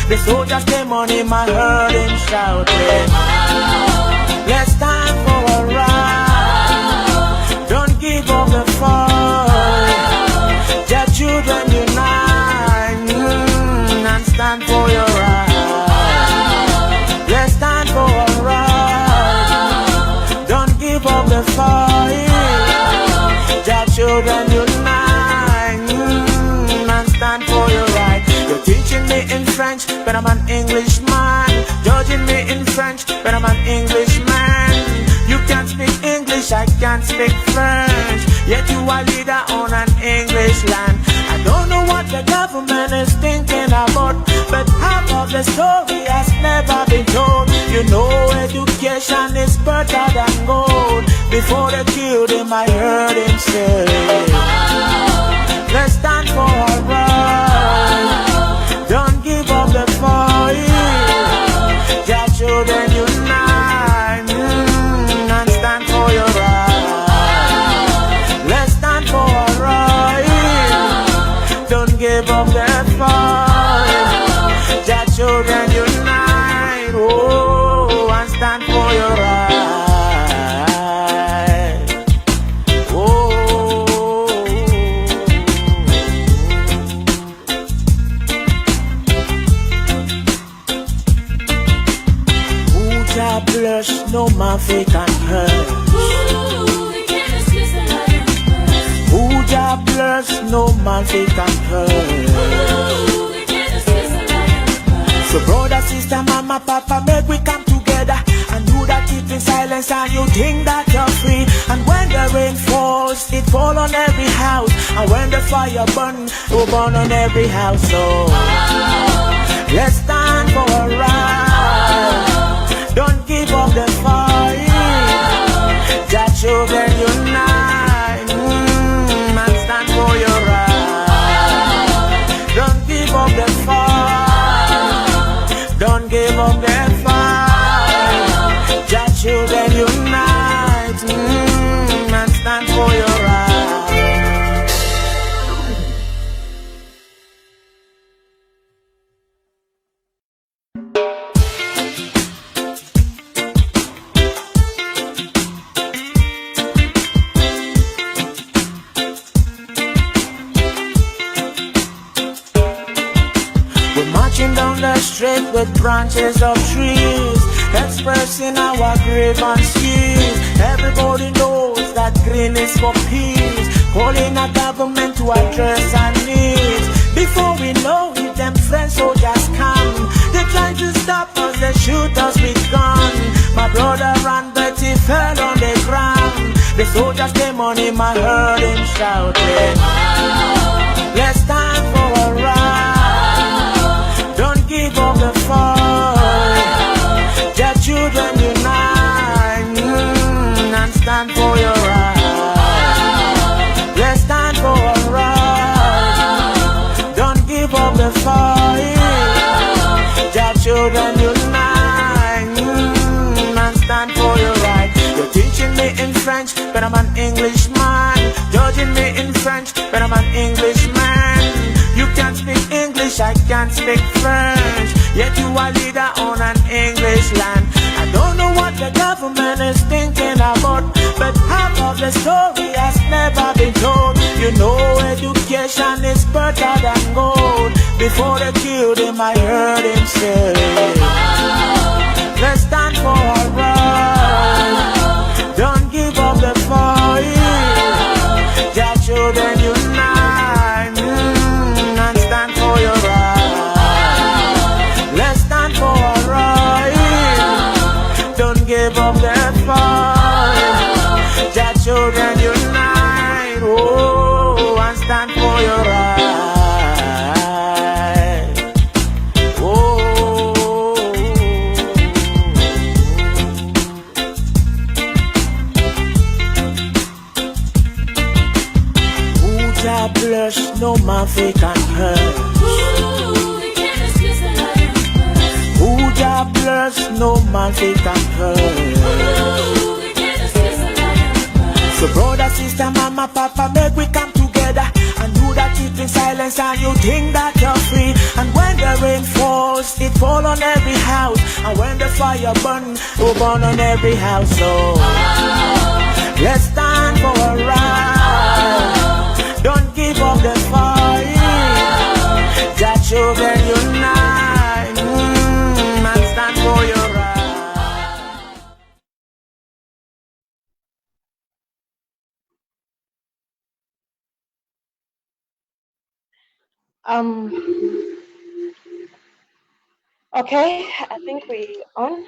The soldiers came on him, I heard him shouting, let's stand for a right. Don't give up the fight. Their children unite and stand for your right. Let's stand for a right. Don't give up the fight. Their children unite and stand for your right. You're teaching me in French, but I'm an Englishman. Judging me in French, but I'm an Englishman. You can't speak English, I can't speak French. Yet you are leader on an English land. I don't know what the government is thinking about, but half of the story has never been told. You know education is better than gold. Before they killed him, I heard him say, let's stand for our right. Don't give up the fight. Their children unite and stand for your right. Let's stand for our right. Don't give up the fight. Their children unite, oh, and stand for your right. Blush, no man fake and hurt. Who ya blush, no man fake and hurt. So brother, sister, mama, papa, make we come together and do that keep in silence and you think that you're free. And when the rain falls, it fall on every house. And when the fire burn, it will burn on every house. So let's stand for a right. Don't give up the fight. That children unite and stand for your right. Don't give up the fight. Don't give up the fight. That children unite and stand for your right. Down the street with branches of trees, expressing our grievances. Everybody knows that green is for peace, calling our government to address our needs. Before we know it, them French soldiers come. They try to stop us, they shoot us with guns. My brother ran, but he fell on the ground. The soldiers came on him, I heard him shouting, let's stand for a right. Don't give up the fight. Their children unite and stand for your right. Let's stand for a right. Don't give up the fight. Their children unite and stand for your right. You're teaching me in French, but I'm an Englishman. Judging me in French, but I'm an Englishman. You can't speak English, I can't speak French. Yet you are leader on an English land. I don't know what the government is thinking about, but half of the story has never been told. You know education is better than gold. Before they killed him, I heard him say, let's stand for our right. Don't give up the fight. Their children unite and stand for your right. Let's stand for our right. Don't give up the fight. Their children unite, oh, and stand for your right. Blush, no man fake and hurt. Who ya blush, no man fake and hurt. So brother, sister, mama, papa, make we come together and do that keep in silence and you think that you're free. And when the rain falls, dust, it fall on every house. And when the fire burn, it burn on every house. So let's stand for a right. Don't give up the fight. That children unite and stand for your right. Okay, I think we on.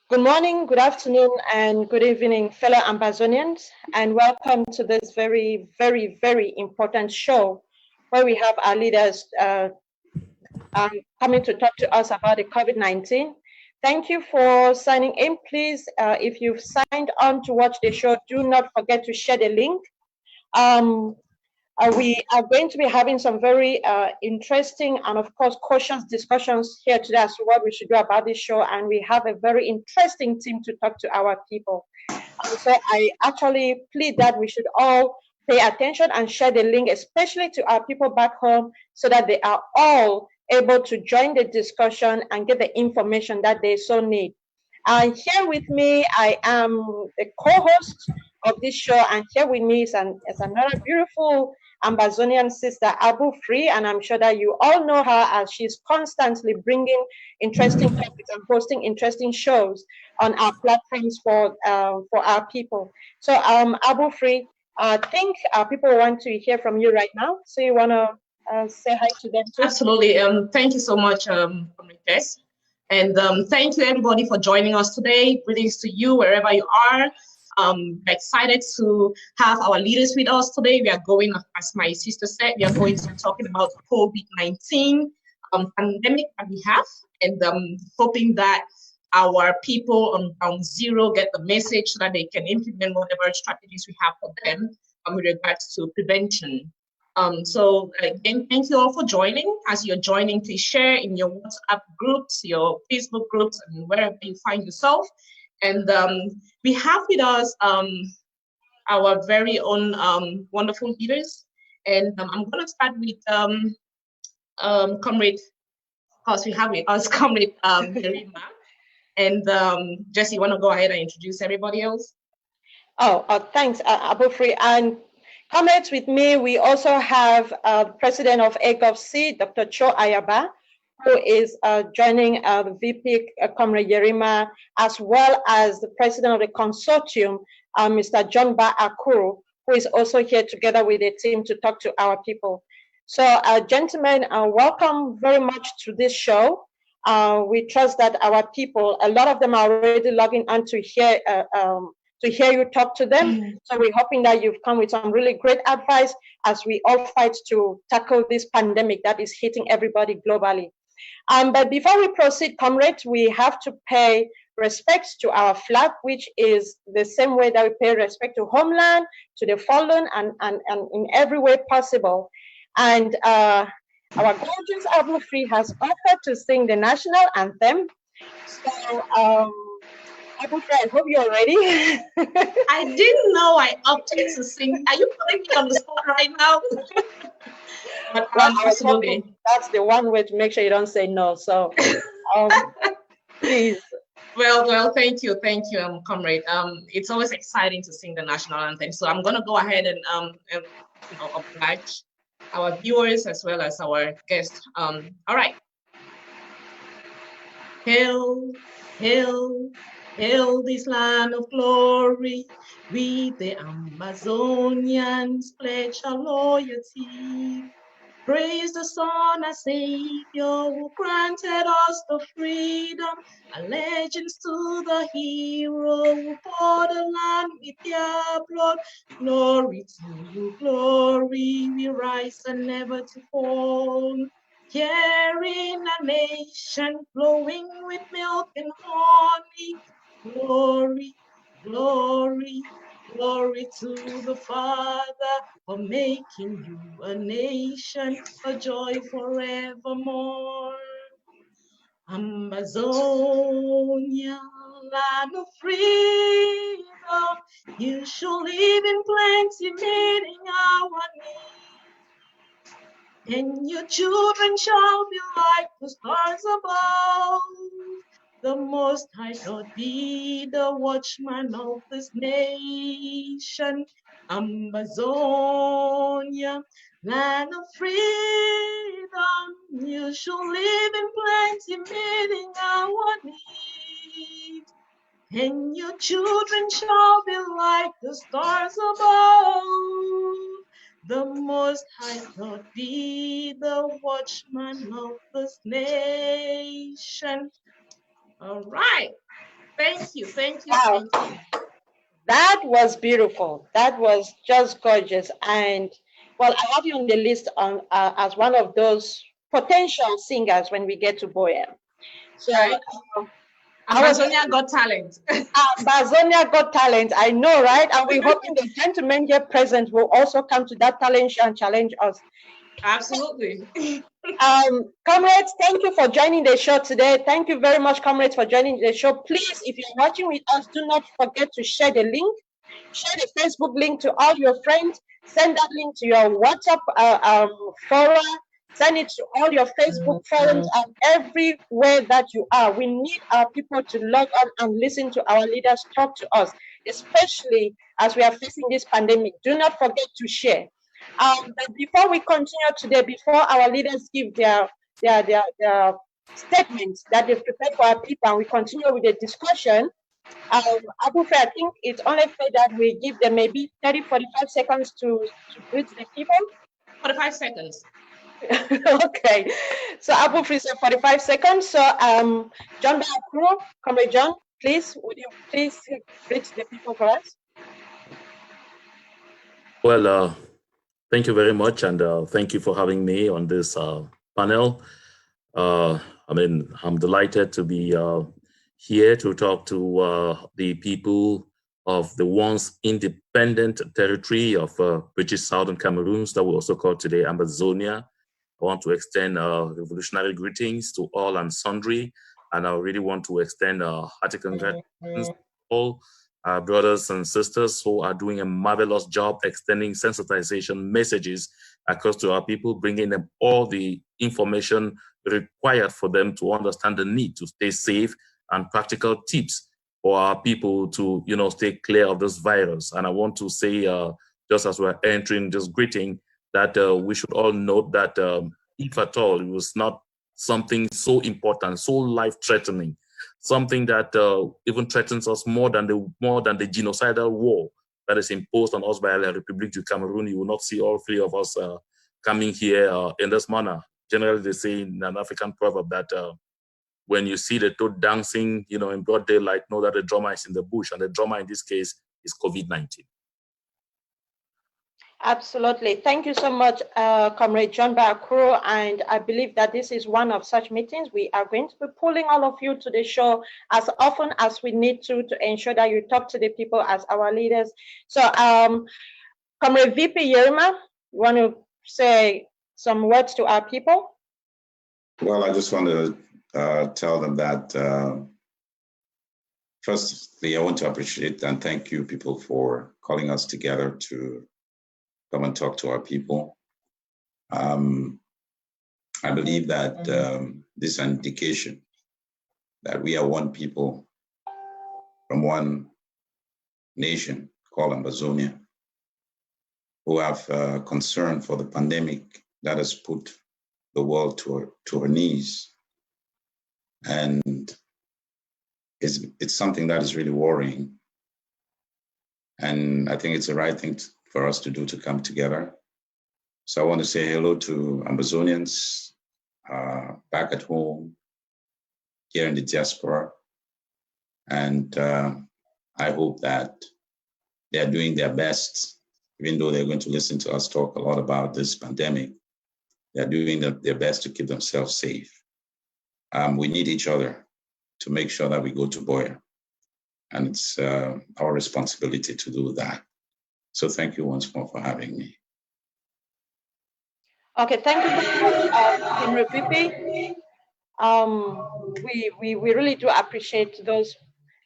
Good morning, good afternoon, and good evening, fellow Ambazonians, and welcome to this very, very, very important show where we have our leaders coming to talk to us about the COVID-19. Thank you for signing in. Please, if you've signed on to watch the show, do not forget to share the link. We are going to be having some very interesting and, of course, cautious discussions here today as to what we should do about this show. And we have a very interesting team to talk to our people. So I actually plead that we should all pay attention and share the link, especially to our people back home, so that they are all able to join the discussion and get the information that they so need. Here with me, I am the co-host of this show, and here with me is another beautiful Ambazonian sister, Abu Free, and I'm sure that you all know her as she's constantly bringing interesting topics and posting interesting shows on our platforms for our people. So, Abu Free, I think people want to hear from you right now. So you want to say hi to them too? Absolutely. Thank you so much, Tess. And thank you everybody for joining us today. Greetings to you wherever you are. Excited to have our leaders with us today. We are going, as my sister said, we are going to be talking about COVID-19 pandemic that we have, and hoping that our people on ground zero get the message so that they can implement whatever strategies we have for them with regards to prevention. So again, thank you all for joining. As you're joining, please share in your WhatsApp groups, your Facebook groups, and wherever you find yourself. And we have with us our very own wonderful leaders. And I'm going to start with Comrade, of course, we have with us Comrade Yerima. And Jesse, you want to go ahead and introduce everybody else? Thanks, Abu Free. And comrades, with me, we also have the president of AGovC, Dr. Cho Ayaba, who is joining the VP, Comrade Yerima, as well as the president of the consortium, Mr. John Ba Akuru, who is also here together with the team to talk to our people. So, gentlemen, welcome very much to this show. We trust that our people, a lot of them are already logging on to hear you talk to them. So we're hoping that you've come with some really great advice as we all fight to tackle this pandemic that is hitting everybody globally. But before we proceed, comrades, we have to pay respects to our flag, which is the same way that we pay respect to homeland, to the fallen, and in every way possible. And our gorgeous Abu Free has offered to sing the national anthem. So, Abu Free, I hope you're ready. I didn't know I opted to sing. Are you putting me on the spot right now? But absolutely. That's the one way to make sure you don't say no. So, please. Well, thank you, comrade. It's always exciting to sing the national anthem. So I'm gonna go ahead and oblige our viewers as well as our guests. All right. Hail, hail, hail this land of glory. We the Amazonians pledge our loyalty. Praise the Son, our Savior, who granted us the freedom. Allegiance to the hero who bought the land with their blood. Glory to glory, we rise and never to fall. Here in a nation flowing with milk and honey. Glory, glory, glory to the Father for making you a nation, a joy forevermore. Amazonia, land of freedom, you shall live in plenty, meeting our needs. and your children shall be like the stars above. The Most High God be the watchman of this nation. Amazonia, land of freedom, you shall live in plenty, meeting our need. And your children shall be like the stars above. The Most High God be the watchman of this nation. All right. Thank you. Thank you. Wow, Thank you. that was beautiful. That was just gorgeous. And well, I have you on the list on as one of those potential singers when we get to Boya. So Right. I was Amazonia Got Talent. Amazonia Got Talent. I know, right? And we're hoping the gentlemen here present will also come to that talent show and challenge us. Absolutely. Comrades, thank you for joining the show today. Thank you very much, comrades, for joining the show. Please, if you're watching with us, do not forget to share the link. Share the Facebook link to all your friends. Send that link to your WhatsApp forum. Send it to all your Facebook forums and everywhere that you are. We need our people to log on and listen to our leaders talk to us, especially as we are facing this pandemic. Do not forget to share. But before we continue today, before our leaders give their statements that they've prepared for our people, and we continue with the discussion, Abu Fre, I think it's only fair that we give them maybe 30, 45 seconds to greet the people. 45 seconds. Okay. So Abu Fre said 45 seconds. So John Bakuro, Comrade John, please, would you please greet the people for us? Well, thank you very much, and thank you for having me on this panel. I'm delighted to be here to talk to the people of the once independent territory of British Southern Cameroons that we also call today Amazonia. I want to extend revolutionary greetings to all and sundry, and I really want to extend hearty congratulations to all our brothers and sisters who are doing a marvelous job extending sensitization messages across to our people, bringing them all the information required for them to understand the need to stay safe and practical tips for our people to, stay clear of this virus. And I want to say, just as we're entering this greeting, that we should all note that if at all it was not something so important, so life-threatening, something that even threatens us more than the genocidal war that is imposed on us by the Republic du Cameroon, you will not see all three of us coming here in this manner. Generally, they say in an African proverb that when you see the toad dancing, in broad daylight, know that the drummer is in the bush, and the drummer in this case is COVID-19. Absolutely. Thank you so much, Comrade John Bakuro. And I believe that this is one of such meetings. We are going to be pulling all of you to the show as often as we need to ensure that you talk to the people as our leaders. So, Comrade VP Yerima, you want to say some words to our people? Well, I just want to tell them that, firstly, I want to appreciate and thank you people for calling us together to come and talk to our people. I believe that this is an indication that we are one people from one nation called Amazonia, who have concern for the pandemic that has put the world to her knees. And it's something that is really worrying. And I think it's the right thing for us to do to come together. So I want to say hello to Amazonians back at home, here in the diaspora. And I hope that they are doing their best, even though they're going to listen to us talk a lot about this pandemic. They're doing their best to keep themselves safe. We need each other to make sure that we go to Boya. And it's our responsibility to do that. So thank you once more for having me. Okay, thank you very much, Comrade VP. We really do appreciate those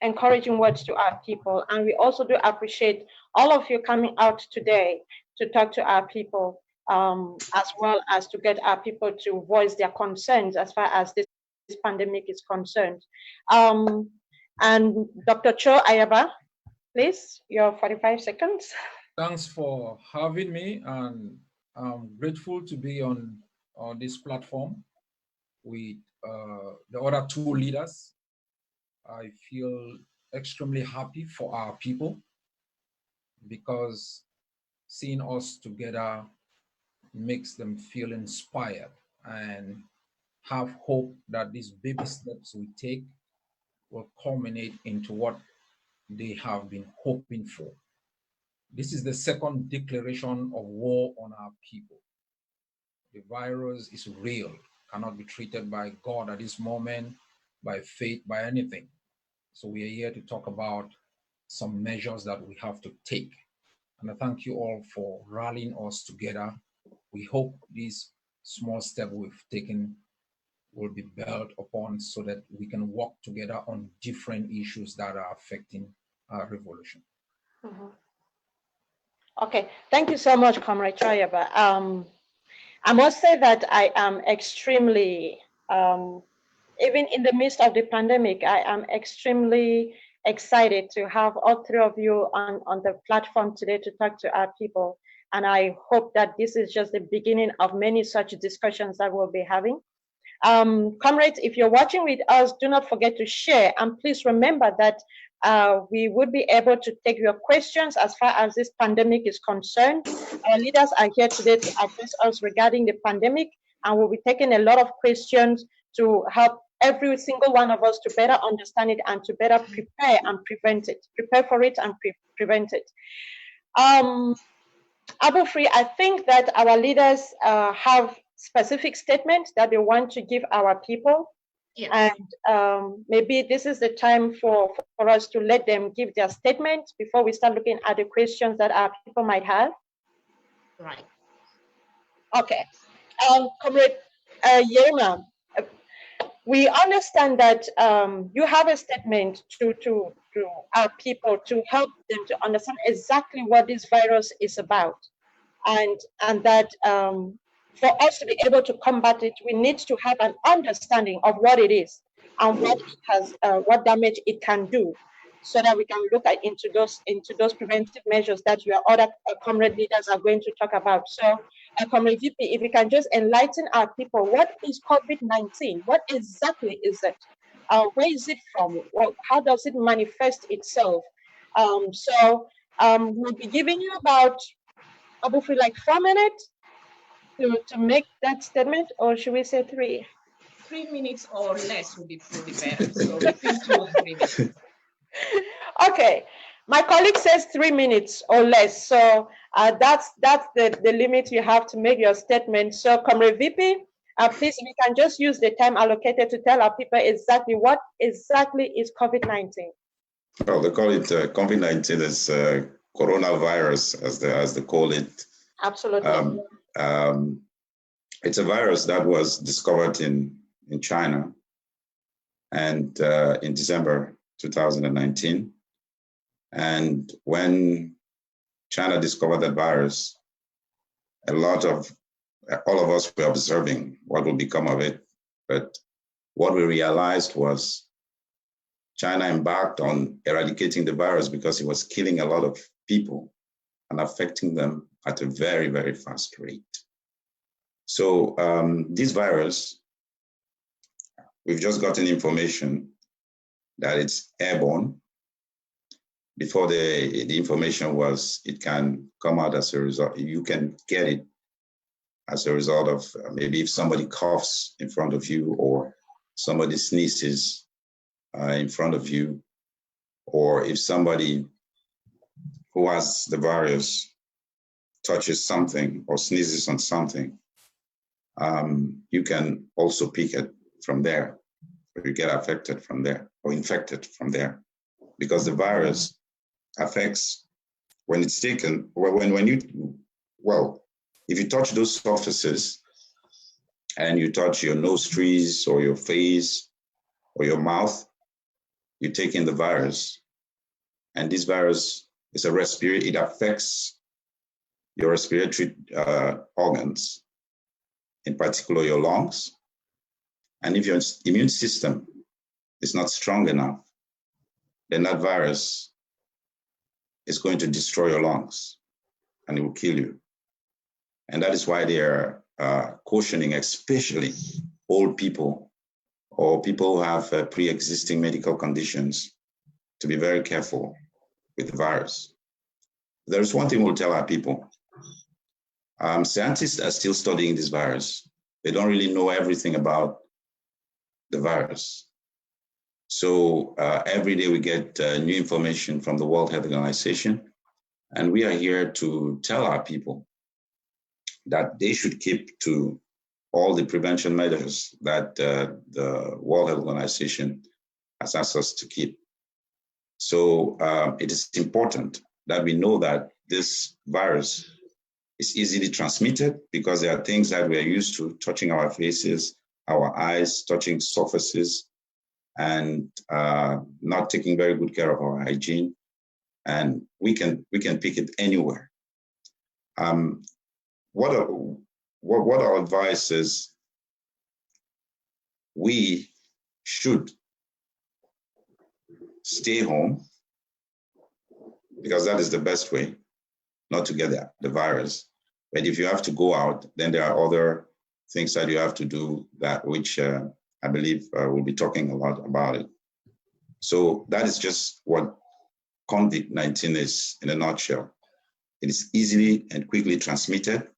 encouraging words to our people. And we also do appreciate all of you coming out today to talk to our people. as well as to get our people to voice their concerns as far as this pandemic is concerned. And Dr. Cho Ayaba, please, your 45 seconds. Thanks for having me, and I'm grateful to be on this platform with the other two leaders. I feel extremely happy for our people because seeing us together makes them feel inspired and have hope that these baby steps we take will culminate into what they have been hoping for. This is the second declaration of war on our people. The virus is real, cannot be treated by God at this moment, by faith, by anything. So we are here to talk about some measures that we have to take. And I thank you all for rallying us together. We hope this small step we've taken will be built upon so that we can work together on different issues that are affecting our revolution. Okay, thank you so much, Comrade Chayaba. I must say that I am extremely, even in the midst of the pandemic, I am extremely excited to have all three of you on the platform today to talk to our people. And I hope that this is just the beginning of many such discussions that we'll be having. Comrades, if you're watching with us, do not forget to share. And please remember that we would be able to take your questions as far as this pandemic is concerned. Our leaders are here today to address us regarding the pandemic, and we'll be taking a lot of questions to help every single one of us to better understand it and to better prepare and prevent it, prepare for it and prevent it. Abu-Free, I think that our leaders have specific statements that they want to give our people. Yes. And maybe this is the time for us to let them give their statement before we start looking at the questions that our people might have. Right. Okay. Comrade Yerma, we understand that you have a statement to our people to help them to understand exactly what this virus is about, and that for us to be able to combat it, we need to have an understanding of what it is and what it has, what damage it can do, so that we can look into those preventive measures that your other comrade leaders are going to talk about. So, Comrade VP, if you can just enlighten our people, what is COVID-19? What exactly is it? Where is it from? How does it manifest itself? We'll be giving you about, Abu-Free, like 4 minutes to make that statement, or should we say 3? 3 minutes or less would be better. So between 2 and 3 minutes. Okay, my colleague says 3 minutes or less. So that's the limit you have to make your statement. So, Comrade VP, please, if you can just use the time allocated to tell our people exactly what exactly is COVID-19. Well, they call it COVID-19 as coronavirus, as they call it. Absolutely. It's a virus that was discovered in China, and in December 2019. And when China discovered that virus, all of us were observing what will become of it. But what we realized was China embarked on eradicating the virus because it was killing a lot of people and affecting them at a very, very fast rate. So this virus, we've just gotten information that it's airborne. Before the information was, it can come out as a result, you can get it as a result of maybe if somebody coughs in front of you, or somebody sneezes in front of you, or if somebody who has the virus touches something or sneezes on something, you can also pick it from there, or you get affected from there or infected from there, because the virus affects when it's taken, if you touch those surfaces and you touch your nostrils or your face or your mouth, you take in the virus. And this virus is a respiratory, it affects your respiratory organs, in particular your lungs. And if your immune system is not strong enough, then that virus is going to destroy your lungs and it will kill you. And that is why they are cautioning, especially old people or people who have pre-existing medical conditions, to be very careful with the virus. There's one thing we'll tell our people. Scientists are still studying this virus. They don't really know everything about the virus. So every day we get new information from the World Health Organization, and we are here to tell our people that they should keep to all the prevention measures that the World Health Organization has asked us to keep. So it is important that we know that this virus is easily transmitted because there are things that we are used to, touching our faces, our eyes, touching surfaces, and not taking very good care of our hygiene. And we can pick it anywhere. What our advice is, we should stay home because that is the best way not to get the virus. But if you have to go out, then there are other things that you have to do that which I believe we'll be talking a lot about it. So that is just what COVID-19 is in a nutshell. It is easily and quickly transmitted,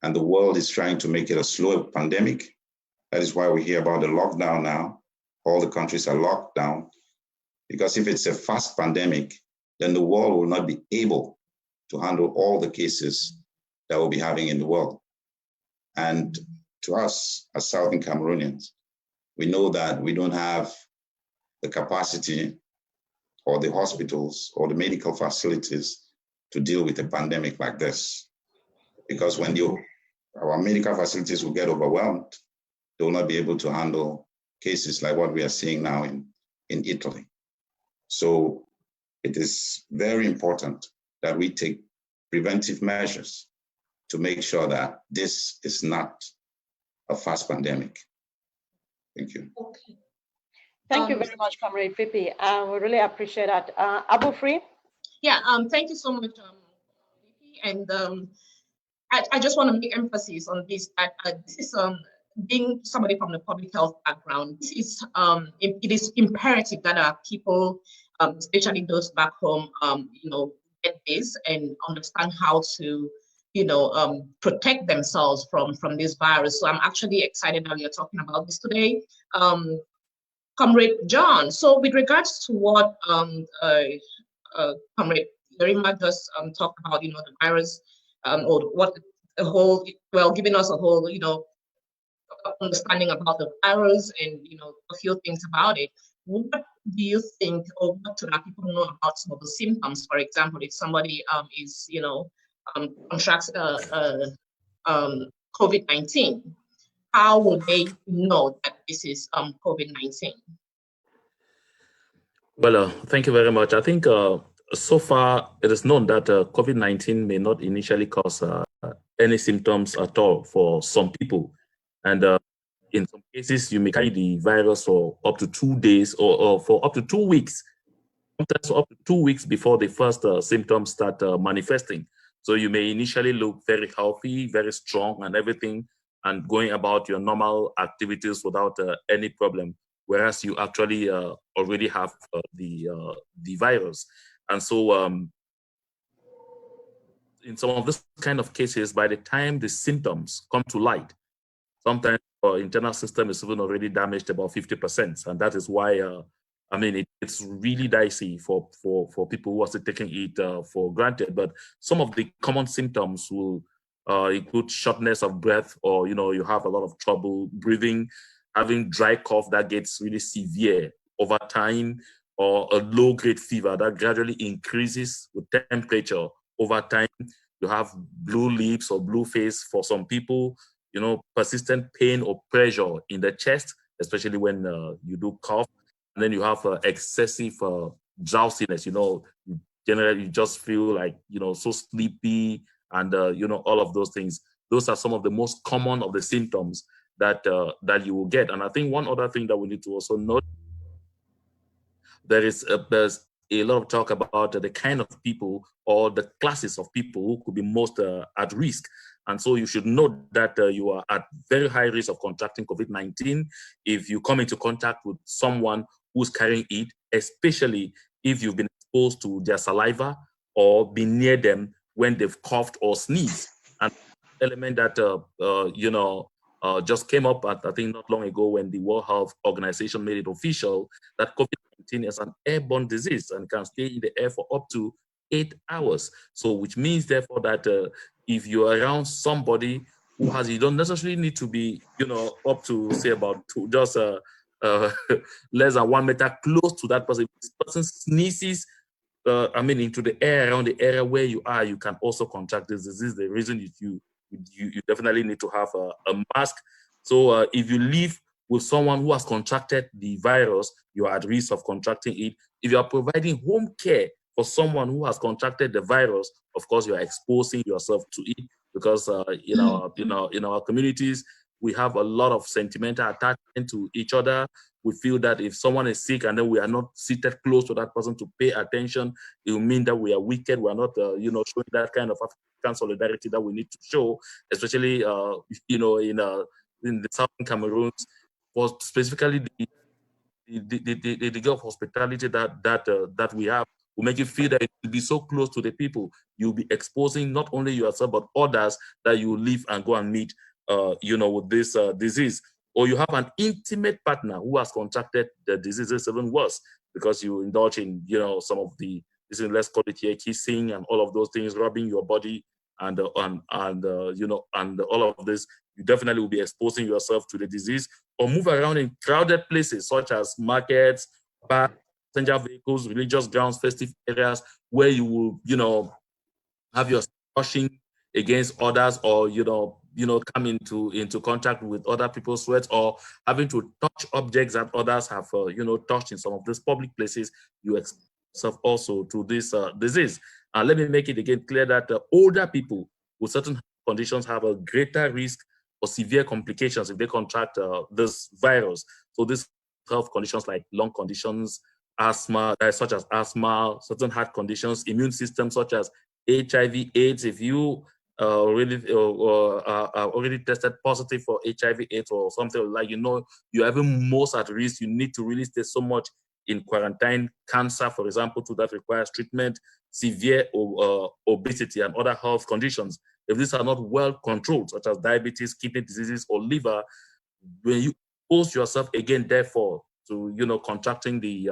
and the world is trying to make it a slow pandemic. That is why we hear about the lockdown now. All the countries are locked down, because if it's a fast pandemic, then the world will not be able to handle all the cases that we'll be having in the world. And to us, as Southern Cameroonians, we know that we don't have the capacity or the hospitals or the medical facilities to deal with a pandemic like this. Because when our medical facilities will get overwhelmed, they will not be able to handle cases like what we are seeing now in Italy. So it is very important that we take preventive measures to make sure that this is not a fast pandemic. Thank you. Okay. Thank you very much, Comrade Fipi. We really appreciate that. Abu Free? Yeah, thank you so much, Fipi. And I just want to make emphasis on this, that this is being somebody from the public health background, this is it is imperative that our people, especially those back home, get this and understand how to, protect themselves from this virus. So I'm actually excited that we are talking about this today. Comrade John, so with regards to what Comrade Yerima just talked about, the virus, or what the whole, giving us a whole, understanding about the virus and, a few things about it. What do you think, or what should our people know about some of the symptoms? For example, if somebody is, contracts COVID-19, how would they know that this is COVID-19? Well, thank you very much. I think so far it is known that COVID-19 may not initially cause any symptoms at all for some people. And in some cases, you may carry the virus for up to 2 days or for up to 2 weeks, sometimes up to 2 weeks before the first symptoms start manifesting. So you may initially look very healthy, very strong and everything, and going about your normal activities without any problem, whereas you actually already have the virus. And so in some of this kind of cases, by the time the symptoms come to light, sometimes our internal system is even already damaged about 50%. And that is why, it's really dicey for people who are still taking it for granted. But some of the common symptoms will include shortness of breath, or, you have a lot of trouble breathing, having dry cough that gets really severe over time, or a low-grade fever that gradually increases with temperature over time. You have blue lips or blue face for some people, persistent pain or pressure in the chest, especially when you do cough. And then you have excessive drowsiness, generally you just feel like, so sleepy and all of those things. Those are some of the most common of the symptoms that that you will get. And I think one other thing that we need to also note, there's a lot of talk about the kind of people or the classes of people who could be most at risk. And so you should note that you are at very high risk of contracting COVID-19 if you come into contact with someone who's carrying it, especially if you've been exposed to their saliva or been near them when they've coughed or sneezed. And element that just came up I think not long ago when the World Health Organization made it official that COVID-19 is an airborne disease and can stay in the air for up to 8 hours. So which means therefore that if you're around somebody who has, you don't necessarily need to be, up to say about less than 1 meter close to that person. If this person sneezes, into the air around the area where you are, you can also contract this disease. The reason is you definitely need to have a mask. So if you live with someone who has contracted the virus, you are at risk of contracting it. If you are providing home care for someone who has contracted the virus, of course, you are exposing yourself to it because in our communities, we have a lot of sentimental attachment to each other. We feel that if someone is sick and then we are not seated close to that person to pay attention, it will mean that we are wicked. We are not, showing that kind of African solidarity that we need to show, especially, in the Southern Cameroons, for specifically the degree of hospitality that we have will make you feel that it will be so close to the people. You'll be exposing not only yourself but others that you live and go and meet, with this disease. Or you have an intimate partner who has contracted the disease. It's even worse because you indulge in, some of the, let's call it here, kissing and all of those things, rubbing your body and all of this. You definitely will be exposing yourself to the disease. Or move around in crowded places such as markets, bars, passenger vehicles, religious grounds, festive areas where you will, have your brushing against others, or come into contact with other people's sweat, or having to touch objects that others have touched in some of these public places. You expose yourself also to this disease. And let me make it again clear that older people with certain conditions have a greater risk for severe complications if they contract this virus. So these health conditions like lung conditions, asthma, such as asthma, certain heart conditions, immune systems such as HIV, AIDS. If you already tested positive for HIV, AIDS, or something like, you're even most at risk. You need to really stay so much in quarantine. Cancer, for example, that requires treatment, severe obesity, and other health conditions. If these are not well controlled, such as diabetes, kidney diseases, or liver, when you expose yourself again, therefore, to contracting the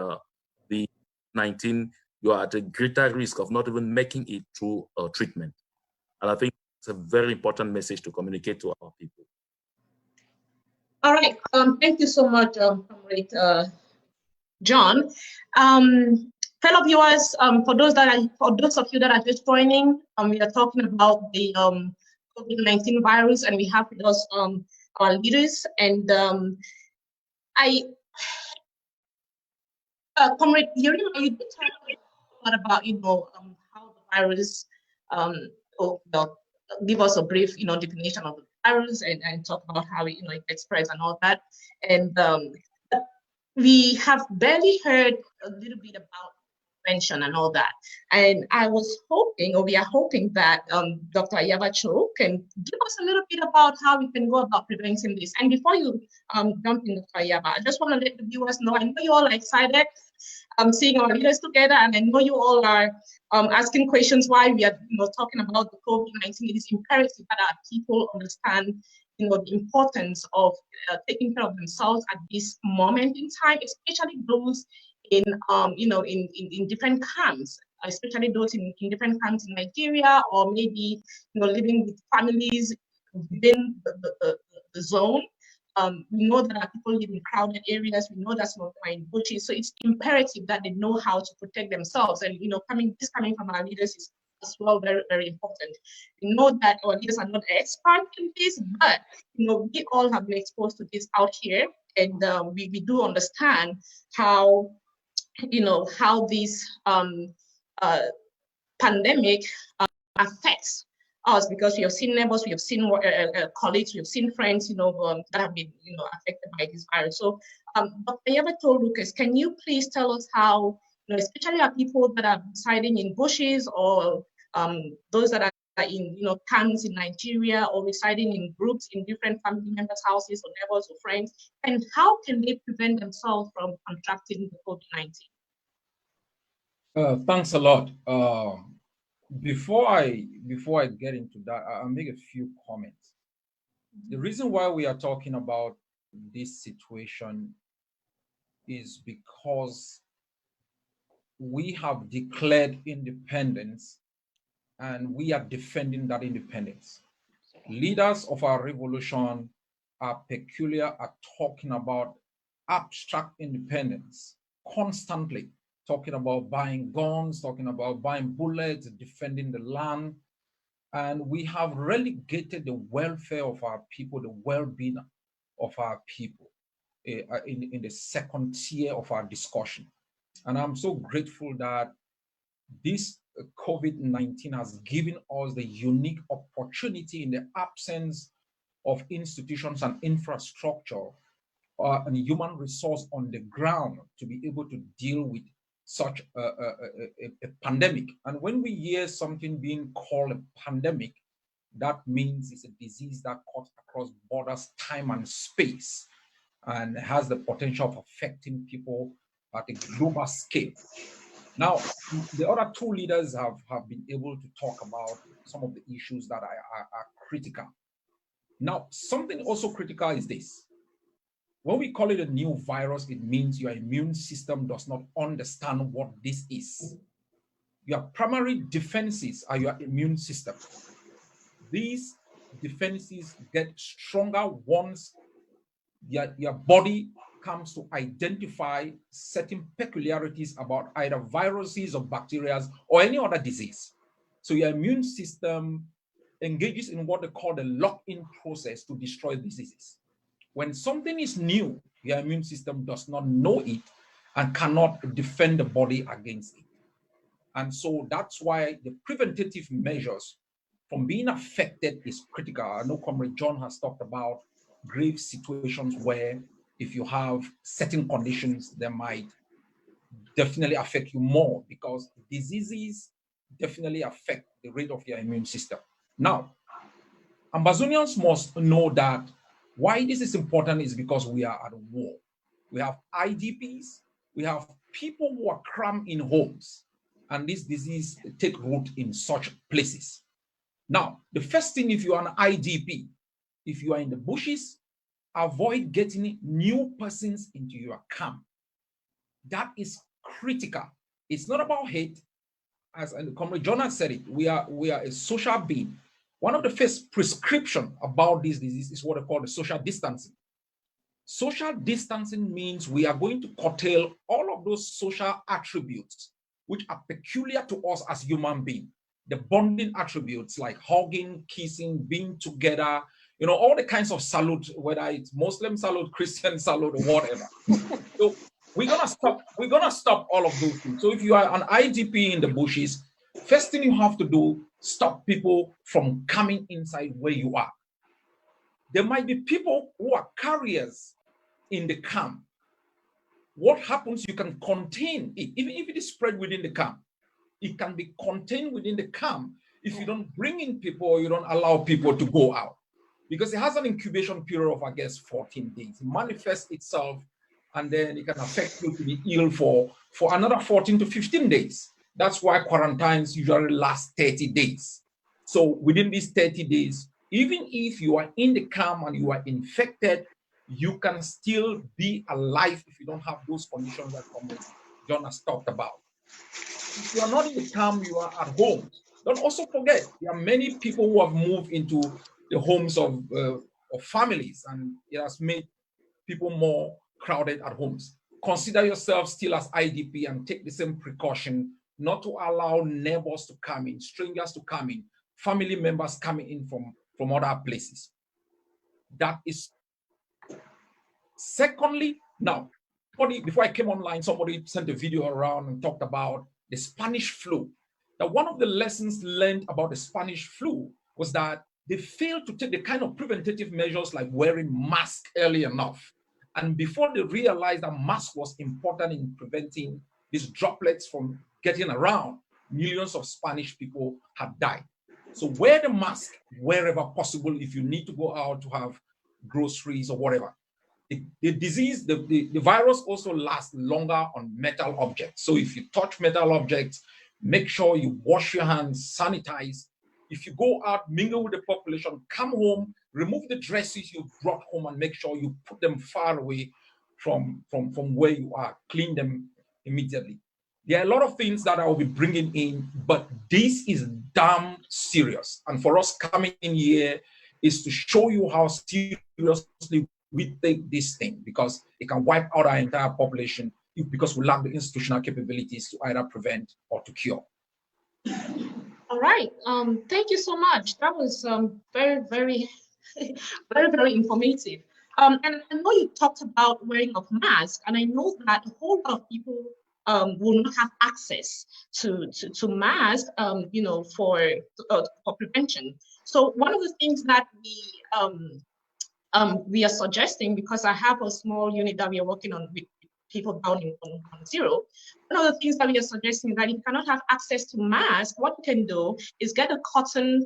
19, you are at a greater risk of not even making it through treatment. And I think it's a very important message to communicate to our people. All right. Thank you so much, Comrade John. Fellow viewers, for those of you that are just joining, we are talking about the COVID-19 virus, and we have with us our leaders. And Comrade Yerima, you did talk a lot about how the virus, give us a brief definition of the virus and talk about how it it spreads and all that. And we have barely heard a little bit about prevention and all that. And I was hoping, or we are hoping, that Dr. Ayaba Cho can give us a little bit about how we can go about preventing this. And before you jump in, Dr. Ayaba, I just want to let the viewers know, I know you all are excited seeing our leaders together, and I know you all are asking questions why we are talking about the COVID-19. It is imperative that our people understand the importance of taking care of themselves at this moment in time, especially those in different camps, especially those in different camps in Nigeria, or maybe living with families within the zone. We know that our people live in crowded areas. We know that some of them are in bushes. So it's imperative that they know how to protect themselves. And coming from our leaders is as well very, very important. We know that our leaders are not experts in this, but we all have been exposed to this out here, and we do understand how how this pandemic affects us because we have seen neighbors, we have seen colleagues, we have seen friends, that have been, affected by this virus. So, Dr. Yabato Lucas, can you please tell us how, especially our people that are residing in bushes or those that are in, camps in Nigeria or residing in groups in different family members' houses or neighbors or friends, and how can they prevent themselves from contracting the COVID-19? Thanks a lot. Before I get into that, I'll make a few comments. The reason why we are talking about this situation is because we have declared independence and we are defending that independence. Leaders of our revolution are peculiar at talking about abstract independence constantly, talking about buying guns, talking about buying bullets, defending the land. And we have relegated the welfare of our people, the well-being of our people in the second tier of our discussion. And I'm so grateful that this COVID-19 has given us the unique opportunity in the absence of institutions and infrastructure and human resource on the ground to be able to deal with such a pandemic. And when we hear something being called a pandemic, that means it's a disease that cuts across borders, time and space, and has the potential of affecting people at a global scale. Now, the other two leaders have been able to talk about some of the issues that are critical. Now, something also critical is this. When we call it a new virus, it means your immune system does not understand what this is. Your primary defenses are your immune system. These defenses get stronger once your body comes to identify certain peculiarities about either viruses or bacteria or any other disease. So your immune system engages in what they call the lock-in process to destroy diseases. When something is new, your immune system does not know it and cannot defend the body against it. And so that's why the preventative measures from being affected is critical. I know Comrade John has talked about grave situations where if you have certain conditions, they might definitely affect you more because diseases definitely affect the rate of your immune system. Now, Ambazonians must know that why this is important is because we are at war. We have IDPs, we have people who are crammed in homes, and this disease take root in such places. Now, the first thing, if you are an IDP, if you are in the bushes, avoid getting new persons into your camp. That is critical. It's not about hate. As Comrade Jonah said it, we are a social being. One of the first prescription about this disease is what they call the social distancing. Social distancing means we are going to curtail all of those social attributes which are peculiar to us as human beings. The bonding attributes like hugging, kissing, being together, all the kinds of salute, whether it's Muslim salute, Christian salute, or whatever. So we're gonna stop all of those things. So if you are an IDP in the bushes, first thing you have to do, stop people from coming inside where you are. There might be people who are carriers in the camp. What happens, you can contain it, even if it is spread within the camp. It can be contained within the camp if you don't bring in people or you don't allow people to go out. Because it has an incubation period of, I guess, 14 days. It manifests itself and then it can affect you to be ill for another 14 to 15 days. That's why quarantines usually last 30 days. So within these 30 days, even if you are in the camp and you are infected, you can still be alive if you don't have those conditions that John has talked about. If you are not in the camp, you are at home. Don't also forget, there are many people who have moved into the homes of families, and it has made people more crowded at homes. Consider yourself still as IDP and take the same precaution not to allow neighbors to come in, strangers to come in, family members coming in from other places. That is. Secondly, now, before I came online, somebody sent a video around and talked about the Spanish flu. Now, one of the lessons learned about the Spanish flu was that they failed to take the kind of preventative measures like wearing masks early enough. And before they realized that mask was important in preventing these droplets from getting around, millions of Spanish people had died. So wear the mask wherever possible if you need to go out to have groceries or whatever. The disease, the virus also lasts longer on metal objects. So if you touch metal objects, make sure you wash your hands, sanitize. If you go out, mingle with the population, come home, remove the dresses you brought home and make sure you put them far away from where you are. Clean them immediately. There are a lot of things that I will be bringing in, but this is damn serious. And for us coming in here is to show you how seriously we take this thing, because it can wipe out our entire population because we lack the institutional capabilities to either prevent or to cure. All right. Thank you so much. That was very, very, very informative. And I know you talked about wearing of masks, and I know that a whole lot of people will not have access to masks, you know, for prevention. So one of the things that we are suggesting, because I have a small unit that we are working on with people down on zero. One of the things that we are suggesting is that if you cannot have access to masks, what you can do is get a cotton,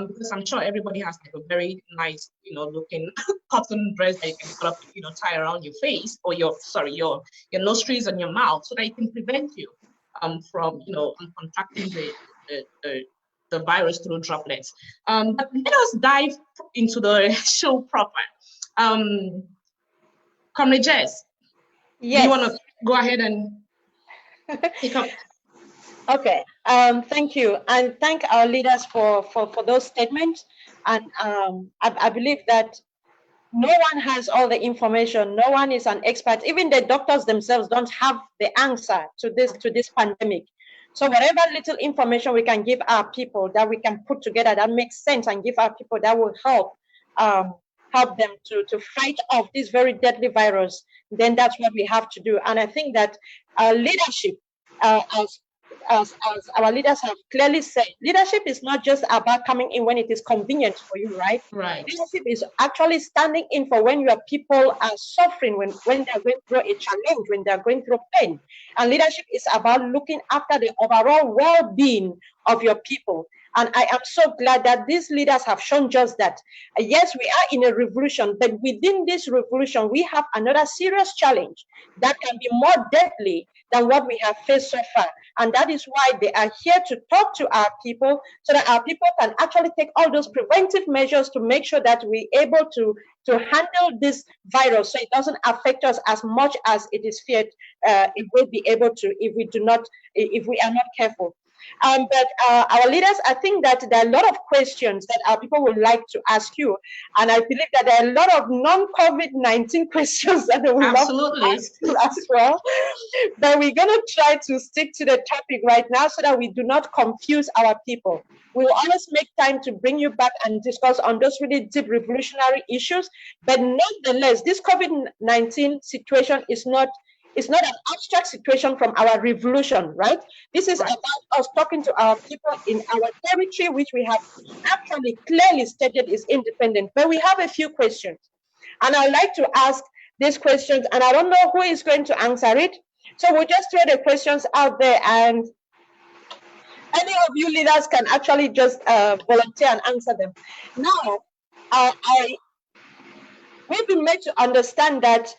because I'm sure everybody has like a very nice, you know, looking cotton dress that you can sort of, you know, tie around your face or your nostrils and your mouth, so that it can prevent you from, you know, contracting the virus through droplets. But let us dive into the show proper. Comrade Jess, Yes. do you want to go ahead and pick up? Okay, thank you. And thank our leaders for those statements. And I believe that no one has all the information. No one is an expert. Even the doctors themselves don't have the answer to this pandemic. So whatever little information we can give our people that we can put together that makes sense and give our people that will help them to fight off this very deadly virus, then that's what we have to do. And I think that leadership, as our leaders have clearly said, leadership is not just about coming in when it is convenient for you, right? Right. Leadership is actually standing in for when your people are suffering, when they're going through a challenge, when they're going through pain. And leadership is about looking after the overall well-being of your people. And I am so glad that these leaders have shown just that. Yes, we are in a revolution, but within this revolution, we have another serious challenge that can be more deadly than what we have faced so far. And that is why they are here to talk to our people, so that our people can actually take all those preventive measures to make sure that we're able to handle this virus so it doesn't affect us as much as it is feared it will be able to if we are not careful. But our leaders, I think that there are a lot of questions that our people would like to ask you. And I believe that there are a lot of non-COVID-19 questions that they would love to ask you as well. But we're going to try to stick to the topic right now so that we do not confuse our people. We will always make time to bring you back and discuss on those really deep revolutionary issues. But nonetheless, this COVID-19 situation is not an abstract situation from our revolution, right? This is about us talking to our people in our territory, which we have actually clearly stated is independent. But we have a few questions. And I'd like to ask these questions, and I don't know who is going to answer it. So we'll just throw the questions out there, and any of you leaders can actually just volunteer and answer them. Now, we've been made to understand that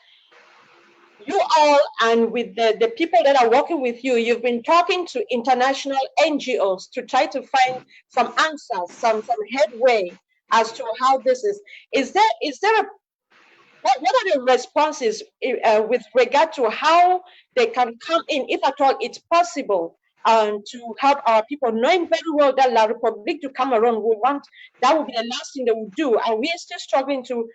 you all, and with the people that are working with you, you've been talking to international NGOs to try to find some answers, some headway as to how this is. What are the responses with regard to how they can come in, if at all it's possible, to help our people, knowing very well that La République du Cameroon that will be the last thing they will do, and we are still struggling to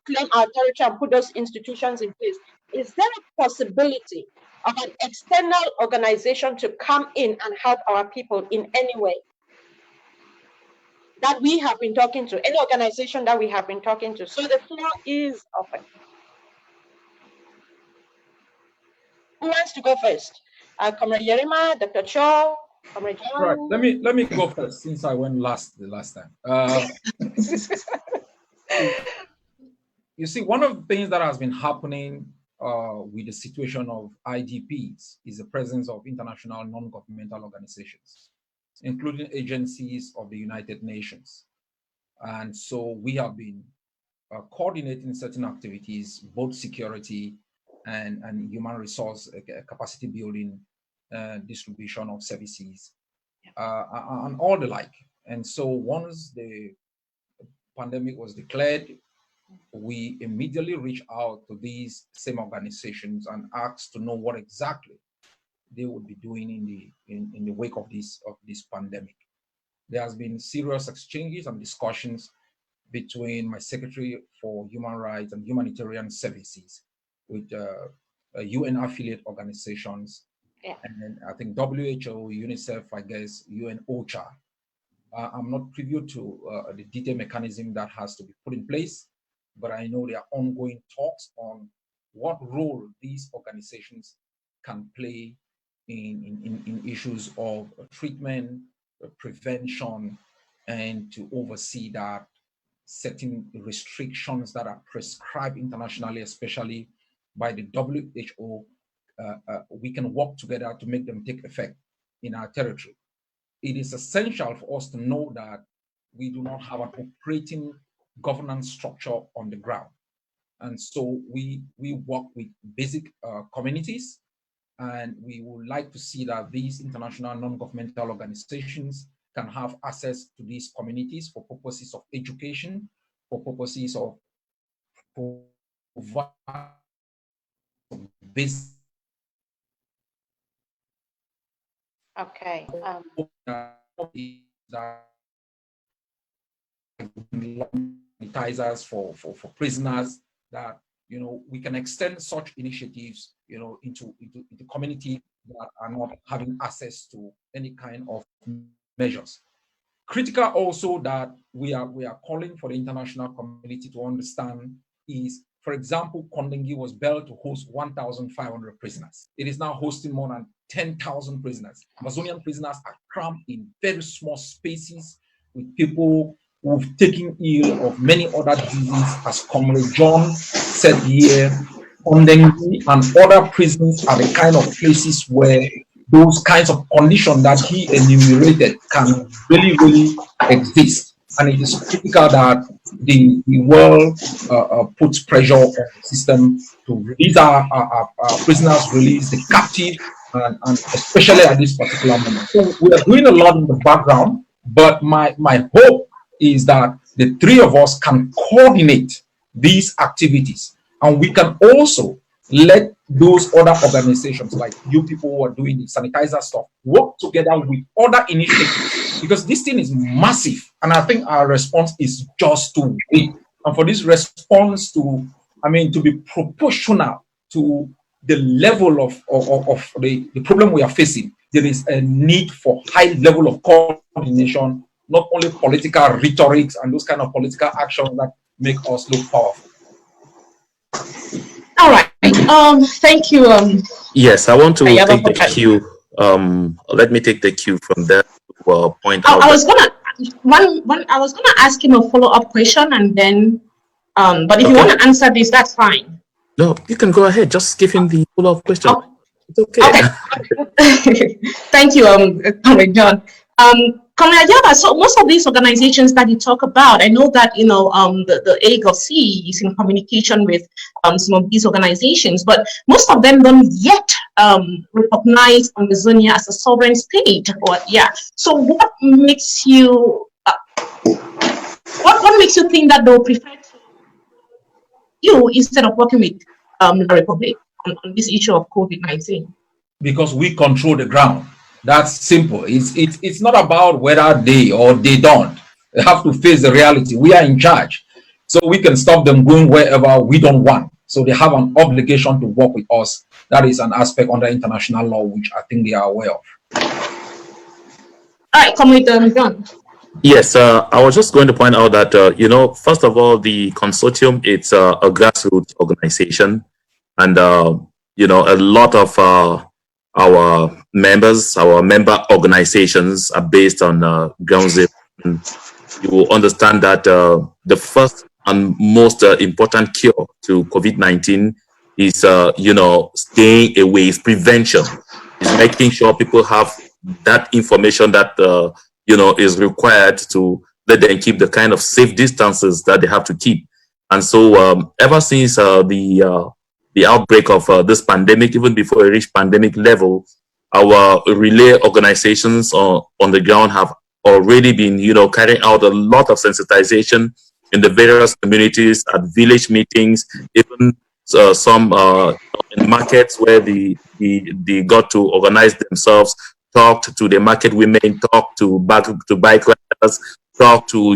claim our territory and put those institutions in place. Is there a possibility of an external organization to come in and help our people in any way that we have been talking to, any organization that we have been talking to? So the floor is open. Who wants to go first? Comrade Yerima, Dr. Cho, Comrade John? Right. Let me go first since I went last the last time. You see, one of the things that has been happening with the situation of IDPs is the presence of international non-governmental organizations, including agencies of the United Nations. And so we have been coordinating certain activities, both security and human resource capacity building, distribution of services, and all the like. And so once the pandemic was declared, we immediately reached out to these same organizations and asked to know what exactly they would be doing in the wake of this pandemic. There has been serious exchanges and discussions between my Secretary for Human Rights and Humanitarian Services with UN affiliate organizations, and I think WHO, UNICEF, I guess, UN OCHA. I'm not privy to the detailed mechanism that has to be put in place, but I know there are ongoing talks on what role these organizations can play in issues of treatment, prevention, and to oversee that certain restrictions that are prescribed internationally, especially by the WHO, we can work together to make them take effect in our territory. It is essential for us to know that we do not have an operating governance structure on the ground. And so we work with basic communities, and we would like to see that these international non-governmental organizations can have access to these communities for purposes of education, for purposes of business. Okay. Sanitizers for prisoners, that we can extend such initiatives into community that are not having access to any kind of measures. Critical also that we are calling for the international community to understand is, for example, Kondengui was built to host 1,500 prisoners. It is now hosting more than 10,000 prisoners. Amazonian prisoners are crammed in very small spaces with people who've taken ill of many other diseases, as Comrade John said here. Kondengui and other prisons are the kind of places where those kinds of conditions that he enumerated can really exist. And it is critical that the world puts pressure on the system to release our prisoners, release the captive, and especially at this particular moment. So we are doing a lot in the background, but my hope is that the three of us can coordinate these activities, and we can also let those other organizations, like you people who are doing the sanitizer stuff, work together with other initiatives, because this thing is massive. And I think our response is just to wait. And for this response to be proportional to the level of the problem we are facing, there is a need for high level of coordination, not only political rhetorics and those kind of political actions that make us look powerful. All right. Thank you. Yes, I want to take the cue. Let me take the cue from there to point out. I was gonna ask him a follow-up question, and then, but if you want to answer this, that's fine. No, you can go ahead. Just give him the follow-up question. Oh. It's okay. Thank you, Comrade John. Comrade Ayaba, so most of these organizations that you talk about, I know that the AGOC is in communication with some of these organizations, but most of them don't yet recognize Amazonia as a sovereign state. So what makes you what makes you think that they'll prefer you instead of working with the Republic on this issue of COVID-19? Because we control the ground. That's simple. It's not about whether they or they don't. They have to face the reality. We are in charge, so we can stop them going wherever we don't want. So they have an obligation to work with us. That is an aspect under international law, which I think they are aware of. All right, Comrade John. Yes, I was just going to point out that first of all, the consortium, it's a grassroots organization, and a lot of our members, our member organizations are based on ground zero. You will understand that the first and most important cure to COVID-19 is, staying away, is prevention. Is making sure people have that information that, is required to let them keep the kind of safe distances that they have to keep. And so ever since the outbreak of this pandemic, even before it reached pandemic level, our relay organizations on the ground have already been, carrying out a lot of sensitization in the various communities, at village meetings, even some in markets where they got to organize themselves, talked to the market women, talked to bike riders, talked to,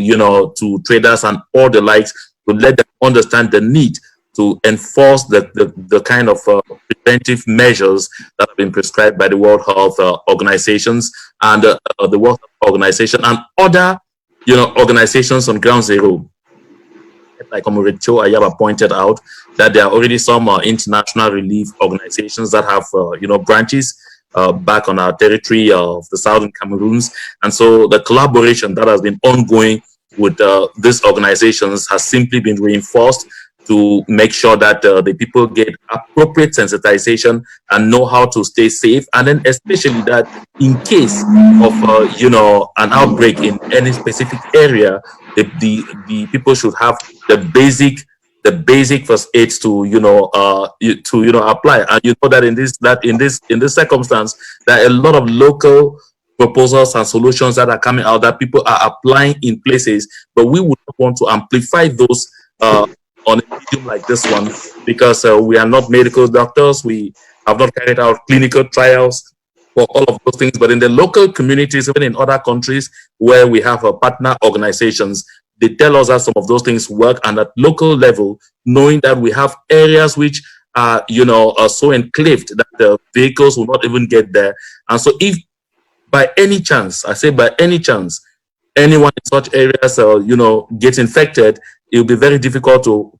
to traders and all the likes, to let them understand the need to enforce the kind of preventive measures that have been prescribed by the World Health organizations and the World Health Organization and other, organizations on ground zero. Like Comrade Cho Ayaba pointed out, that there are already some international relief organizations that have, branches back on our territory of the Southern Cameroons. And so the collaboration that has been ongoing with these organizations has simply been reinforced to make sure that the people get appropriate sensitization and know how to stay safe. And then especially that in case of, an outbreak in any specific area, the people should have the basic first aids to, apply. And you know that in this circumstance, there are a lot of local proposals and solutions that are coming out that people are applying in places, but we would want to amplify those on a medium like this one, because we are not medical doctors. We have not carried out clinical trials for all of those things. But in the local communities, even in other countries where we have partner organizations, they tell us that some of those things work. And at local level, knowing that we have areas which are, are so enclaved that the vehicles will not even get there. And so if by any chance, I say by any chance, anyone in such areas, gets infected, it will be very difficult to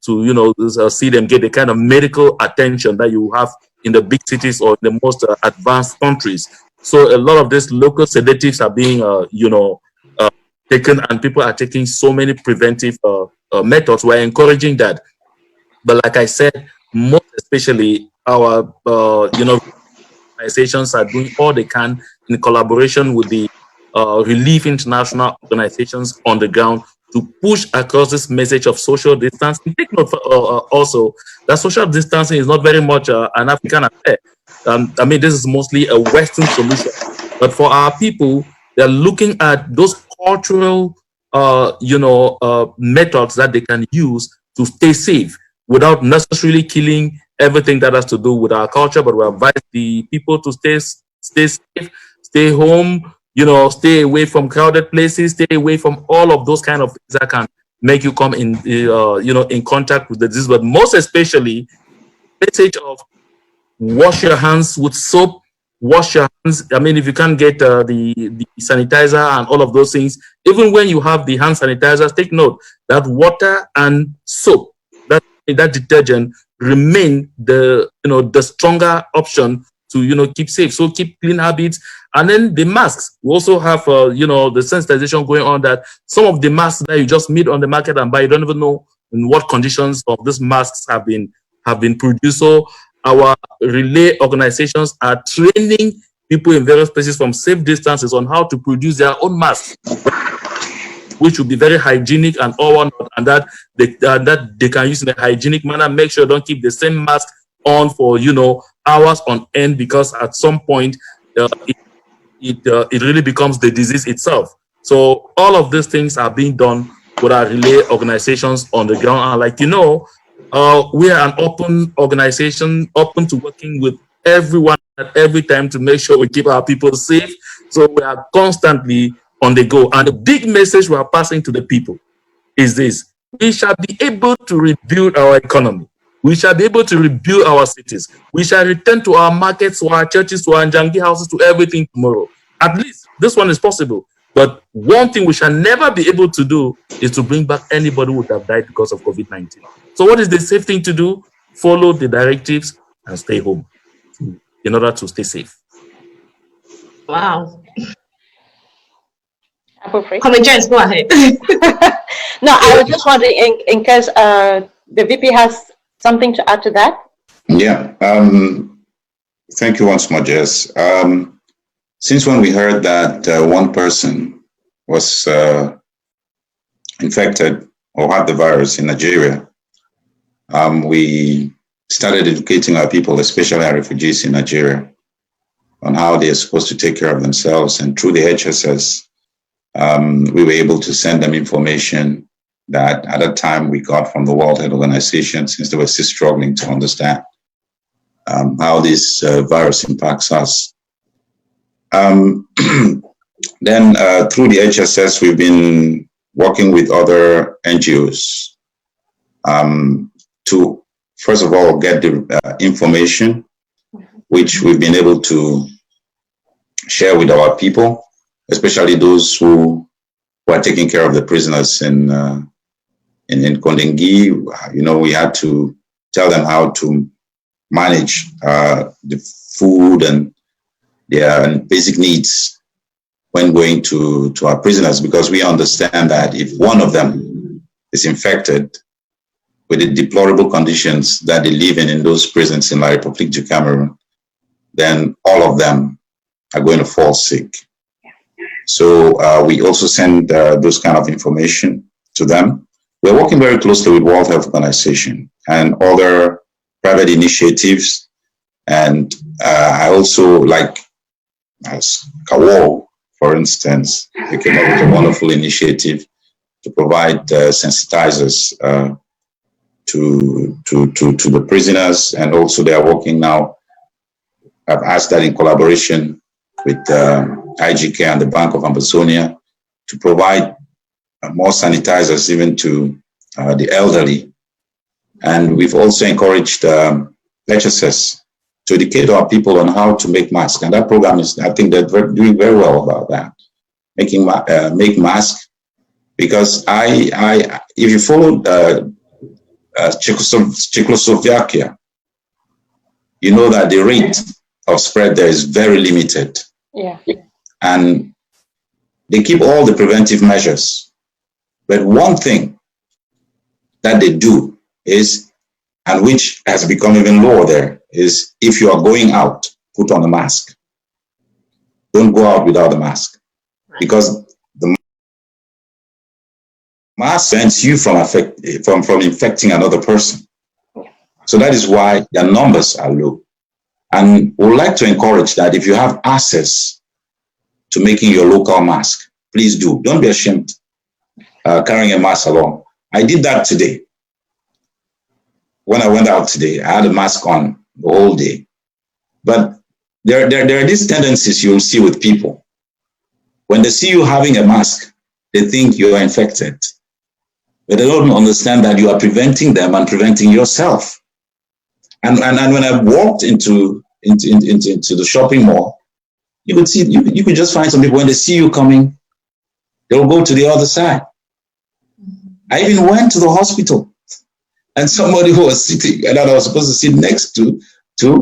see them get the kind of medical attention that you have in the big cities or in the most advanced countries. So a lot of these local sedatives are being, taken, and people are taking so many preventive methods. We're encouraging that. But like I said, most especially our, organizations are doing all they can in collaboration with the relief international organizations on the ground to push across this message of social distancing. Take note also that social distancing is not very much an African affair. This is mostly a Western solution. But for our people, they're looking at those cultural, methods that they can use to stay safe without necessarily killing everything that has to do with our culture. But we advise the people to stay safe, stay home, stay away from crowded places, stay away from all of those kind of things that can make you come in, in contact with the disease. But most especially, message of wash your hands with soap, wash your hands. If you can't get the sanitizer and all of those things, even when you have the hand sanitizers, take note that water and soap, that detergent remain the stronger option to keep safe. So keep clean habits. And then the masks, we also have the sensitization going on that some of the masks that you just meet on the market and buy, you don't even know in what conditions of these masks have been produced. So our relay organizations are training people in various places from safe distances on how to produce their own masks, which will be very hygienic and all one, and that they can use in a hygienic manner. Make sure don't keep the same mask on for hours on end, because at some point it really becomes the disease itself. So all of these things are being done with our relay organizations on the ground. And like we are an open organization, open to working with everyone at every time to make sure we keep our people safe. So we are constantly on the go. And the big message we are passing to the people is this: we shall be able to rebuild our economy. We shall be able to rebuild our cities. We shall return to our markets, to our churches, to our Njangi houses, to everything tomorrow. At least this one is possible. But one thing we shall never be able to do is to bring back anybody who would have died because of COVID-19. So what is the safe thing to do? Follow the directives and stay home in order to stay safe. Wow. Apple-free. Jess, go ahead. No, I was just wondering in case the VP has something to add to that. Yeah. Thank you once more, Jess. Since when we heard that one person was infected or had the virus in Nigeria, we started educating our people, especially our refugees in Nigeria, on how they are supposed to take care of themselves. And through the HSS, we were able to send them information that at that time we got from the World Health Organization, since they were still struggling to understand how this virus impacts us. Then through the HSS, we've been working with other NGOs to, first of all, get the information, which we've been able to share with our people, especially those who are taking care of the prisoners in Kondengi. You know, we had to tell them how to manage the food and their basic needs when going to our prisoners, because we understand that if one of them is infected with the deplorable conditions that they live in those prisons in La République du Cameroon, then all of them are going to fall sick. So we also send those kind of information to them. We're working very closely with World Health Organization and other private initiatives. And I also, like Kawo, for instance, they came up with a wonderful initiative to provide sensitizers to the prisoners. And also they are working now, I've asked that in collaboration with IGK and the Bank of Ambazonia to provide more sanitizers even to the elderly. And we've also encouraged HSS to educate our people on how to make masks. And that program is, I think they're doing very well about that, make masks. Because if you follow Czechoslovakia, you know that the rate of spread there is very limited. Yeah. And they keep all the preventive measures. But one thing that they do is, and which has become even lower there, is if you are going out, put on a mask. Don't go out without a mask. Because the mask prevents you from infecting another person. So that is why their numbers are low. And we would like to encourage that if you have access to making your local mask, please do. Don't be ashamed carrying a mask along. I did that today. When I went out today, I had a mask on the whole day. But there are these tendencies you'll see with people. When they see you having a mask, they think you are infected. But they don't understand that you are preventing them and preventing yourself. And when I walked into the shopping mall, you could see, you could just find some people, when they see you coming, they'll go to the other side. I even went to the hospital, and somebody who was sitting, and I was supposed to sit next to,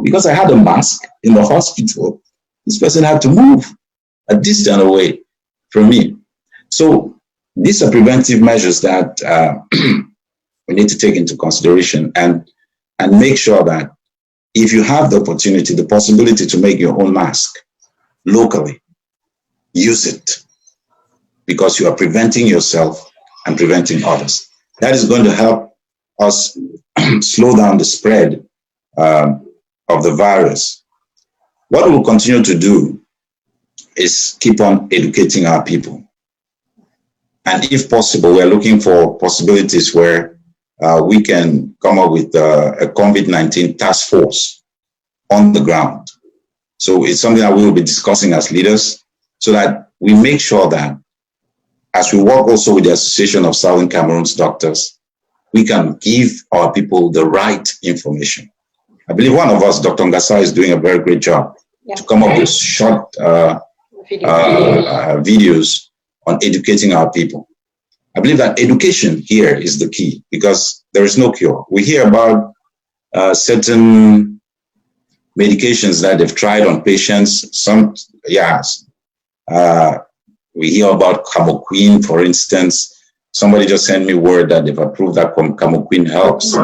because I had a mask in the hospital, this person had to move a distance away from me. So these are preventive measures that we need to take into consideration and make sure that if you have the opportunity, the possibility to make your own mask locally, use it, because you are preventing yourself and preventing others. That is going to help us slow down the spread of the virus. What we'll continue to do is keep on educating our people. And if possible, we're looking for possibilities where we can come up with a COVID-19 task force on the ground. So it's something that we will be discussing as leaders, so that we make sure that as we work also with the Association of Southern Cameroon's Doctors, we can give our people the right information. I believe one of us, Dr. Ngasa, is doing a very great job to come up with short videos on educating our people. I believe that education here is the key, because there is no cure. We hear about certain medications that they've tried on patients. Some, yes, we hear about camoquine, for instance. Somebody just sent me word that they've approved that camoquine helps.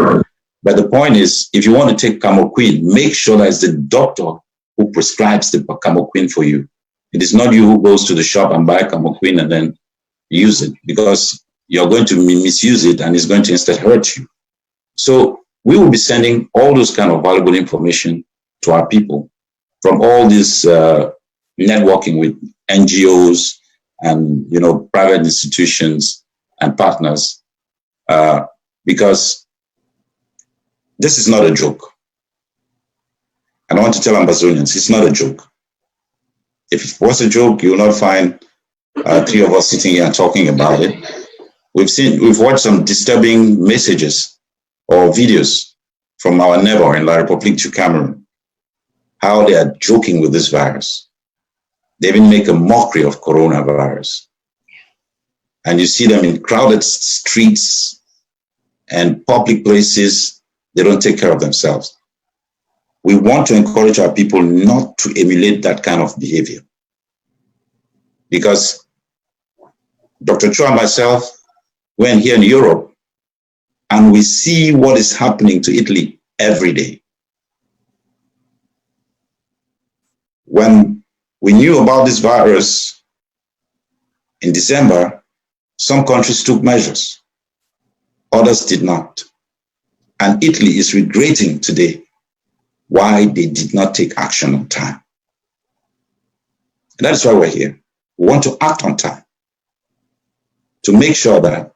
But the point is, if you want to take camoquine, make sure that it's the doctor who prescribes the camoquine for you. It is not you who goes to the shop and buy camoquine and then use it, because you're going to misuse it and it's going to instead hurt you. So we will be sending all those kind of valuable information to our people from all this networking with NGOs and, you know, private institutions and partners, because this is not a joke. And I want to tell Ambazonians, it's not a joke. If it was a joke, you will not find three of us sitting here and talking about it. We've watched some disturbing messages or videos from our neighbor in La République du Cameroon, how they are joking with this virus. They even make a mockery of coronavirus. And you see them in crowded streets and public places. They don't take care of themselves. We want to encourage our people not to emulate that kind of behavior. Because Dr. Cho and myself went here in Europe and we see what is happening to Italy every day. When we knew about this virus in December, some countries took measures, others did not. And Italy is regretting today why they did not take action on time. And that's why we're here. We want to act on time to make sure that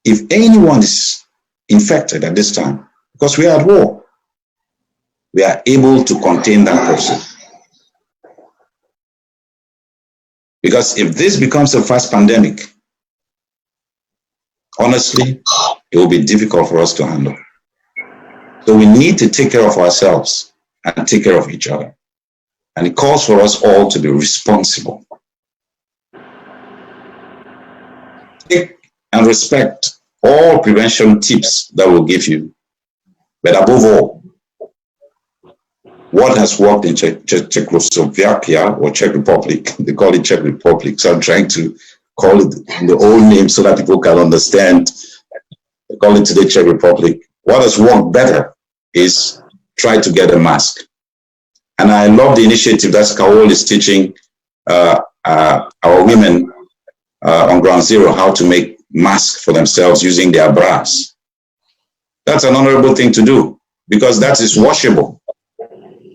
if anyone is infected at this time, because we are at war, we are able to contain that person. Because if this becomes a fast pandemic, honestly, it will be difficult for us to handle. So we need to take care of ourselves and take care of each other. And it calls for us all to be responsible. Take and respect all prevention tips that we'll give you. But above all, what has worked in Czechoslovakia or Czech Republic, they call it Czech Republic, so I'm trying to call it the old name so that people can understand. They call it today Czech Republic. What has worked better is try to get a mask. And I love the initiative that Skawol is teaching our women on Ground Zero how to make masks for themselves using their bras. That's an honorable thing to do because that is washable.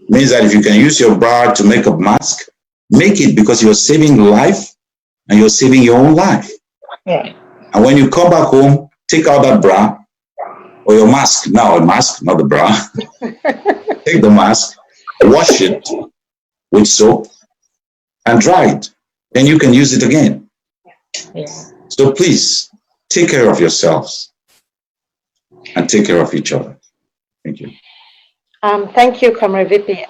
Means that if you can use your bra to make a mask, make it because you're saving life and you're saving your own life. Yeah. And when you come back home, take out that bra or your mask. Now a mask, not the bra. Take the mask, wash it with soap and dry it. Then you can use it again. Yeah. So please take care of yourselves and take care of each other. Thank you. Thank you, Comrade VP.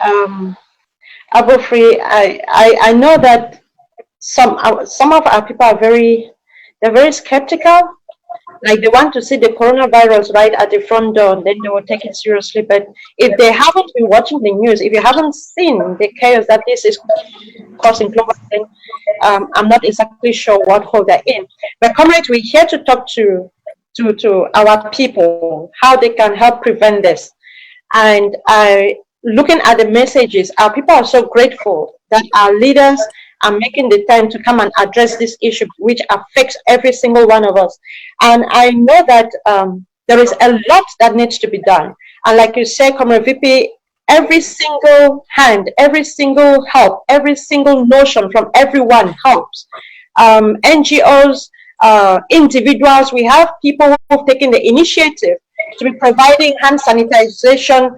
Abofri, I know that some of our people are very skeptical. Like they want to see the coronavirus right at the front door, then they will take it seriously. But if they haven't been watching the news, if you haven't seen the chaos that this is causing globally, then I'm not exactly sure what hole they're in. But comrades, we're here to talk to our people, how they can help prevent this. And looking at the messages, our people are so grateful that our leaders are making the time to come and address this issue, which affects every single one of us. And I know that there is a lot that needs to be done. And like you said, Comrade VP, every single hand, every single help, every single notion from everyone helps. NGOs, individuals, we have people who've taken the initiative to be providing hand sanitization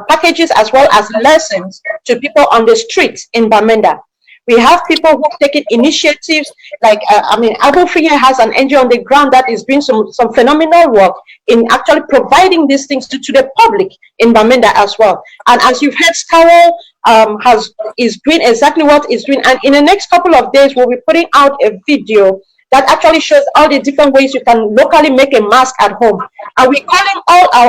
packages as well as lessons to people on the streets in Bamenda. We have people who've taken initiatives like, Abofri has an NGO on the ground that is doing some phenomenal work in actually providing these things to the public in Bamenda as well. And as you've heard, Skawol is doing exactly what it's doing. And in the next couple of days, we'll be putting out a video that actually shows all the different ways you can locally make a mask at home. And we're calling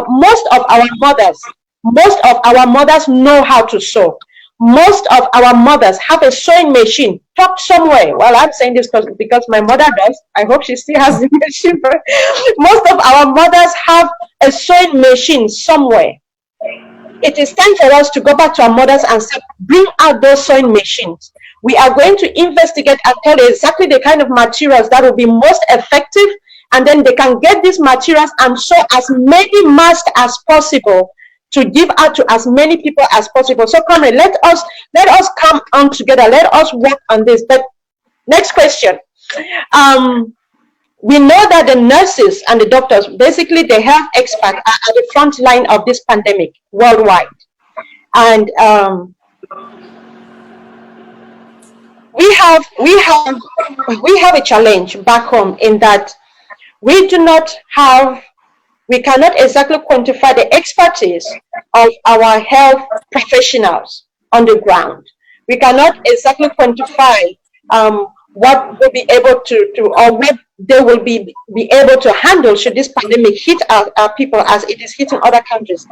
most of our mothers Most of our mothers know how to sew. Most of our mothers have a sewing machine tucked somewhere. Well, I'm saying this because my mother does. I hope she still has the machine. Most of our mothers have a sewing machine somewhere. It is time for us to go back to our mothers and say, bring out those sewing machines. We are going to investigate and tell exactly the kind of materials that will be most effective, and then they can get these materials and sew as many masks as possible to give out to as many people as possible. So, comrade, let us come on together. Let us work on this. But next question. We know that the nurses and the doctors, basically the health experts, are at the front line of this pandemic worldwide. And we have a challenge back home in that we cannot exactly quantify the expertise of our health professionals on the ground. We cannot exactly quantify what will be able or what they will be able to handle should this pandemic hit our people as it is hitting other countries.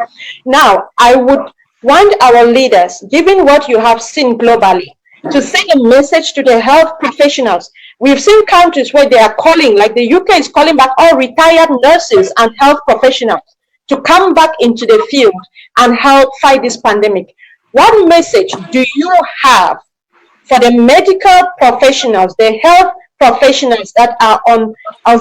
Now, I would want our leaders, given what you have seen globally, to send a message to the health professionals. We've seen countries where they are calling, like the UK is calling back all retired nurses and health professionals to come back into the field and help fight this pandemic. What message do you have for the medical professionals, the health professionals that are on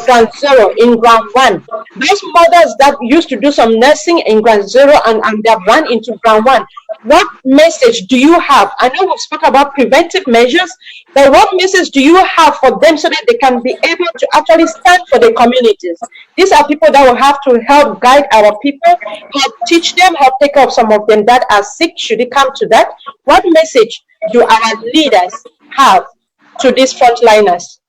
ground zero, in ground one? Those mothers that used to do some nursing in ground zero and they have run into ground one. What message do you have? I know we've spoken about preventive measures, but what message do you have for them so that they can be able to actually stand for the communities? These are people that will have to help guide our people, help teach them, help take care of some of them that are sick, should it come to that. What message do our leaders have to these frontliners?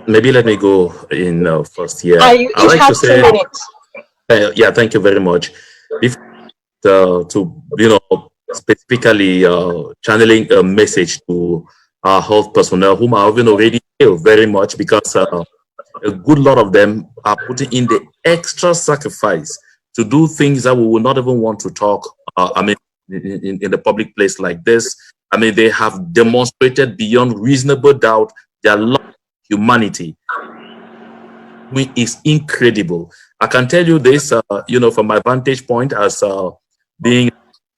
Maybe let me go in first here. I like to say, 2 minutes. Yeah, thank you very much. To specifically channeling a message to our health personnel, whom I haven't already failed very much, because a good lot of them are putting in the extra sacrifice to do things that we will not even want to talk. In the public place like this. They have demonstrated beyond reasonable doubt their love of humanity, which is incredible. I can tell you this, from my vantage point as being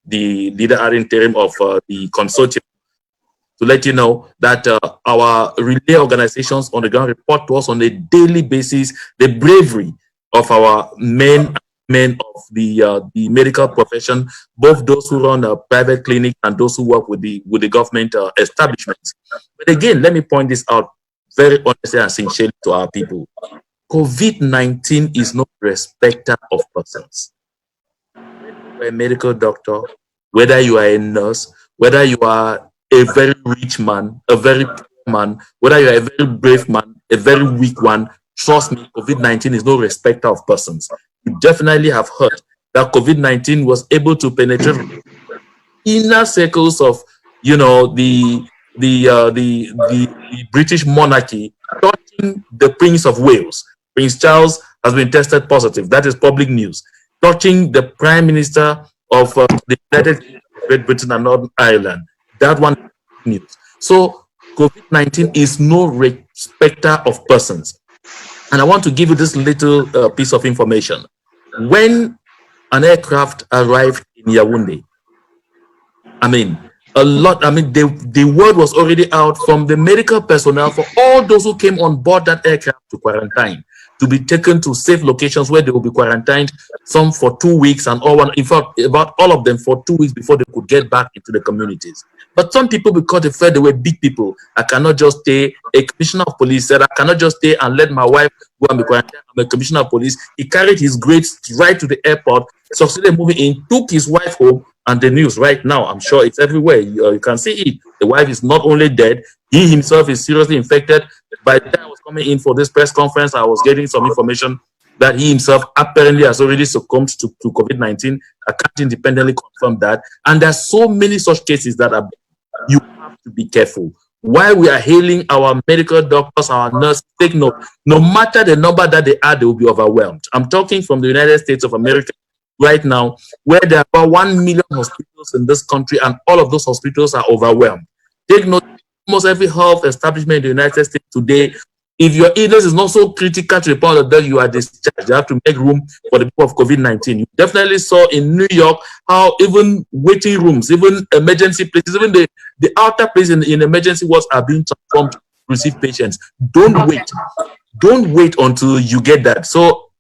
the leader ad interim of the consortium, to let you know that our relay organizations on the ground report to us on a daily basis the bravery of our men of the medical profession, both those who run a private clinic and those who work with the government establishments. But again, let me point this out very honestly and sincerely to our people. COVID-19 is no respecter of persons. Whether you are a medical doctor, whether you are a nurse, whether you are a very rich man, a very poor man, whether you are a very brave man, a very weak one, trust me, COVID-19 is no respecter of persons. You definitely have heard that COVID-19 was able to penetrate inner circles of, the British monarchy, touching the Prince of Wales. Prince Charles has been tested positive. That is public news. Touching the Prime Minister of the United Kingdom, Great Britain and Northern Ireland. That one is news. So COVID-19 is no respecter of persons. And I want to give you this little piece of information. When an aircraft arrived in Yaoundé, the word was already out from the medical personnel for all those who came on board that aircraft to quarantine, to be taken to safe locations where they will be quarantined, some for 2 weeks, and in fact, about all of them for 2 weeks before they could get back into the communities. But some people, because they felt they were big people, I cannot just stay. A commissioner of police said, I cannot just stay and let my wife go and be quarantined. I'm a commissioner of police. He carried his grades right to the airport, succeeded moving in, took his wife home, and the news right now, I'm sure it's everywhere. You can see it. The wife is not only dead, he himself is seriously infected. By the time I was coming in for this press conference, I was getting some information that he himself apparently has already succumbed to COVID-19. I can't independently confirm that. And there's so many such cases that you have to be careful. While we are hailing our medical doctors, our nurses, take note, no matter the number that they are, they will be overwhelmed. I'm talking from the United States of America, right now where there are about 1 million hospitals in this country, and all of those hospitals are overwhelmed. Take note, almost every health establishment in the United States today, if your illness is not so critical to the point that you are discharged, you have to make room for the people of COVID-19. You definitely saw in New York how even waiting rooms, even emergency places, even the outer places in emergency wards are being transformed to receive patients. Don't wait. Don't wait until you get that. So,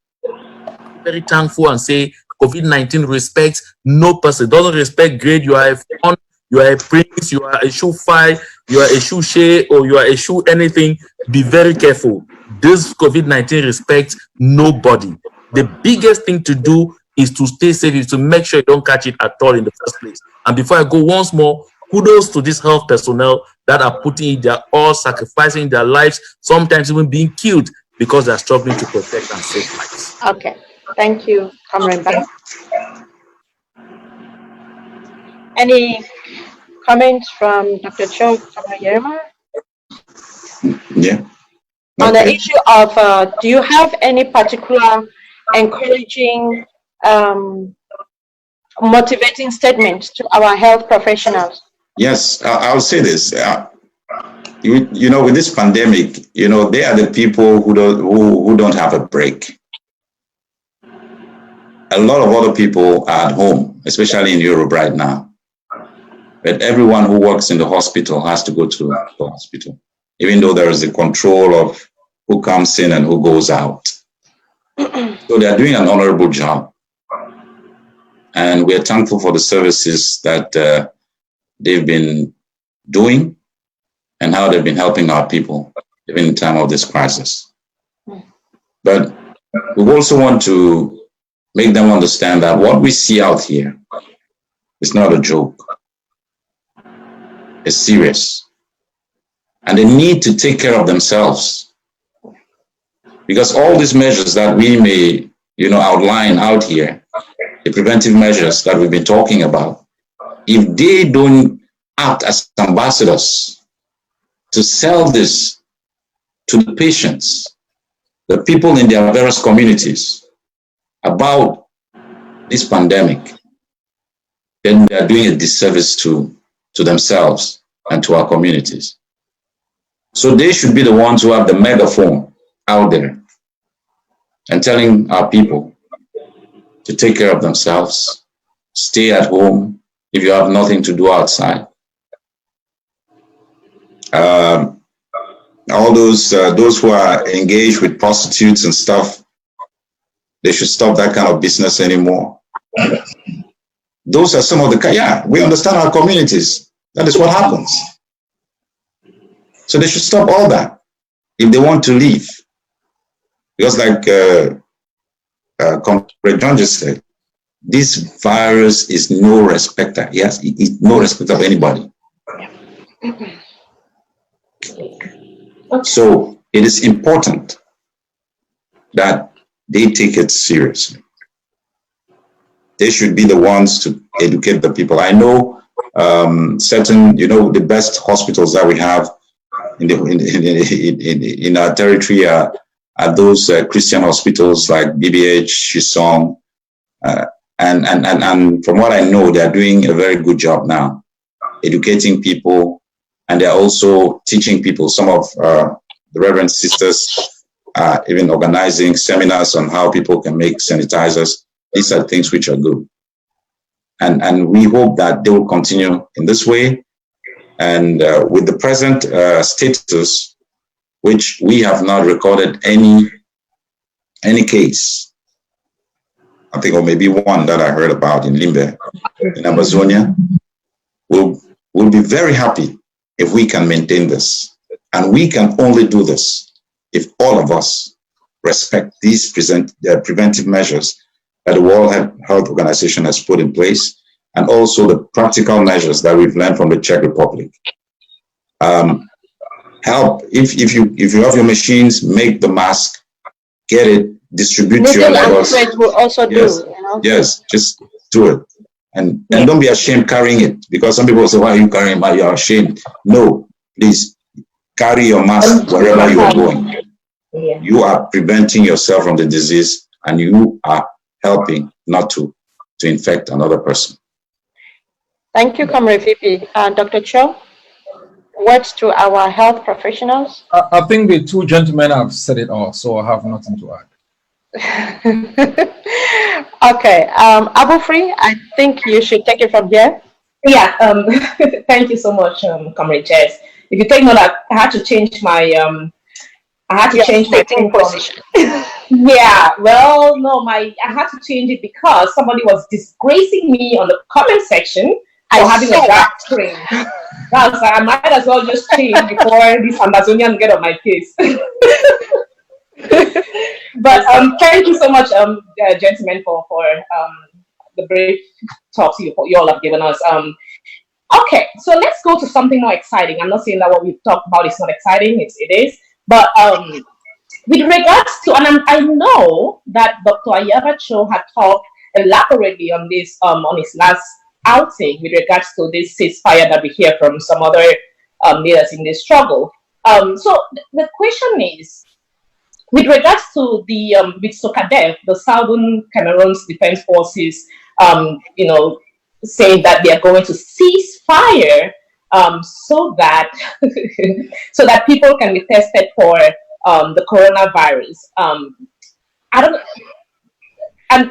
very thankful and say COVID-19 respects no person. Doesn't respect grade. You are a fun, you are a prince, you are a shoe fi, you are a shoe shea, or you are a shoe anything. Be very careful. This COVID-19 respects nobody. The biggest thing to do is to stay safe, is to make sure you don't catch it at all in the first place. And before I go, once more, kudos to this health personnel that are putting in their all, sacrificing their lives, sometimes even being killed because they're struggling to protect and save lives. Okay, thank you, Comrade Bang. Any comments from Dr. Cho, Comrade Yerma? Yeah. On the Okay. issue of, do you have any particular encouraging, motivating statements to our health professionals? Yes, I'll say this. You know, with this pandemic, you know, they are the people who don't have a break. A lot of other people are at home, especially in Europe right now. But everyone who works in the hospital has to go to the hospital, even though there is a control of who comes in and who goes out. So they are doing an honorable job. And we're thankful for the services that they've been doing and how they've been helping our people, even in time of this crisis. But we also want to make them understand that what we see out here is not a joke. It's serious. And they need to take care of themselves. Because all these measures that we may, you know, outline out here, the preventive measures that we've been talking about, if they don't act as ambassadors to sell this to the patients, the people in their various communities about this pandemic, then they are doing a disservice to themselves and to our communities. So they should be the ones who have the megaphone out there and telling our people to take care of themselves, stay at home if you have nothing to do outside. All those who are engaged with prostitutes and stuff, they should stop that kind of business anymore. Those are some of the, yeah, we understand our communities. That is what happens. So they should stop all that if they want to leave. Because like Comrade John just said, this virus is no respecter. Yes, it's no respect of anybody. So it is important that they take it seriously. They should be the ones to educate the people. I know certain, you know, the best hospitals that we have in our territory are those Christian hospitals like BBH, Shisong, and from what I know, they are doing a very good job now, educating people, and they're also teaching people. Some of the Reverend Sisters are even organizing seminars on how people can make sanitizers. These are things which are good. And we hope that they will continue in this way. And with the present status, which we have not recorded any case, I think, or maybe one that I heard about in Limbe, in Amazonia, we'll be very happy if we can maintain this. And we can only do this if all of us respect these preventive measures that the World Health Organization has put in place, and also the practical measures that we've learned from the Czech Republic. Help, if you have your machines, make the mask, get it, distribute to your neighbors. Will also Yes, do, you know? yes, just do it. And don't be ashamed carrying it, because some people say, why are you carrying it? You're ashamed. No, please, carry your mask wherever you are going. You are preventing yourself from the disease, and you are helping not to to infect another person. Thank you, Comrade VP. Dr. Cho, words to our health professionals? I think the two gentlemen have said it all, so I have nothing to add. Okay, Abufri, I think you should take it from here. Yeah, thank you so much, Comrade Jess. If you take note, I had to change my change my sitting position. Yeah, well, no, I had to change it because somebody was disgracing me on the comment section for having a dark screen. That's I might as well just change before these Amazonians get on my case. But thank you so much, gentlemen, for the brief talks you all have given us. Okay, so let's go to something more exciting. I'm not saying that what we've talked about is not exciting. It is. But with regards to, and I know that Dr. Ayaba Cho had talked elaborately on this on his last outing with regards to this ceasefire that we hear from some other leaders in this struggle. So the question is, with regards to the with SOCADEF, the Southern Cameroon's Defense Forces, saying that they are going to cease fire so that so that people can be tested for the coronavirus. I don't. And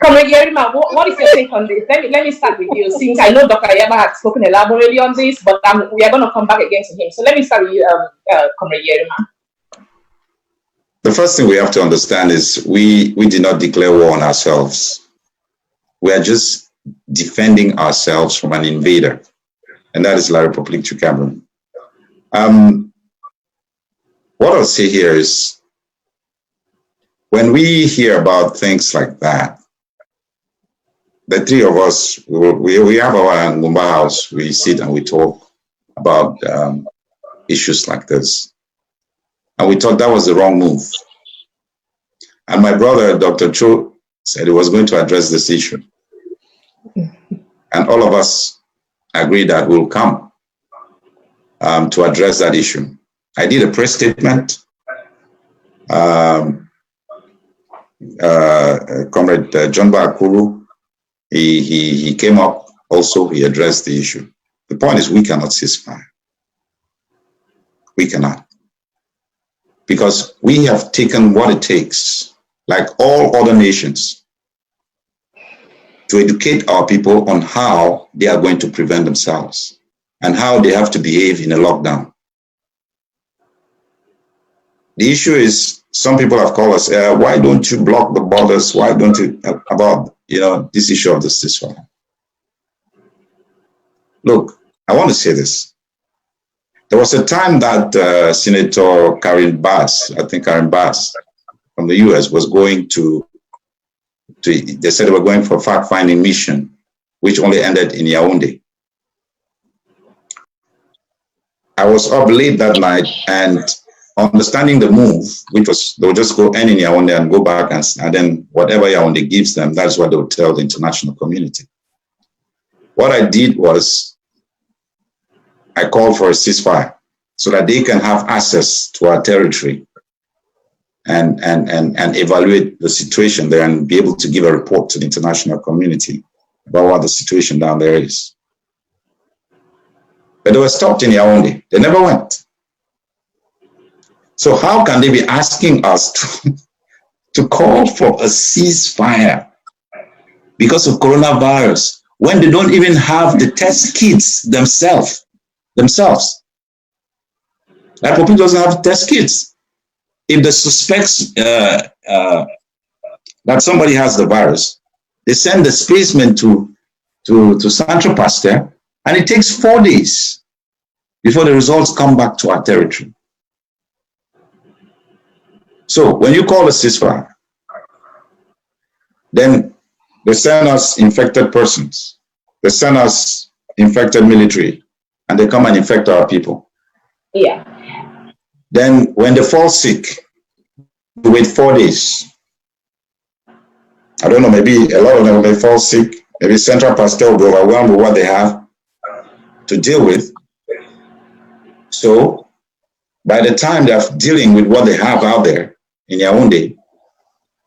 Comrade Yerima, what is your take on this? Let me start with you, since I know Dr. Ayaba had spoken elaborately on this, but we are going to come back again to him. So let me start with you, Comrade Yerima. The first thing we have to understand is we did not declare war on ourselves. We are just defending ourselves from an invader, and that is La République du Cameroun. What I'll say here is, when we hear about things like that, the three of us, we have our Ngumba house, we sit and we talk about issues like this. And we thought that was the wrong move. And my brother, Dr. Cho, said he was going to address this issue. And all of us agreed that we'll come to address that issue. I did a press statement. Comrade John Bakulu, he came up also, he addressed the issue. The point is, we cannot cease fire. We cannot. Because we have taken what it takes, like all other nations, to educate our people on how they are going to prevent themselves and how they have to behave in a lockdown. The issue is, some people have called us, why don't you block the borders? Why don't you, about, this issue of the ceasefire? Look, I want to say this. There was a time that Senator Karen Bass, from the US, was going to, they said they were going for a fact-finding mission, which only ended in Yaoundé. I was up late that night and understanding the move, which was they'll just go end in Yaoundé and go back, and then whatever Yaoundé gives them, that's what they'll tell the international community. What I did was, I called for a ceasefire so that they can have access to our territory and evaluate the situation there and be able to give a report to the international community about what the situation down there is. But they were stopped in Yaoundé. They never went. So how can they be asking us to call for a ceasefire because of coronavirus when they don't even have the test kits themselves? That people doesn't have test kits. If they suspect that somebody has the virus, they send the specimen to Central Pasteur, and it takes 4 days before the results come back to our territory. So when you call a ceasefire, then they send us infected persons, they send us infected military, and they come and infect our people. Yeah. Then when they fall sick, we wait 4 days. I don't know, maybe a lot of them may fall sick. Maybe Central Pasteur will be overwhelmed with what they have to deal with. So by the time they're dealing with what they have out there in Yaoundé,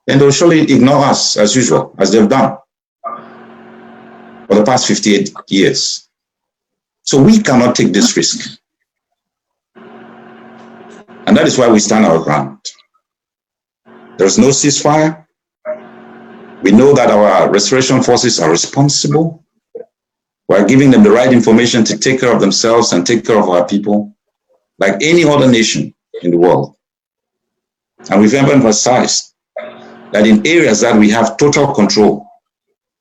then they'll surely ignore us as usual, as they've done for the past 58 years. So we cannot take this risk. And that is why we stand our ground. There's no ceasefire. We know that our restoration forces are responsible. We're giving them the right information to take care of themselves and take care of our people, like any other nation in the world. And we've emphasized that in areas that we have total control,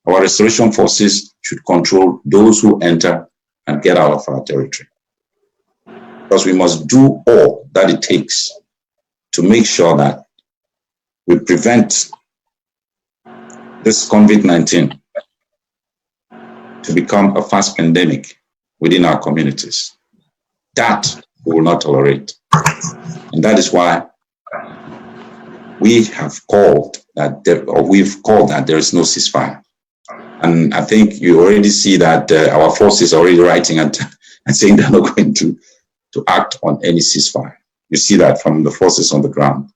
our restoration forces should control those who enter and get out of our territory. Because we must do all that it takes to make sure that we prevent this COVID-19 to become a fast pandemic within our communities. That we will not tolerate. And that is why we have called that we've called that there is no ceasefire. And I think you already see that our forces are already writing and saying they're not going to act on any ceasefire. You see that from the forces on the ground.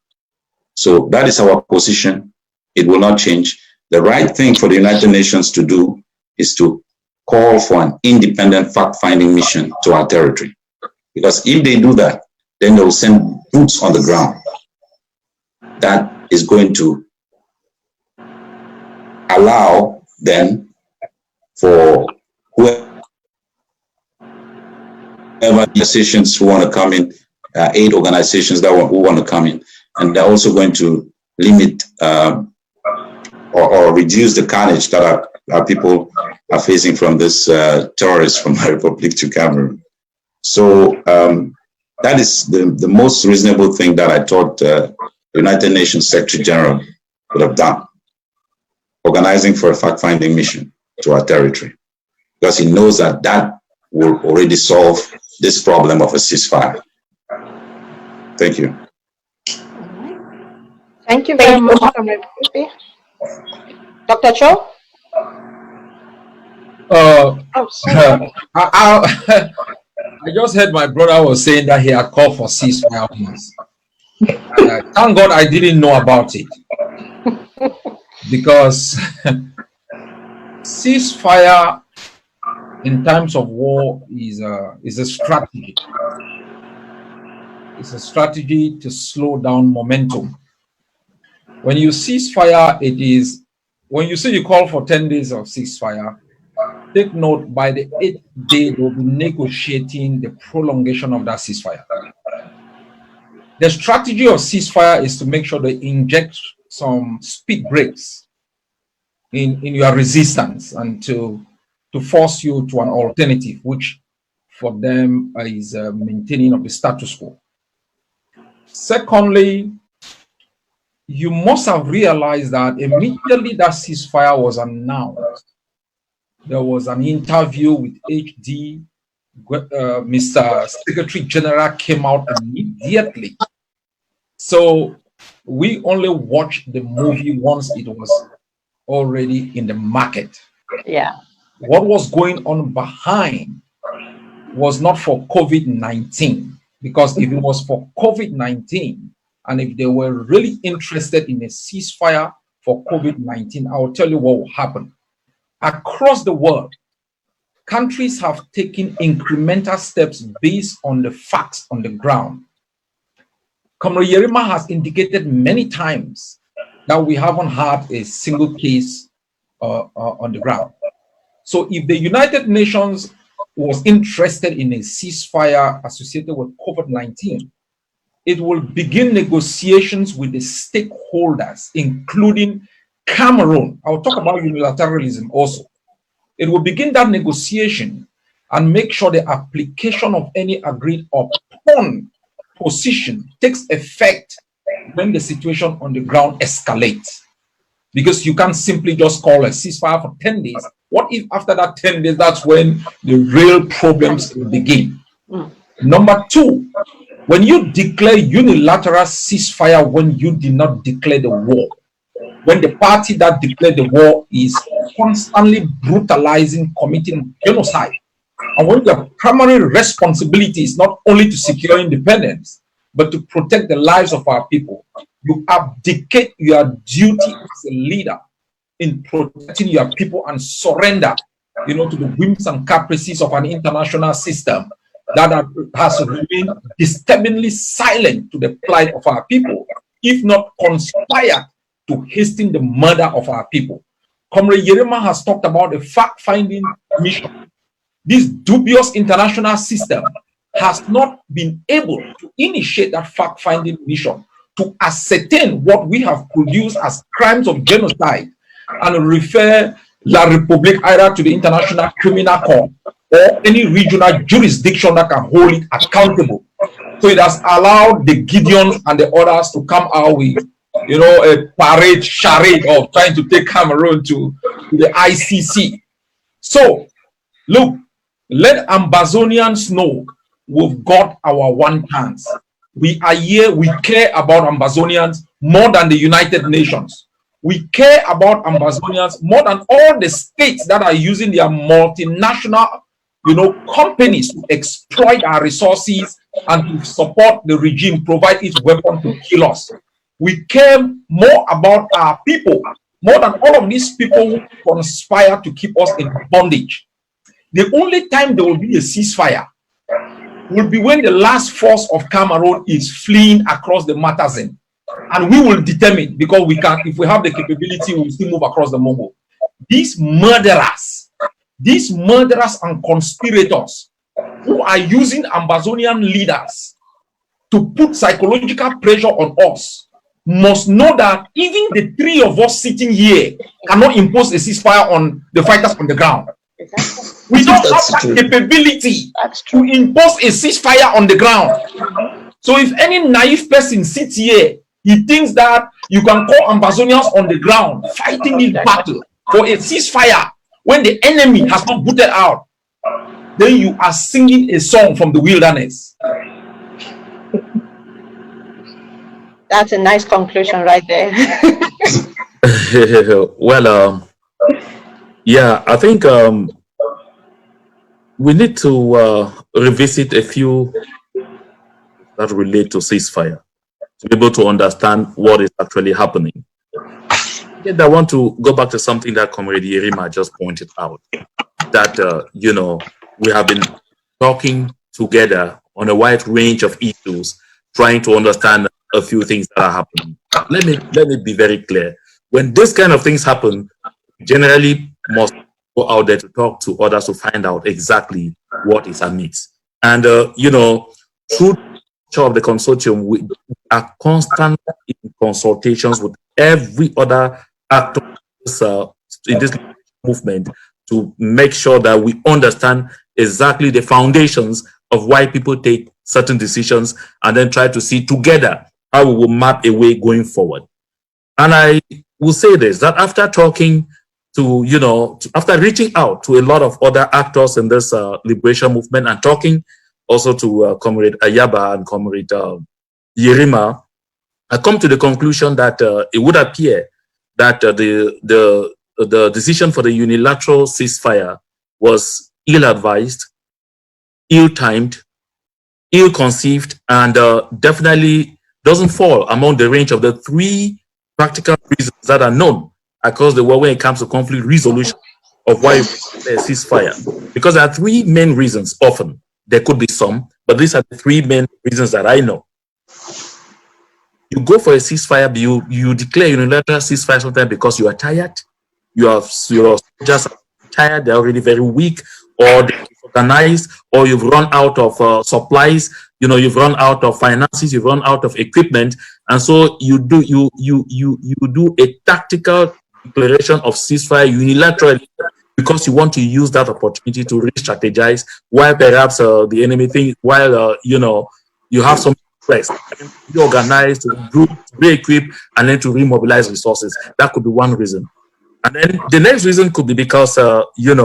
So that is our position. It will not change. The right thing for the United Nations to do is to call for an independent fact-finding mission to our territory. Because if they do that, then they will send boots on the ground. That is going to allow them for whoever organizations who want to come in, aid organizations who want to come in, and they're also going to limit or reduce the carnage that our people are facing from this terrorists from the Republic to Cameroon. So that is the most reasonable thing that I thought the United Nations Secretary General would have done, organizing for a fact-finding mission to our territory, because he knows that that will already solve this problem of a ceasefire. Thank you. Thank you very much, Comrade Fupi. Dr. Cho? I just heard my brother was saying that he had called for ceasefire. Thank God I didn't know about it, because ceasefire in times of war is a strategy. It's a strategy to slow down momentum. When you ceasefire, it is, when you say you call for 10 days of ceasefire, take note, by the 8th day, they'll be negotiating the prolongation of that ceasefire. The strategy of ceasefire is to make sure they inject some speed breaks in your resistance and to force you to an alternative, which for them is maintaining of the status quo. Secondly, you must have realized that immediately that ceasefire was announced, there was an interview with HD. Mr. Secretary General came out immediately. So we only watched the movie once it was already in the market. Yeah. What was going on behind was not for COVID-19, because if it was for COVID-19, and if they were really interested in a ceasefire for COVID-19, I will tell you what will happen. Across the world, countries have taken incremental steps based on the facts on the ground. Comrade Yerima has indicated many times that we haven't had a single case on the ground. So if the United Nations was interested in a ceasefire associated with COVID-19, it will begin negotiations with the stakeholders, including Cameroon. I'll talk about unilateralism also. It will begin that negotiation and make sure the application of any agreed upon position takes effect when the situation on the ground escalates. Because you can't simply just call a ceasefire for 10 days. What if after that 10 days, that's when the real problems begin? Number two, when you declare unilateral ceasefire when you did not declare the war, when the party that declared the war is constantly brutalizing, committing genocide, and when your primary responsibility is not only to secure independence, but to protect the lives of our people. You abdicate your duty as a leader in protecting your people and surrender, to the whims and caprices of an international system that has remained disturbingly silent to the plight of our people, if not conspired to hasten the murder of our people. Comrade Yerima has talked about a fact-finding mission. This dubious international system has not been able to initiate that fact-finding mission to ascertain what we have produced as crimes of genocide and refer La République either to the International Criminal Court or any regional jurisdiction that can hold it accountable. So it has allowed the Gideons and the others to come our way, a charade of trying to take Cameroon to the ICC. So, look, let Ambazonians know we've got our one chance. We are here, we care about Ambazonians more than the United Nations. We care about Ambazonians more than all the states that are using their multinational, companies to exploit our resources and to support the regime, provide its weapon to kill us. We care more about our people, more than all of these people who conspire to keep us in bondage. The only time there will be a ceasefire will be when the last force of Cameroon is fleeing across the Matazin. And we will determine, because we can, if we have the capability, we will still move across the Mongo. These murderers and conspirators who are using Ambazonian leaders to put psychological pressure on us must know that even the three of us sitting here cannot impose a ceasefire on the fighters on the ground. We don't have that capability to impose a ceasefire on the ground. So if any naive person sits here, he thinks that you can call Ambazonians on the ground fighting this battle for a ceasefire when the enemy has not booted out, then you are singing a song from the wilderness. That's a nice conclusion right there. Well, yeah, I think we need to revisit a few that relate to ceasefire to be able to understand what is actually happening. Yet I want to go back to something that Comrade Yerima just pointed out, that, we have been talking together on a wide range of issues, trying to understand a few things that are happening. Let me be very clear. When this kind of things happen, generally must go out there to talk to others to find out exactly what is amiss. And, through of the consortium, we are constantly in consultations with every other actor in this movement to make sure that we understand exactly the foundations of why people take certain decisions, and then try to see together how we will map a way going forward. And I will say this, that after talking to, after reaching out to a lot of other actors in this liberation movement and talking also to Comrade Ayaba and Comrade Yerima, I come to the conclusion that it would appear that the decision for the unilateral ceasefire was ill-advised, ill-timed, ill-conceived, and definitely doesn't fall among the range of the three practical reasons that are known across the world when it comes to conflict resolution of why a ceasefire. Because there are three main reasons often. There could be some, but these are the three main reasons that I know. You go for a ceasefire, but you declare unilateral ceasefire sometimes because you are tired, your soldiers are tired, they're already very weak, or they're disorganized, or you've run out of supplies, you've run out of finances, you've run out of equipment, and so you do a tactical declaration of ceasefire unilaterally because you want to use that opportunity to re-strategize while perhaps the enemy thinks, while you have some stress, reorganize, to re-equip, and then to remobilize resources. That could be one reason. And then the next reason could be because you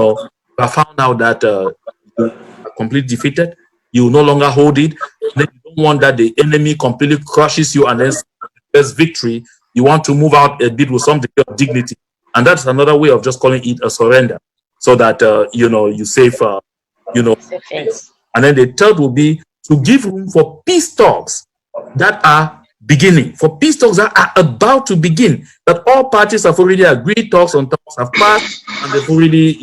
have found out that you are completely defeated, you no longer hold it, and then you don't want that the enemy completely crushes you and then there's victory. You want to move out a bit with some degree of dignity. And that's another way of just calling it a surrender, so that, you save, And then the third will be to give room for peace talks that are beginning, for peace talks that are about to begin, that all parties have already agreed, talks on talks have passed, and they've already,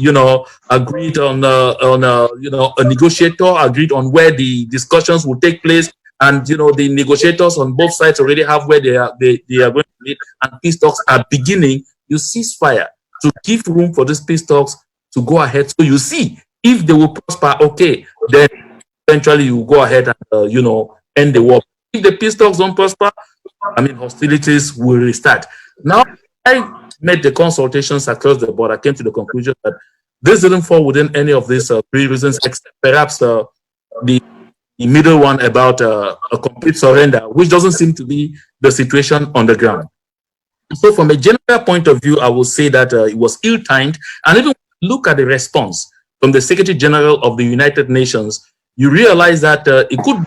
agreed on a negotiator, agreed on where the discussions will take place, and the negotiators on both sides already have where they are going to meet, and peace talks are beginning. You ceasefire to give room for these peace talks to go ahead. So you see if they will prosper. Okay, then eventually you go ahead and end the war. If the peace talks don't prosper, hostilities will restart. Now, I made the consultations across the board. I came to the conclusion that this didn't fall within any of these three reasons, except perhaps the middle one about a complete surrender, which doesn't seem to be the situation on the ground. So from a general point of view, I will say that it was ill-timed. And even look at the response from the Secretary General of the United Nations, you realize that it could be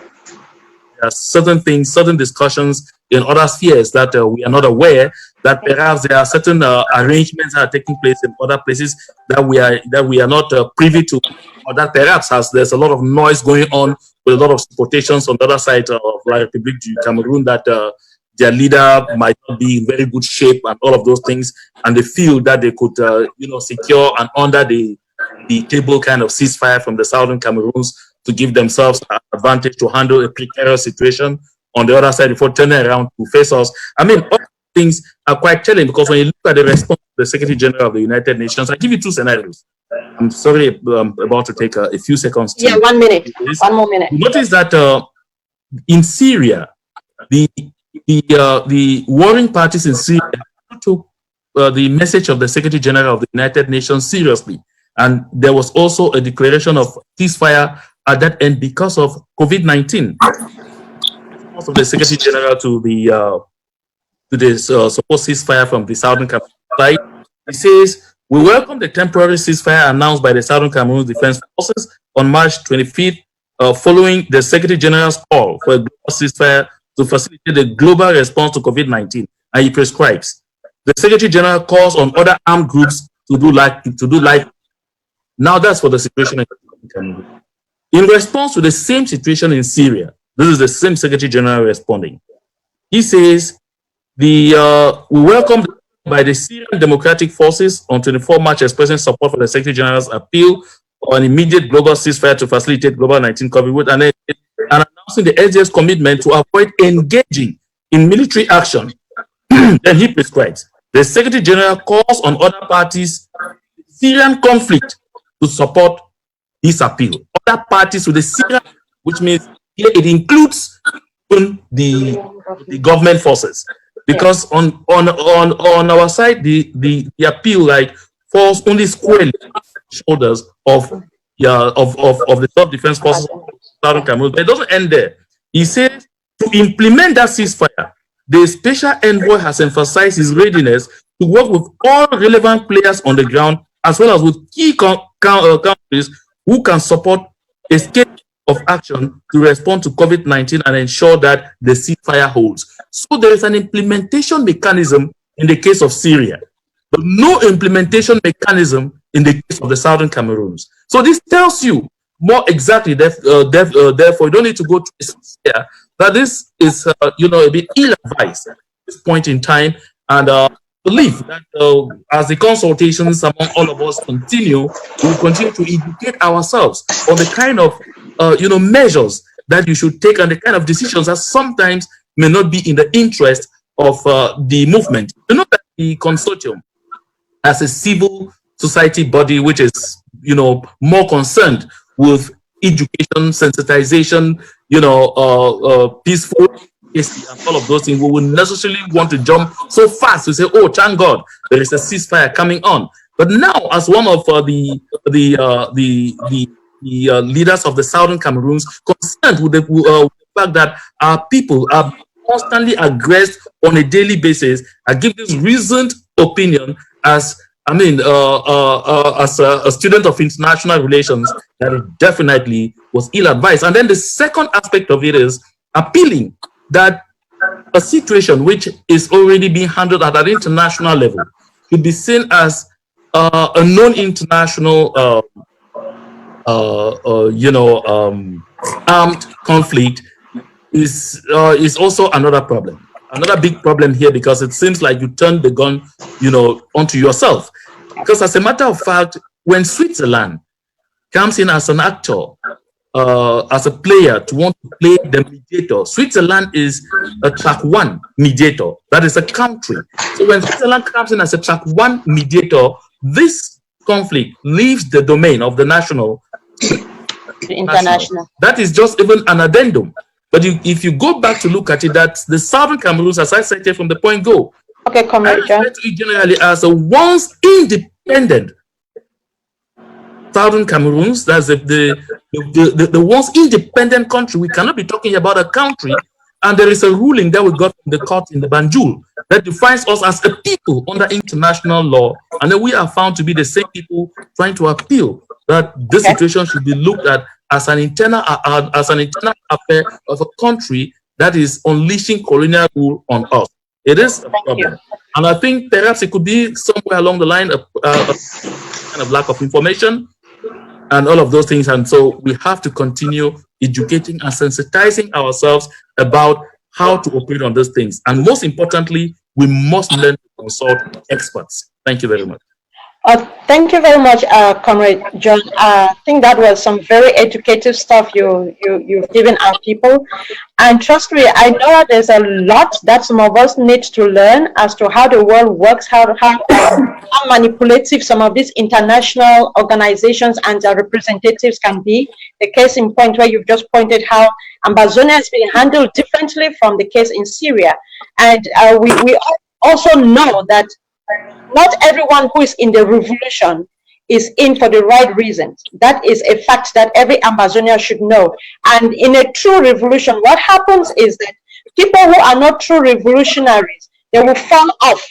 certain things, certain discussions in other spheres that we are not aware, that perhaps there are certain arrangements that are taking place in other places that we are not privy to, or that perhaps there's a lot of noise going on with a lot of supportations on the other side of La République du Cameroon, that their leader might not be in very good shape and all of those things, and they feel that they could secure and under the table kind of ceasefire from the southern Cameroons to give themselves an advantage to handle a precarious situation on the other side before turning around to face us. All things are quite telling, because when you look at the response of the Secretary General of the United Nations, I give you two scenarios. I'm sorry, I'm about to take a few seconds. Yeah, 1 minute. 1 more minute. Notice that in Syria, the warring parties in Syria took the message of the Secretary General of the United Nations seriously. And there was also a declaration of ceasefire at that end because of COVID-19. Of the Secretary General to the supposed ceasefire from the Southern Cameroon side, he says, "We welcome the temporary ceasefire announced by the Southern Cameroon Defense Forces on March 25th, following the Secretary General's call for a global ceasefire to facilitate the global response to COVID-19." And he prescribes. The Secretary General calls on other armed groups to do like. Now that's for the situation in Cameroon. In response to the same situation in Syria, this is the same Secretary General responding. He says, we welcome by the Syrian Democratic Forces on 24 March expressing support for the Secretary General's appeal for an immediate global ceasefire to facilitate global 19 COVID, and announcing the SDF's commitment to avoid engaging in military action. Then he prescribes, the Secretary General calls on other parties in the Syrian conflict to support this appeal. Other parties with the Syrian, which means here it includes the government forces, because on our side the appeal falls only squarely on the shoulders of the self-defense forces of Southern Cameroon. But it doesn't end there. He says to implement that ceasefire, the special envoy has emphasized his readiness to work with all relevant players on the ground, as well as with key countries who can support a scale of action to respond to COVID-19 and ensure that the ceasefire holds. So there is an implementation mechanism in the case of Syria, but no implementation mechanism in the case of the Southern Cameroons. So this tells you more exactly, therefore, you don't need to go to Syria, that this is, a bit ill-advised at this point in time, and believe that as the consultations among all of us continue, we will continue to educate ourselves on the kind of measures that you should take and the kind of decisions that sometimes may not be in the interest of the movement. You know that the consortium, as a civil society body, which is more concerned with education, sensitization, peaceful, and all of those things, we will necessarily want to jump so fast to say, "Oh, thank God, there is a ceasefire coming on." But now, as one of the leaders of the Southern Cameroons, concerned with the fact that our people are constantly aggressed on a daily basis, I give this reasoned opinion as a student of international relations, that it definitely was ill-advised. And then the second aspect of it is appealing that a situation which is already being handled at an international level should be seen as a non-international, armed conflict is also another problem. Another big problem here, because it seems like you turn the gun, onto yourself. Because as a matter of fact, when Switzerland comes in as an actor, as a player to want to play the mediator, Switzerland is a track one mediator. That is a country. So when Switzerland comes in as a track one mediator, this conflict leaves the domain of the national. International. That is just even an addendum. But if you go back to look at it, that the Southern Cameroons, as I said here from the point go, okay, Comrade John. Generally as a once independent Southern Cameroons, that's the once independent country. We cannot be talking about a country, and there is a ruling that we got from the court in the Banjul that defines us as a people under international law, and then we are found to be the same people trying to appeal that this situation should be looked at as an internal affair of a country that is unleashing colonial rule on us. It is a problem, and I think perhaps it could be somewhere along the line of kind of lack of information and all of those things. And so we have to continue educating and sensitizing ourselves about how to operate on those things. And most importantly, we must learn to consult experts. Thank you very much. Thank you very much, Comrade John. I think that was some very educative stuff you've given our people. And trust me, I know there's a lot that some of us need to learn as to how the world works, how manipulative some of these international organizations and their representatives can be. The case in point where you've just pointed how Ambazonia has been handled differently from the case in Syria. And we also know that not everyone who is in the revolution is in for the right reasons. That is a fact that every Ambazonian should know. And in a true revolution, what happens is that people who are not true revolutionaries, they will fall off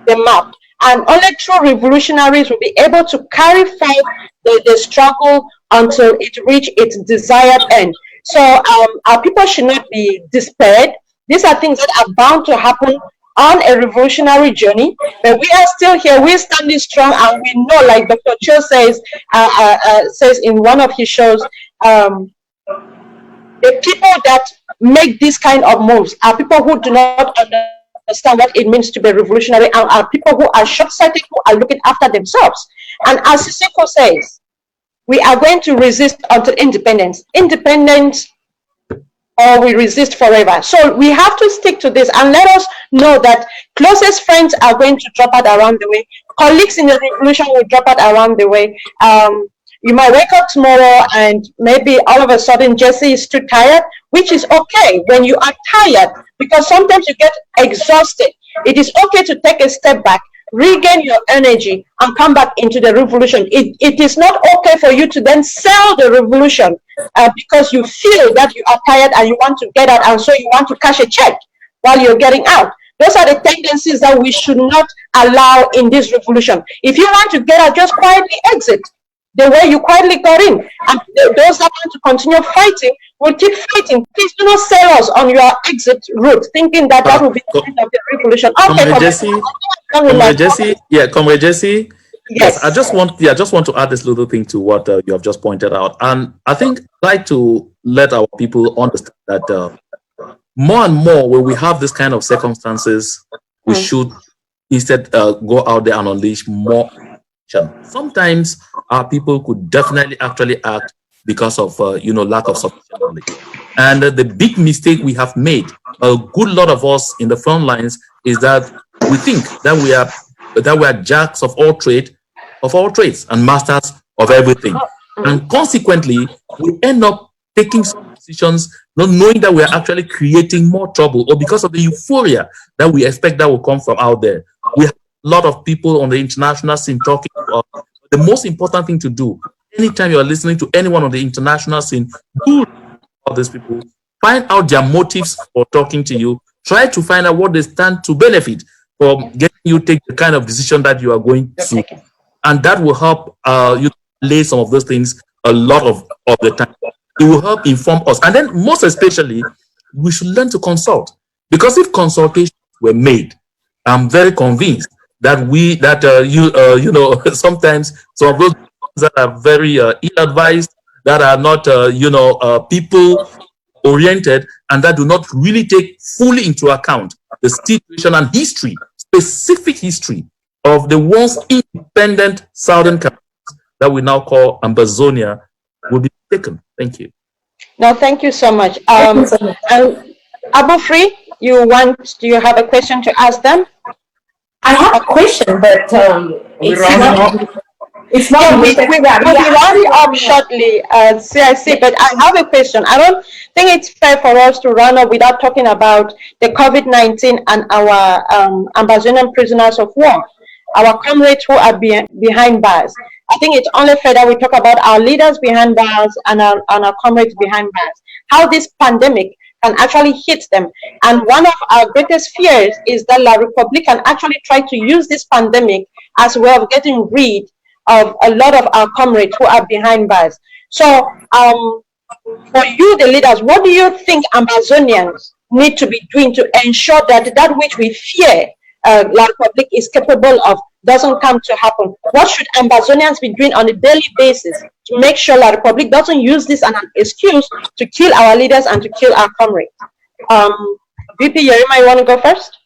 the map. And only true revolutionaries will be able to carry forth the struggle until it reaches its desired end. So our people should not be despaired. These are things that are bound to happen on a revolutionary journey, but we are still here. We're standing strong, and we know, like Dr. Cho says in one of his shows, the people that make this kind of moves are people who do not understand what it means to be revolutionary, and are people who are short-sighted, who are looking after themselves. And as Sissoko says, we are going to resist until independence. Independence, or we resist forever. So we have to stick to this, and let us know that closest friends are going to drop out around the way. Colleagues in the revolution will drop out around the way. You might wake up tomorrow and maybe all of a sudden Jesse is too tired, which is okay when you are tired, because sometimes you get exhausted. It is okay to take a step back, regain your energy, and come back into the revolution. It is not okay for you to then sell the revolution because you feel that you are tired and you want to get out, and so you want to cash a check while you're getting out. Those are the tendencies that we should not allow in this revolution. If you want to get out, just quietly exit the way you quietly got in. And those that want to continue fighting will keep fighting. Please do not sell us on your exit route, thinking that that will be the end of the revolution. Okay, Comrade Jesse. Yes, I just want to add this little thing to what you have just pointed out, and I think I'd like to let our people understand that more and more when we have this kind of circumstances, we should instead go out there and unleash more action. Sometimes our people could definitely actually act because of lack of sufficient knowledge, and the big mistake we have made, a good lot of us in the front lines, is that we think that we are jacks of all trades and masters of everything. And consequently, we end up taking some decisions not knowing that we are actually creating more trouble, or because of the euphoria that we expect that will come from out there. We have a lot of people on the international scene talking about the most important thing to do. Anytime you are listening to anyone on the international scene, do about these people, find out their motives for talking to you, try to find out what they stand to benefit from getting you take the kind of decision that you are going to, and that will help you lay some of those things a lot of the time. It will help inform us, and then most especially, we should learn to consult, because if consultations were made, I'm very convinced that sometimes some of those that are very ill-advised, that are not people oriented and that do not really take fully into account the situation and history, specific history of the once independent Southern Cameroon that we now call Ambazonia will be taken. Thank you. No, thank you so much. Abu Free, do you have a question to ask them? I have a question, but it's not we'll be rounding up shortly, CIC, but I have a question. I don't think it's fair for us to run up without talking about the COVID-19 and our Ambazonian prisoners of war, our comrades who are behind bars. I think it's only fair that we talk about our leaders behind bars and our comrades behind bars, how this pandemic can actually hit them. And one of our greatest fears is that La Republique can actually try to use this pandemic as a way of getting rid of a lot of our comrades who are behind bars. So for you, the leaders, what do you think Amazonians need to be doing to ensure that that which we fear La Republique is capable of doesn't come to happen? What should Amazonians be doing on a daily basis to make sure La Republique doesn't use this as an excuse to kill our leaders and to kill our comrades? VP Yerima, you want to go first?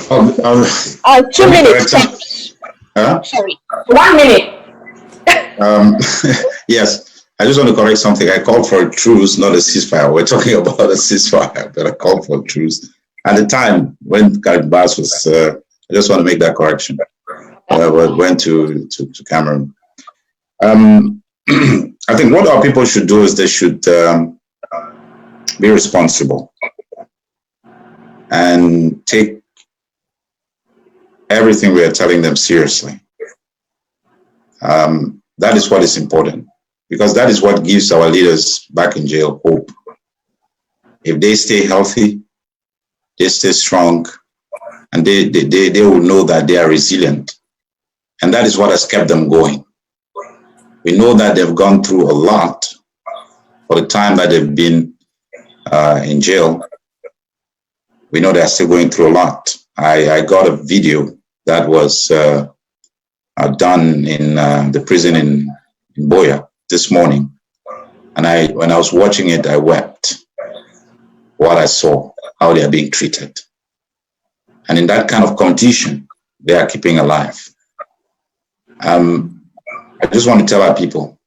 2 minutes. Sorry. 1 minute. Yes, I just want to correct something. I called for a truce, not a ceasefire. We're talking about a ceasefire, but I called for a truce. At the time when Caribas was, I just want to make that correction. Went to Cameroon. I think what our people should do is they should be responsible and take everything we are telling them seriously. That is what is important, because that is what gives our leaders back in jail hope. If they stay healthy, they stay strong, and they will know that they are resilient. And that is what has kept them going. We know that they've gone through a lot for the time that they've been in jail. We know they're still going through a lot. I got a video that was done in the prison in Boya this morning. And when I was watching it, I wept. What I saw, how they are being treated. And in that kind of condition, they are keeping alive. I just want to tell our people,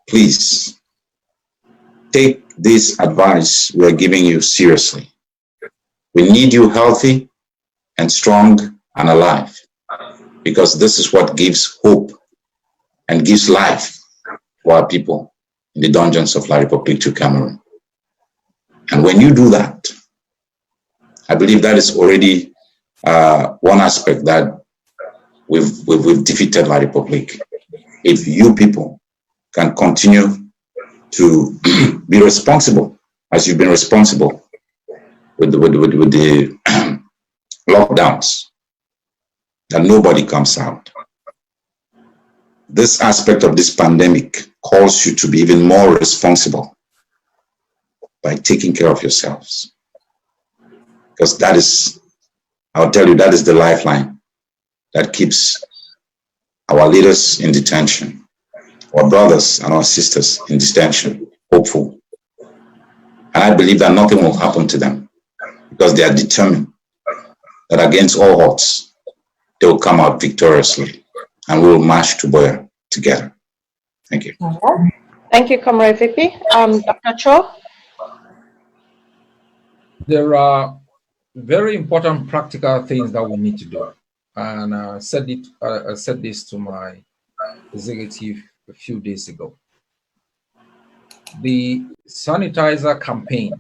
please take this advice we're giving you seriously. We need you healthy and strong and alive, because this is what gives hope and gives life to our people in the dungeons of La Republique to Cameroon. And when you do that, I believe that is already one aspect that we've defeated La Republique. If you people can continue to be responsible, as you've been responsible with the lockdowns, that nobody comes out. This aspect of this pandemic calls you to be even more responsible by taking care of yourselves. Because that is, I'll tell you, that is the lifeline that keeps our leaders in detention, our brothers and our sisters in detention, hopeful. And I believe that nothing will happen to them, because they are determined that against all odds, they will come out victoriously, and we will march to Boya together. Thank you. Thank you, Comrade VP. Dr. Cho? There are very important practical things that we need to do. And I said this to my executive a few days ago. The sanitizer campaign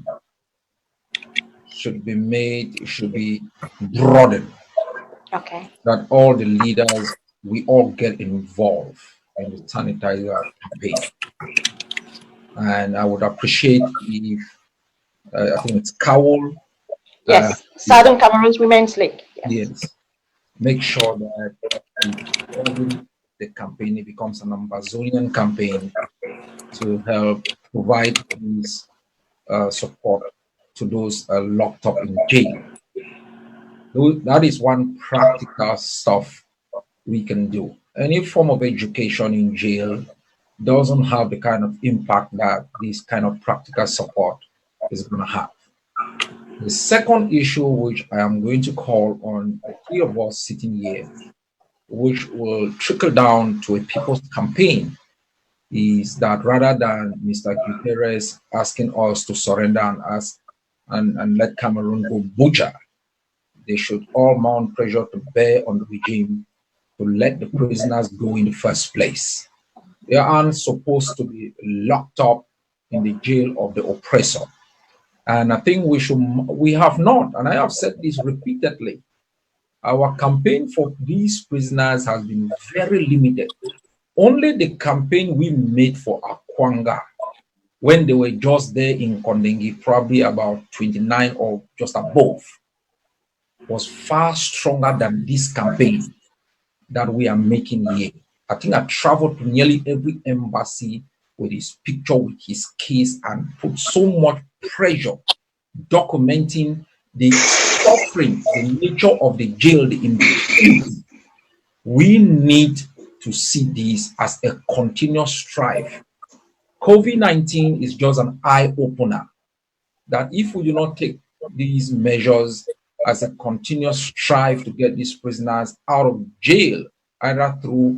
should be broadened. Okay. That all the leaders, we all get involved in the sanitizer campaign. And I would appreciate if, I think it's Cowell. Yes, Southern Cameroon's Women's League. Yes. Make sure that the campaign becomes an Ambazonian campaign to help provide this support to those locked up in jail. That is one practical stuff we can do. Any form of education in jail doesn't have the kind of impact that this kind of practical support is going to have. The second issue, which I am going to call on the three of us sitting here, which will trickle down to a people's campaign, is that rather than Mr. Guterres asking us to surrender and let Cameroon go butcher, they should all mount pressure to bear on the regime to let the prisoners go in the first place. They aren't supposed to be locked up in the jail of the oppressor. And I think we have not, and I have said this repeatedly, our campaign for these prisoners has been very limited. Only the campaign we made for Akwanga, when they were just there in Kondengi, probably about 29 or just above, was far stronger than this campaign that we are making here. I think I traveled to nearly every embassy with his picture, with his case, and put so much pressure documenting the suffering, the nature of the jail, the impunity. We need to see this as a continuous strive. COVID-19 is just an eye-opener that if we do not take these measures as a continuous strive to get these prisoners out of jail, either through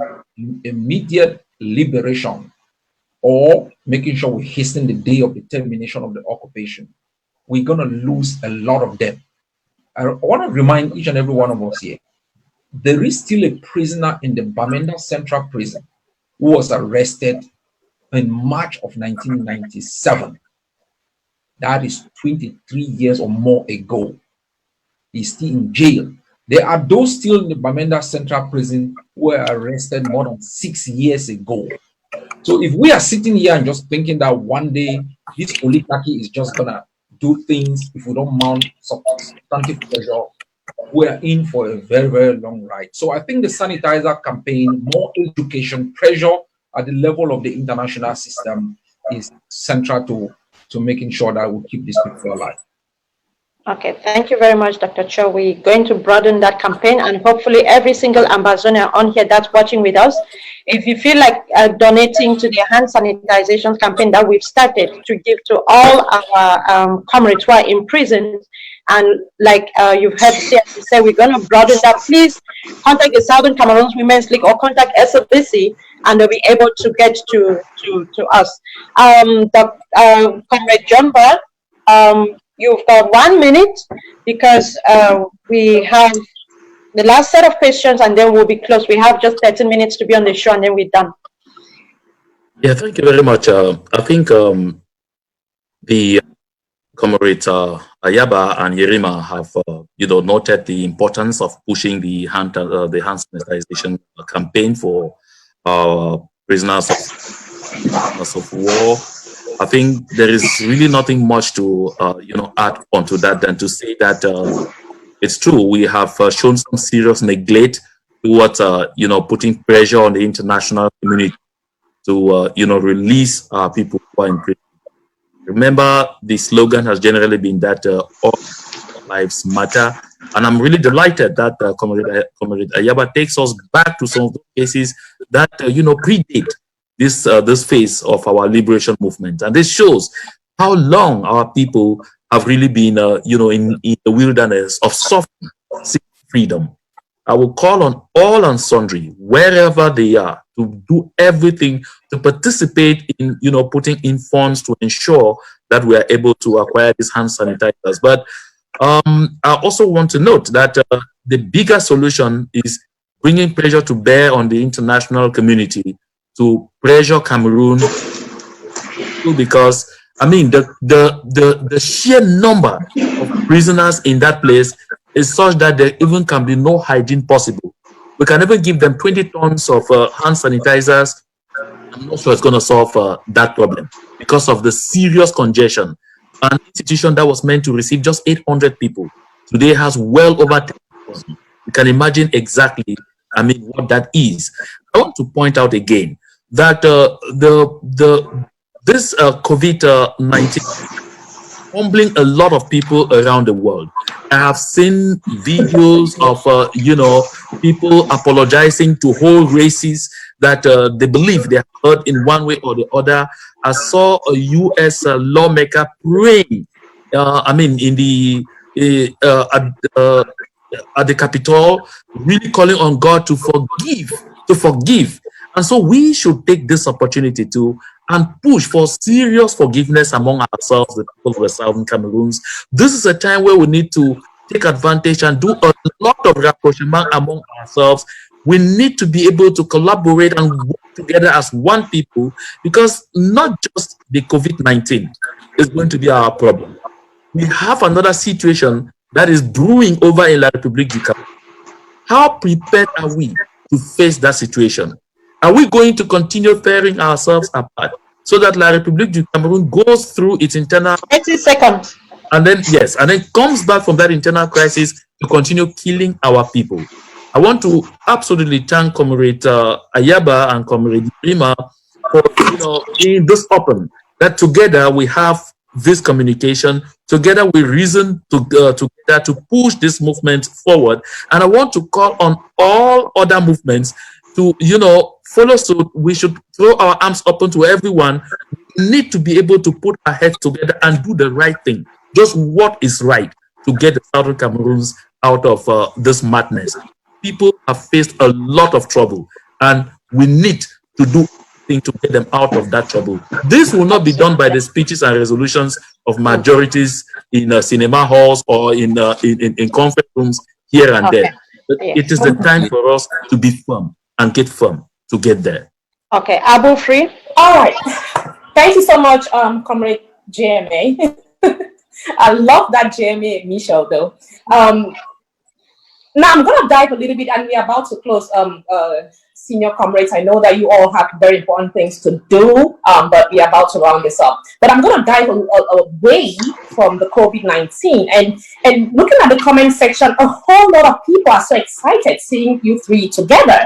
immediate liberation or making sure we hasten the day of the termination of the occupation, we're going to lose a lot of them. I want to remind each and every one of us here, there is still a prisoner in the Bamenda Central Prison who was arrested in March of 1997. That is 23 years or more ago. He's still in jail. There are those still in the Bamenda Central Prison who were arrested more than 6 years ago. So if we are sitting here and just thinking that one day this oligarchy is just gonna do things if we don't mount substantive pressure, we are in for a very, very long ride. So I think the sanitizer campaign, more education, pressure at the level of the international system is central to making sure that we keep these people alive. Okay, thank you very much, Dr. Cho. We're going to broaden that campaign, and hopefully every single Ambazonian on here that's watching with us, if you feel like donating to the hand sanitization campaign that we've started to give to all our comrades who are in prison, and like you've heard say, we're going to broaden that. Please contact the Southern Cameroon Women's League or contact SLBC, and they'll be able to get to us. Comrade Jumba, you've got 1 minute because we have the last set of questions and then we'll be closed. We have just 13 minutes to be on the show and then we're done. Yeah, thank you very much. I think the comrades Ayaba and Yerima have noted the importance of pushing the hand sanitization campaign for prisoners of war. I think there is really nothing much to add on to that than to say that it's true. We have shown some serious neglect towards putting pressure on the international community to release people who are in prison. Remember, the slogan has generally been that all lives matter, and I'm really delighted that Comrade Ayaba takes us back to some of the cases that predate this phase of our liberation movement, and this shows how long our people have really been, in the wilderness of suffering, seeking freedom. I will call on all and sundry, wherever they are, to do everything to participate in, putting in funds to ensure that we are able to acquire these hand sanitizers. But I also want to note that the bigger solution is bringing pressure to bear on the international community to pressure Cameroon, because the sheer number of prisoners in that place is such that there even can be no hygiene possible. We can even give them 20 tons of hand sanitizers. I'm not sure it's going to solve that problem because of the serious congestion. An institution that was meant to receive just 800 people today has well over 10,000. You can imagine exactly, what that is. I want to point out again that this COVID-19 humbling a lot of people around the world. I have seen videos of people apologizing to whole races that they believe they have heard in one way or the other. I saw a U.S. Lawmaker praying. In the at the Capitol, really calling on God to forgive. And so we should take this opportunity to and push for serious forgiveness among ourselves, the people of the Southern Cameroons. This is a time where we need to take advantage and do a lot of rapprochement among ourselves. We need to be able to collaborate and work together as one people, because not just the COVID-19 is going to be our problem. We have another situation that is brewing over in La République du Cameroun. How prepared are we to face that situation? Are we going to continue tearing ourselves apart so that La République du Cameroun goes through its internal 30 seconds. and then comes back from that internal crisis to continue killing our people? I want to absolutely thank Comrade Ayaba and Comrade Prima for being this open, that together we have this communication, together we reason together to push this movement forward. And I want to call on all other movements to follow suit. We should throw our arms open to everyone. We need to be able to put our heads together and do the right thing, just what is right, to get the Southern Cameroons out of this madness. People have faced a lot of trouble, and we need to do things to get them out of that trouble. This will not be done by the speeches and resolutions of majorities in cinema halls or in conference rooms here and there. But it is the time for us to be firm and get firm to get there. Okay, Abu Free. All right. Thank you so much, Comrade JMA. I love that JMA, Michelle, though. Now I'm going to dive a little bit, and we're about to close. Senior comrades, I know that you all have very important things to do, but we're about to round this up. But I'm going to dive away from the COVID-19 and looking at the comment section, a whole lot of people are so excited seeing you three together.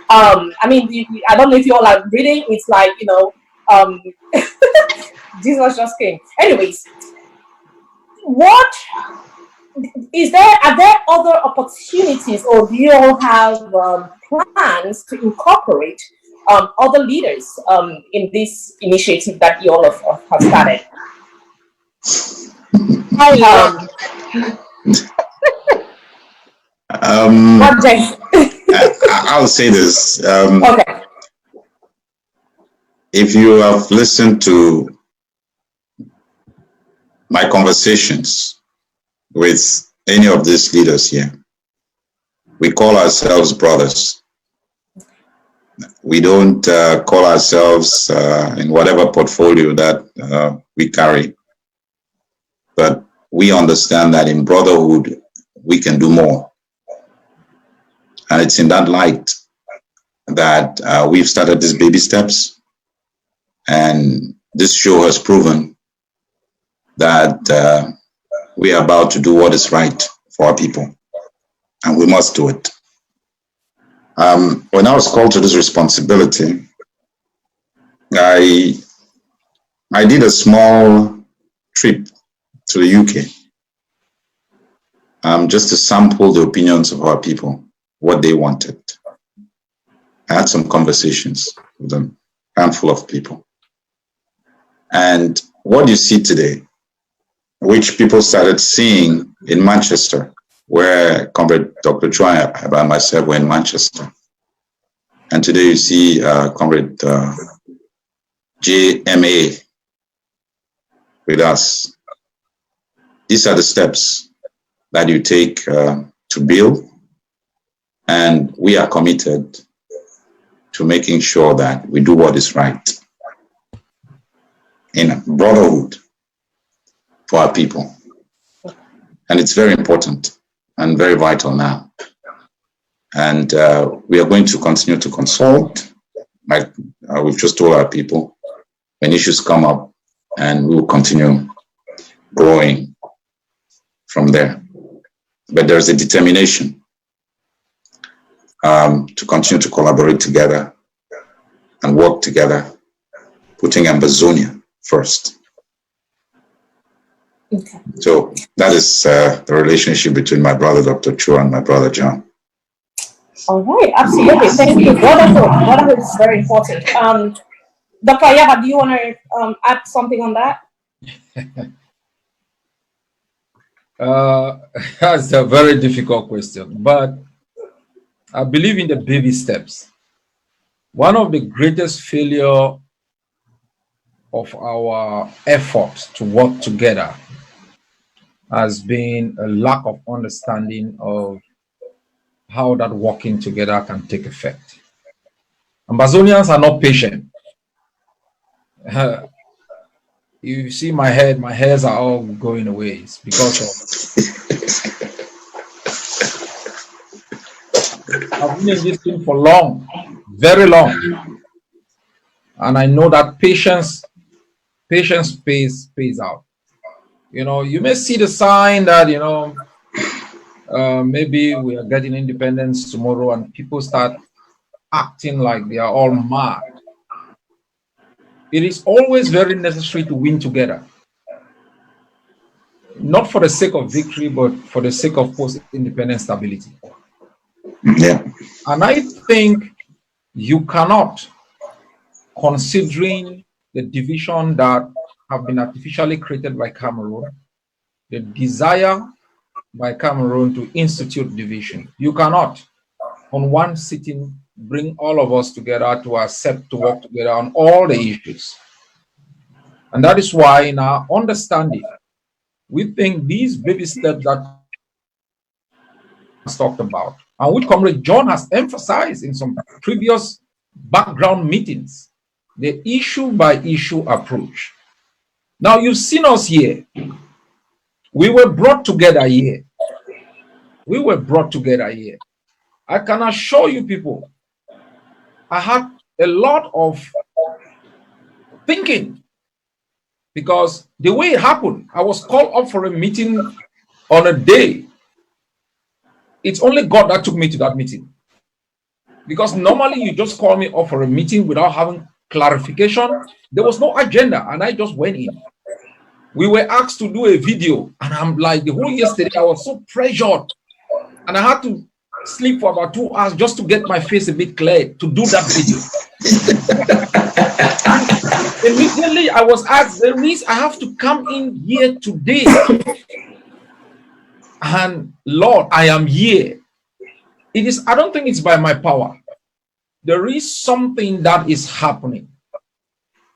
I don't know if you all are reading. It's like, Jesus just came. Anyways, are there other opportunities, or do you all have plans to incorporate other leaders in this initiative that you all have started? I'll say this. Okay. If you have listened to my conversations with any of these leaders here, we call ourselves brothers. We don't call ourselves in whatever portfolio that we carry, but we understand that in brotherhood we can do more. And it's in that light that we've started these baby steps, and this show has proven that we are about to do what is right for our people, and we must do it. When I was called to this responsibility, I did a small trip to the UK, just to sample the opinions of our people, what they wanted. I had some conversations with a handful of people. And what you see today, which people started seeing in Manchester, where Comrade Dr. Choi and myself were in Manchester. And today you see Comrade JMA with us. These are the steps that you take to build, and we are committed to making sure that we do what is right in brotherhood for our people. And it's very important and very vital now. And we are going to continue to consult, like we've just told our people, when issues come up, and we will continue growing from there. But there's a determination to continue to collaborate together and work together, putting Ambazonia first. Okay. So that is the relationship between my brother, Dr. Chu, and my brother, John. All right, absolutely. Thank you. Brotherhood is very important. Dr. Ayaba, do you want to add something on that? That's a very difficult question, but I believe in the baby steps. One of the greatest failure of our effort to work together has been a lack of understanding of how that working together can take effect. Ambazonians are not patient. You see my hairs are all going away. It's because of I've been in this thing for long, very long. And I know that patience pays out. You know, you may see the sign that, you know, maybe we are getting independence tomorrow and people start acting like they are all mad. It is always very necessary to win together. Not for the sake of victory, but for the sake of post-independent stability. Yeah. And I think you cannot, considering the division that have been artificially created by Cameroon, the desire by Cameroon to institute division, you cannot, on one sitting, bring all of us together to accept to work together on all the issues. And that is why in our understanding, we think these baby steps that talked about, and which Comrade John has emphasized in some previous background meetings, the issue by issue approach. Now you've seen us here. We were brought together here. We were brought together here. I can assure you people, I had a lot of thinking because the way it happened, I was called up for a meeting on a day. It's only God that took me to that meeting. Because normally you just call me up for a meeting without having clarification. There was no agenda and I just went in. We were asked to do a video and I'm like, the whole yesterday I was so pressured and I had to sleep for about 2 hours just to get my face a bit clear to do that video. Immediately I was asked, the reason I have to come in here today. And Lord, I am here. It is, I don't think it's by my power. There is something that is happening.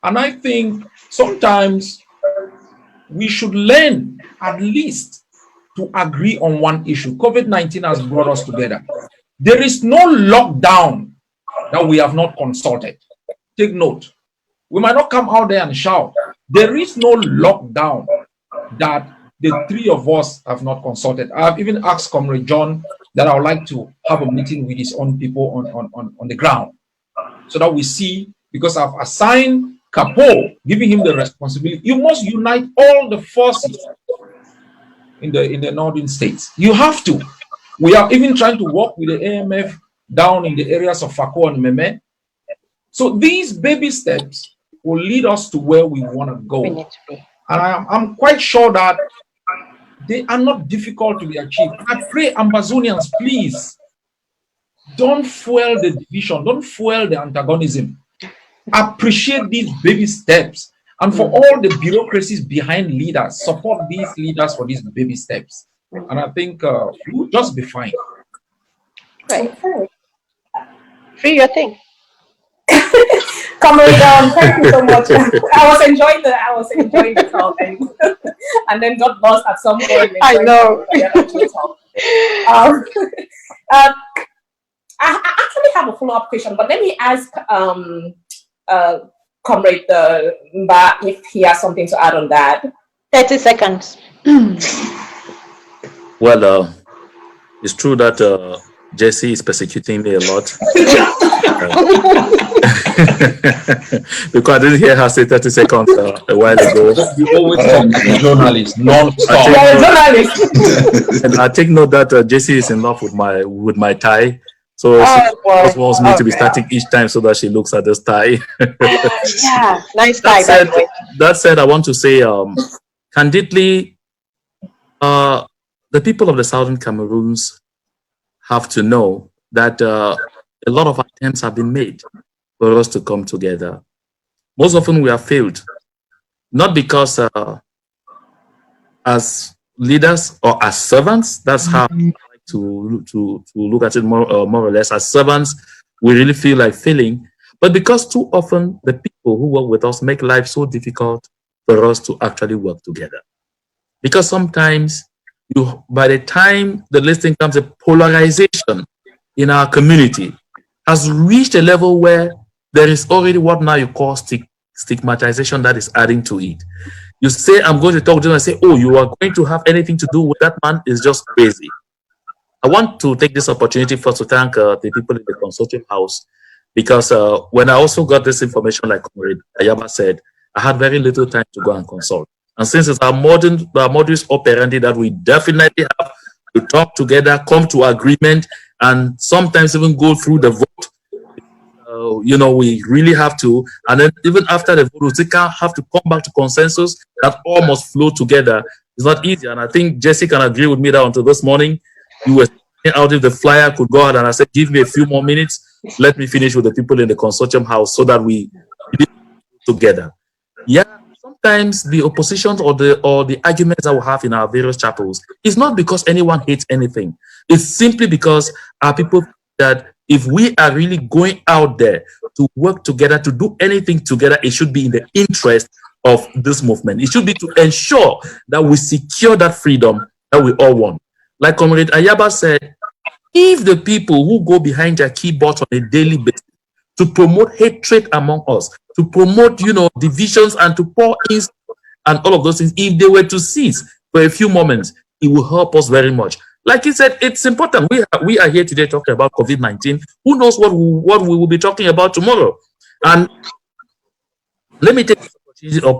And I think sometimes we should learn at least to agree on one issue. COVID-19 has brought us together. There is no lockdown that we have not consulted. Take note. We might not come out there and shout. There is no lockdown that the three of us have not consulted. I have even asked Comrade John that I would like to have a meeting with his own people on the ground so that we see, because I've assigned Capo, giving him the responsibility. You must unite all the forces in the northern states. You have to. We are even trying to work with the AMF down in the areas of Fako and Meme. So these baby steps will lead us to where we want to go. And I'm quite sure that they are not difficult to be achieved. I pray, Ambazonians, please, don't fuel the division, don't fuel the antagonism. Appreciate these baby steps. And for all the bureaucracies behind leaders, support these leaders for these baby steps. And I think we'll just be fine. Right. Free your thing. Comrade, thank you so much. I was enjoying the talk, and then got lost at some point. I know. I actually have a follow-up question, but let me ask Comrade Mba if he has something to add on that. 30 seconds. Well, it's true that Jesse is persecuting me a lot. Because I didn't hear her say 30 seconds a while ago. You always talk to a journalist, non-stop. And I take note that Jesse is in love with my tie. So she just wants me to be starting each time so that she looks at this tie. Yeah, nice tie. That said, I want to say, candidly, the people of the Southern Cameroons have to know that a lot of attempts have been made for us to come together. Most often we have failed, not because as leaders or as servants, that's how I like to look at it more or less. As servants, we really feel like failing, but because too often the people who work with us make life so difficult for us to actually work together. Because sometimes by the time the listing comes, a polarization in our community has reached a level where there is already what now you call stigmatization that is adding to it. You say, I'm going to talk to them and say, oh, you are going to have anything to do with that man is just crazy. I want to take this opportunity first to thank the people in the consortium house, because when I also got this information, like Ayaba said, I had very little time to go and consult. And since it's our modus operandi that we definitely have to talk together, come to agreement, and sometimes even go through the vote, we really have to. And then even after the vote, we still have to come back to consensus that all must flow together. It's not easy. And I think Jesse can agree with me that until this morning, you were out if the flyer could go out, and I said, give me a few more minutes. Let me finish with the people in the consortium house so that we together. Yeah, sometimes the oppositions or the arguments that we have in our various chapels is not because anyone hates anything. It's simply because our people that if we are really going out there to work together, to do anything together, it should be in the interest of this movement. It should be to ensure that we secure that freedom that we all want. Like Comrade Ayaba said, if the people who go behind their keyboards on a daily basis to promote hatred among us, to promote, divisions and to pour in and all of those things, if they were to cease for a few moments, it will help us very much. Like he said, it's important. We are here today talking about COVID-19. Who knows what we will be talking about tomorrow? And let me take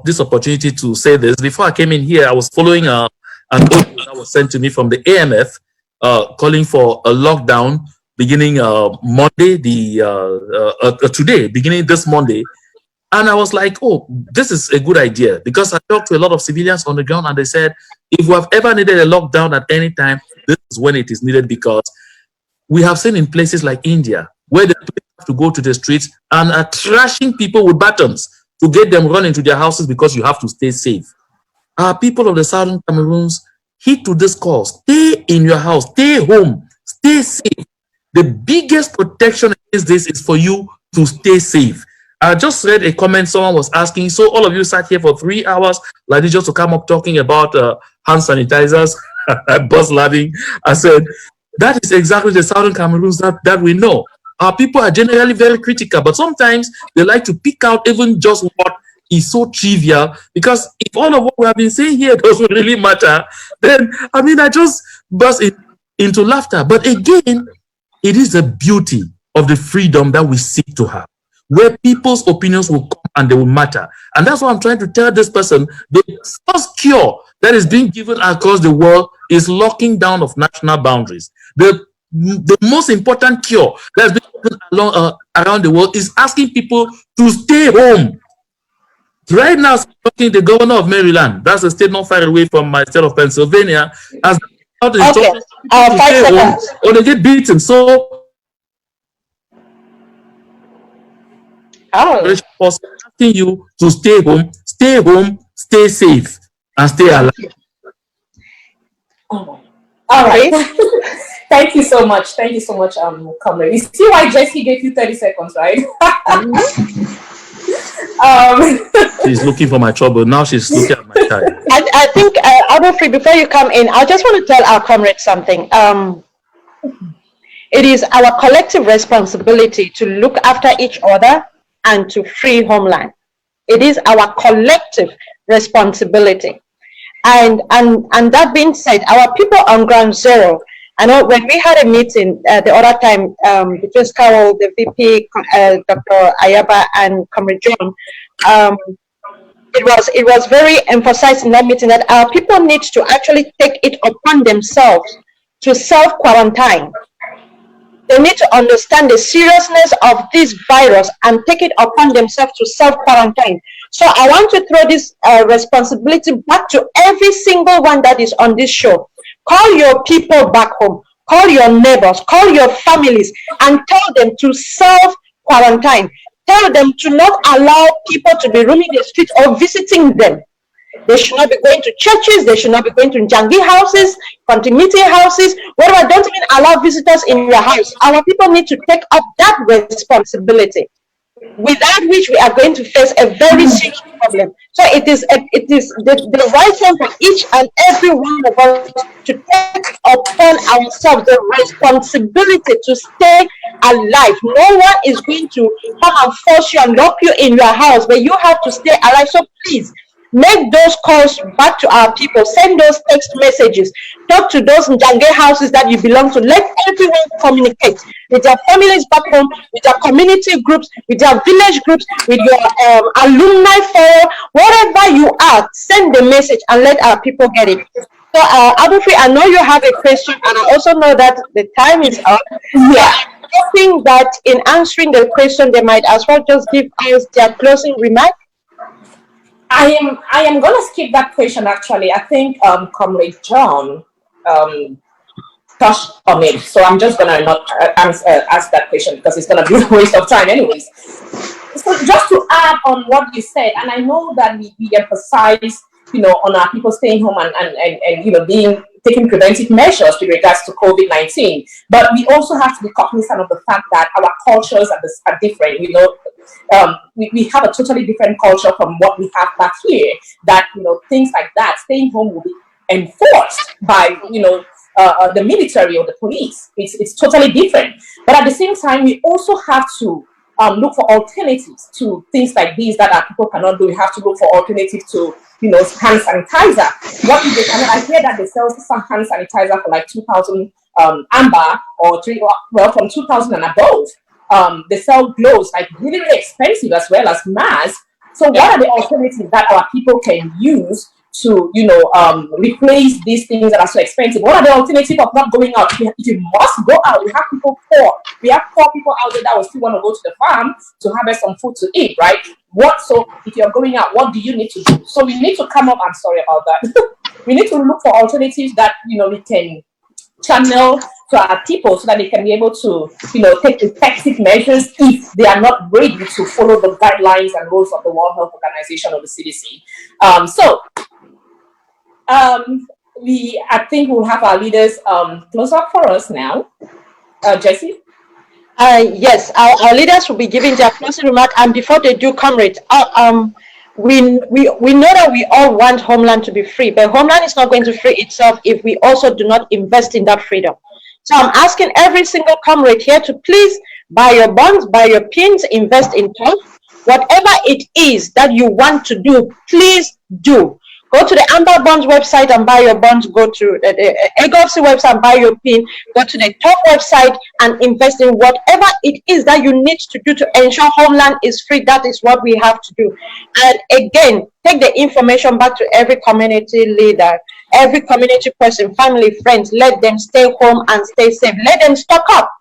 this opportunity to say this. Before I came in here, I was following an audio that was sent to me from the AMF calling for a lockdown beginning Monday, today, beginning this Monday. And I was like, oh, this is a good idea, because I talked to a lot of civilians on the ground and they said, if we have ever needed a lockdown at any time, this is when it is needed, because we have seen in places like India where the police have to go to the streets and are trashing people with batons to get them run into their houses because you have to stay safe. Our people of the Southern Cameroons, heed to this call. Stay in your house, stay home, stay safe. The biggest protection against this is for you to stay safe. I just read a comment someone was asking, so all of you sat here for 3 hours like this just to come up talking about hand sanitizers. I bust laughing. I said, that is exactly the Southern Cameroons that we know. Our people are generally very critical, but sometimes they like to pick out even just what is so trivial, because if all of what we have been saying here doesn't really matter, then, I just burst into laughter. But again, it is the beauty of the freedom that we seek to have, where people's opinions will come and they will matter. And that's what I'm trying to tell this person. The first cure that is being given across the world is locking down of national boundaries. The most important cure that's been given around the world is asking people to stay home. Right now, talking the governor of Maryland, that's a state not far away from my state of Pennsylvania, has out in 5 seconds, or they get beaten. So asking you to stay home, stay safe, and stay alive. All right. Thank you so much. Thank you so much, Comrade. You see why Jessie gave you 30 seconds, right? She's looking for my trouble. Now she's looking at my time. I think, Abofri, before you come in, I just want to tell our comrades something. It is our collective responsibility to look after each other and to free homeland. It is our collective responsibility. And that being said, our people on ground zero, I know when we had a meeting the other time between Carol, the VP, Dr. Ayaba, and Comrade John, it was very emphasized in that meeting that our people need to actually take it upon themselves to self-quarantine. They need to understand the seriousness of this virus and take it upon themselves to self-quarantine. So I want to throw this responsibility back to every single one that is on this show. Call your people back home. call your neighbors, call your families, and tell them to self-quarantine. Tell them to not allow people to be roaming the streets or visiting them. They should not be going to churches. They should not be going to Njangi houses, continuity houses, whatever. Don't even allow visitors in your house. Our people need to take up that responsibility, without which we are going to face a very serious problem. So it is the right time for each and every one of us to take upon ourselves the responsibility to stay alive. No one is going to come and force you and lock you in your house, but you have to stay alive. So please, make those calls back to our people. Send those text messages. Talk to those Njange houses that you belong to. Let everyone communicate with their families back home, with their community groups, with their village groups, with your alumni forum, wherever you are. Send the message and let our people get it. So, Abufri, I know you have a question, and I also know that the time is up. Yeah. I think that in answering the question, they might as well just give us their closing remark. I am gonna skip that question actually. I think Comrade John touched on it, so I'm just gonna not ask that question because it's gonna be a waste of time anyways. So just to add on what you said, and I know that we emphasize, on our people staying home and taking preventive measures with regards to COVID-19, but we also have to be cognizant of the fact that our cultures are different. We have a totally different culture from what we have back here, that things like that, staying home will be enforced by the military or the police. It's totally different. But at the same time, we also have to look for alternatives to things like these that our people cannot do. We have to look for alternatives to hand sanitizer. What if they I hear that they sell some hand sanitizer for like 2,000 Amba or from 2,000 and above. They sell gloves like really, really expensive as well as masks. So what are the alternatives that our people can use to, replace these things that are so expensive? What are the alternatives of not going out? If you must go out, we have people poor. We have poor people out there that will still want to go to the farm to harvest some food to eat, right? So if you're going out, what do you need to do? So we need to come up, I'm sorry about that. We need to look for alternatives that, we can channel to our people so that they can be able to, take effective measures if they are not ready to follow the guidelines and rules of the World Health Organization or the CDC. I think we'll have our leaders close up for us now. Jessie? Yes, our leaders will be giving their closing remark, and before they do, comrades, we know that we all want Homeland to be free, but Homeland is not going to free itself if we also do not invest in that freedom. So I'm asking every single comrade here to please buy your bonds, buy your pins, invest in TOF. Whatever it is that you want to do, please do. Go to the Amba Bonds website and buy your bonds. Go to the EGOVC website and buy your pin. Go to the TOF website and invest in whatever it is that you need to do to ensure Homeland is free. That is what we have to do. And again, take the information back to every community leader, every community person, family, friends. Let them stay home and stay safe. Let them stock up.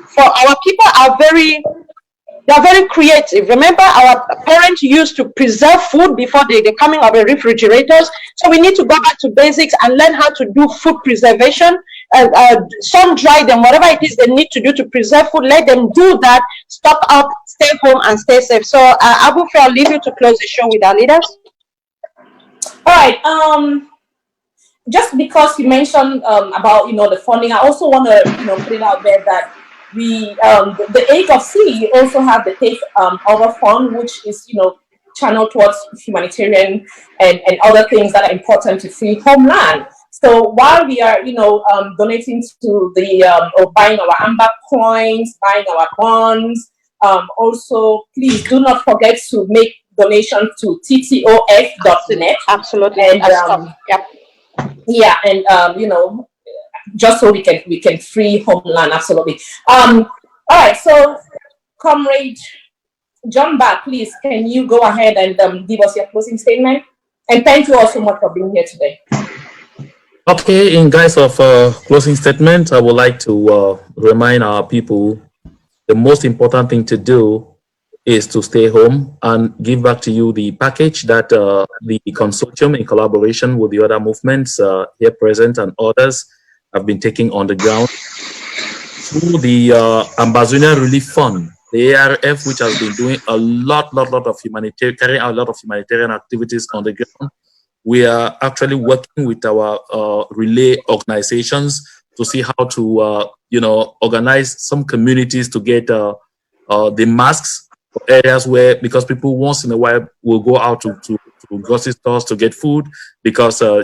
For our people are very creative. Remember, our parents used to preserve food before the coming of the refrigerators. So we need to go back to basics and learn how to do food preservation, sun dry them, whatever it is they need to do to preserve food. Let them do that. Stock up, stay home, and stay safe. So, Abu, I'll leave you to close the show with our leaders. All right. Just because you mentioned about the funding, I also want to put it out there that we the EGOVC also have the Take Over Fund, which is channeled towards humanitarian and other things that are important to free Homeland. So while we are donating to the or buying our Amba coins, buying our bonds, also please do not forget to make donations to ttof.net. Absolutely. And yep. Yeah, and just so we can free Homeland. Absolutely. All right, so Comrade John Back, please, can you go ahead and give us your closing statement? And thank you all so much for being here today. Okay, in guise of closing statement, I would like to remind our people the most important thing to do is to stay home and give back to you the package that the consortium, in collaboration with the other movements here present and others, have been taking on the ground through the Ambazonian Relief Fund, the ARF, which has been doing a lot of humanitarian, carrying out a lot of humanitarian activities on the ground. We are actually working with our relay organizations to see how to, organize some communities to get the masks for areas where, because people once in a while will go out to grocery stores to get food because, to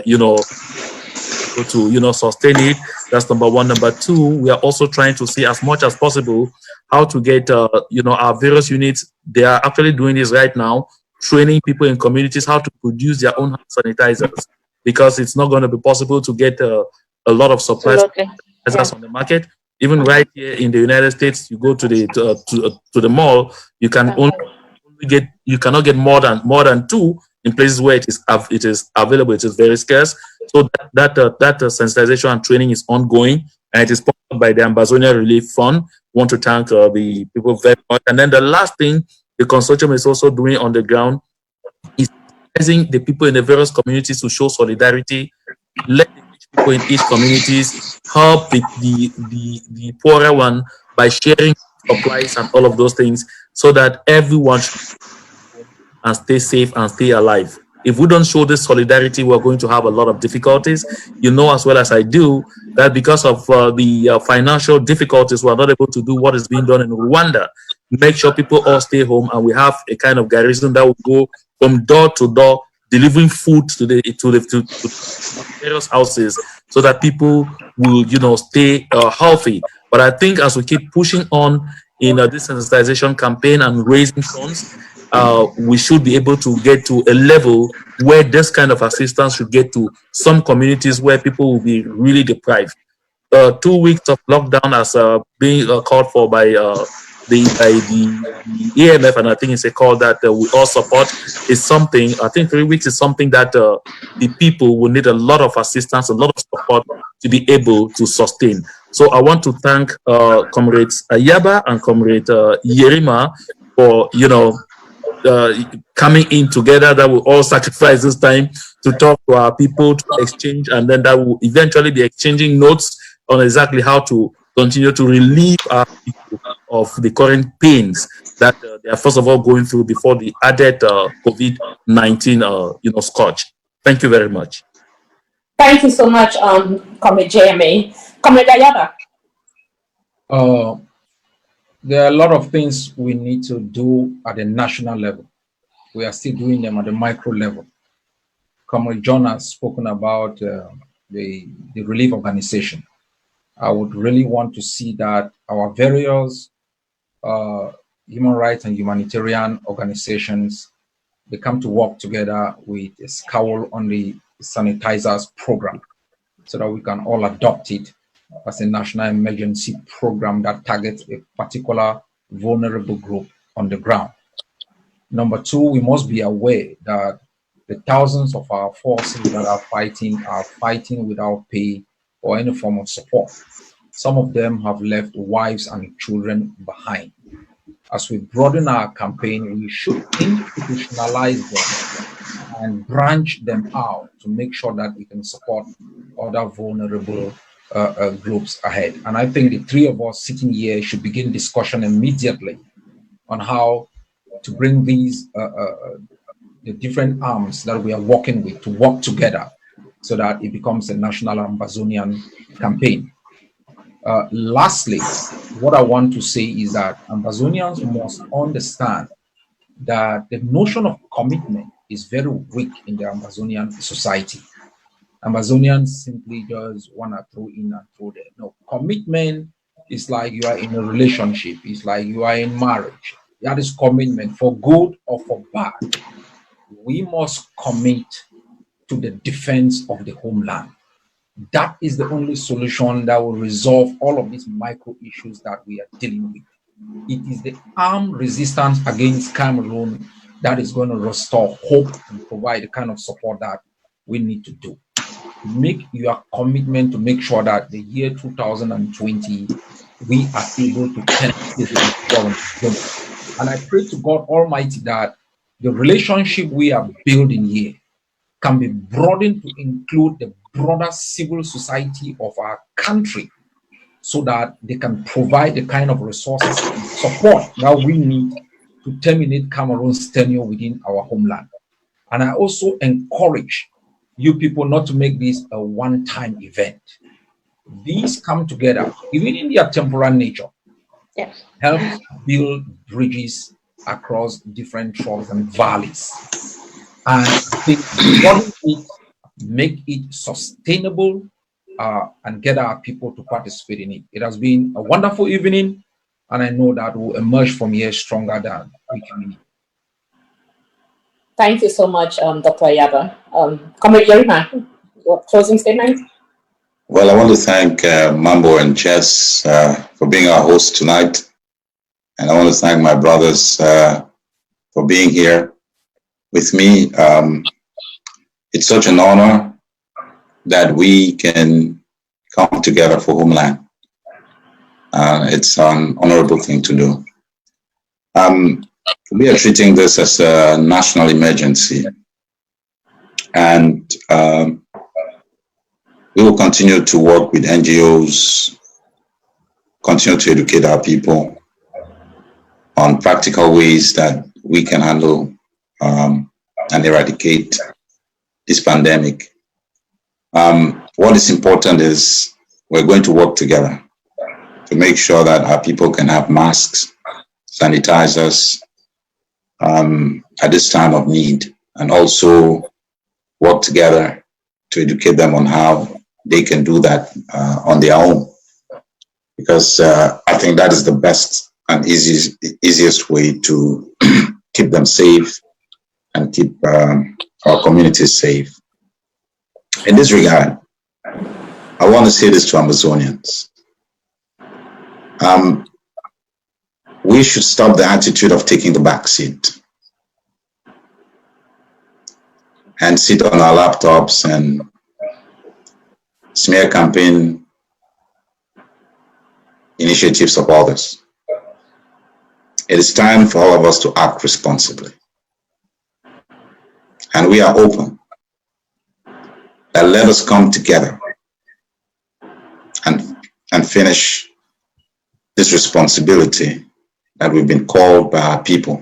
sustain it. That's number one. Number two, we are also trying to see as much as possible how to get, our various units. They are actually doing this right now, training people in communities how to produce their own hand sanitizers, because it's not going to be possible to get a lot of supplies on the market. Even right here in the United States, you go to the mall, you can you cannot get more than two in places where it is available. It is very scarce. So that sensitization and training is ongoing, and it is sponsored by the Ambazonian Relief Fund. Want to thank the people very much. And then the last thing the consortium is also doing on the ground is advising the people in the various communities to show solidarity. Let the rich people in each communities help the poorer one by sharing supplies and all of those things, so that everyone and stay safe and stay alive. If we don't show this solidarity, we're going to have a lot of difficulties. You know as well as I do that because of the financial difficulties, we're not able to do what is being done in Rwanda. Make sure people all stay home, and we have a kind of garrison that will go from door to door, delivering food to various houses, so that people will, stay healthy. But I think as we keep pushing on in this sensitization campaign and raising funds, we should be able to get to a level where this kind of assistance should get to some communities where people will be really deprived. 2 weeks of lockdown as being called for by the EMF, and I think it's a call that we all support, is something. I think 3 weeks is something that the people will need a lot of assistance, a lot of support to be able to sustain. So I want to thank Comrades Ayaba and Comrade Yerima for, coming in together, that will all sacrifice this time to talk to our people, to exchange, and then that will eventually be exchanging notes on exactly how to continue to relieve our people of the current pains that they are first of all going through before the added COVID-19 scourge. Thank you very much. Thank you so much, Comrade JMA. Comrade Ayaba. There are a lot of things we need to do at the national level. We are still doing them at the micro level. Comrade John has spoken about the relief organization. I would really want to see that our various human rights and humanitarian organizations, they come to work together with a scowl on the sanitizers program, so that we can all adopt it as a national emergency program that targets a particular vulnerable group on the ground. Number two, we must be aware that the thousands of our forces that are fighting without pay or any form of support. Some of them have left wives and children behind. As we broaden our campaign, we should institutionalize them and branch them out to make sure that we can support other vulnerable groups ahead. And I think the three of us sitting here should begin discussion immediately on how to bring these the different arms that we are working with to work together, so that it becomes a national Ambazonian campaign. Lastly, what I want to say is that Ambazonians must understand that the notion of commitment is very weak in the Ambazonian society. Amazonians simply just want to throw in and throw there. No, commitment is like you are in a relationship. It's like you are in marriage. That is commitment, for good or for bad. We must commit to the defense of the homeland. That is the only solution that will resolve all of these micro issues that we are dealing with. It is the armed resistance against Cameroon that is going to restore hope and provide the kind of support that we need to do. Make your commitment to make sure that the year 2020 we are able to and I pray to God Almighty that the relationship we are building here can be broadened to include the broader civil society of our country so that they can provide the kind of resources and support that we need to terminate Cameroon's tenure within our homeland. And I also encourage you people not to make this a one-time event. These come together, even in their temporal nature, Yes. helps build bridges across different troughs and valleys. And I think broaden it, make it sustainable, and get our people to participate in it. It has been a wonderful evening, and I know that we'll emerge from here stronger than we came in. Thank you so much, Dr. Ayaba. Comrade Yerima, your closing statement? Well, I want to thank Mambo and Jess for being our host tonight. And I want to thank my brothers for being here with me. It's such an honor that we can come together for Homeland. It's an honorable thing to do. We are treating this as a national emergency, and we will continue to work with NGOs, continue to educate our people on practical ways that we can handle and eradicate this pandemic. What is important is we're going to work together to make sure that our people can have masks, sanitizers at this time of need, and also work together to educate them on how they can do that on their own. Because I think that is the best and easiest way to keep them safe and keep our communities safe. In this regard, I want to say this to Amazonians. We should stop the attitude of taking the back seat and sit on our laptops and smear campaign initiatives of others. It is time for all of us to act responsibly. And we are open that let us come together and finish this responsibility that we've been called by our people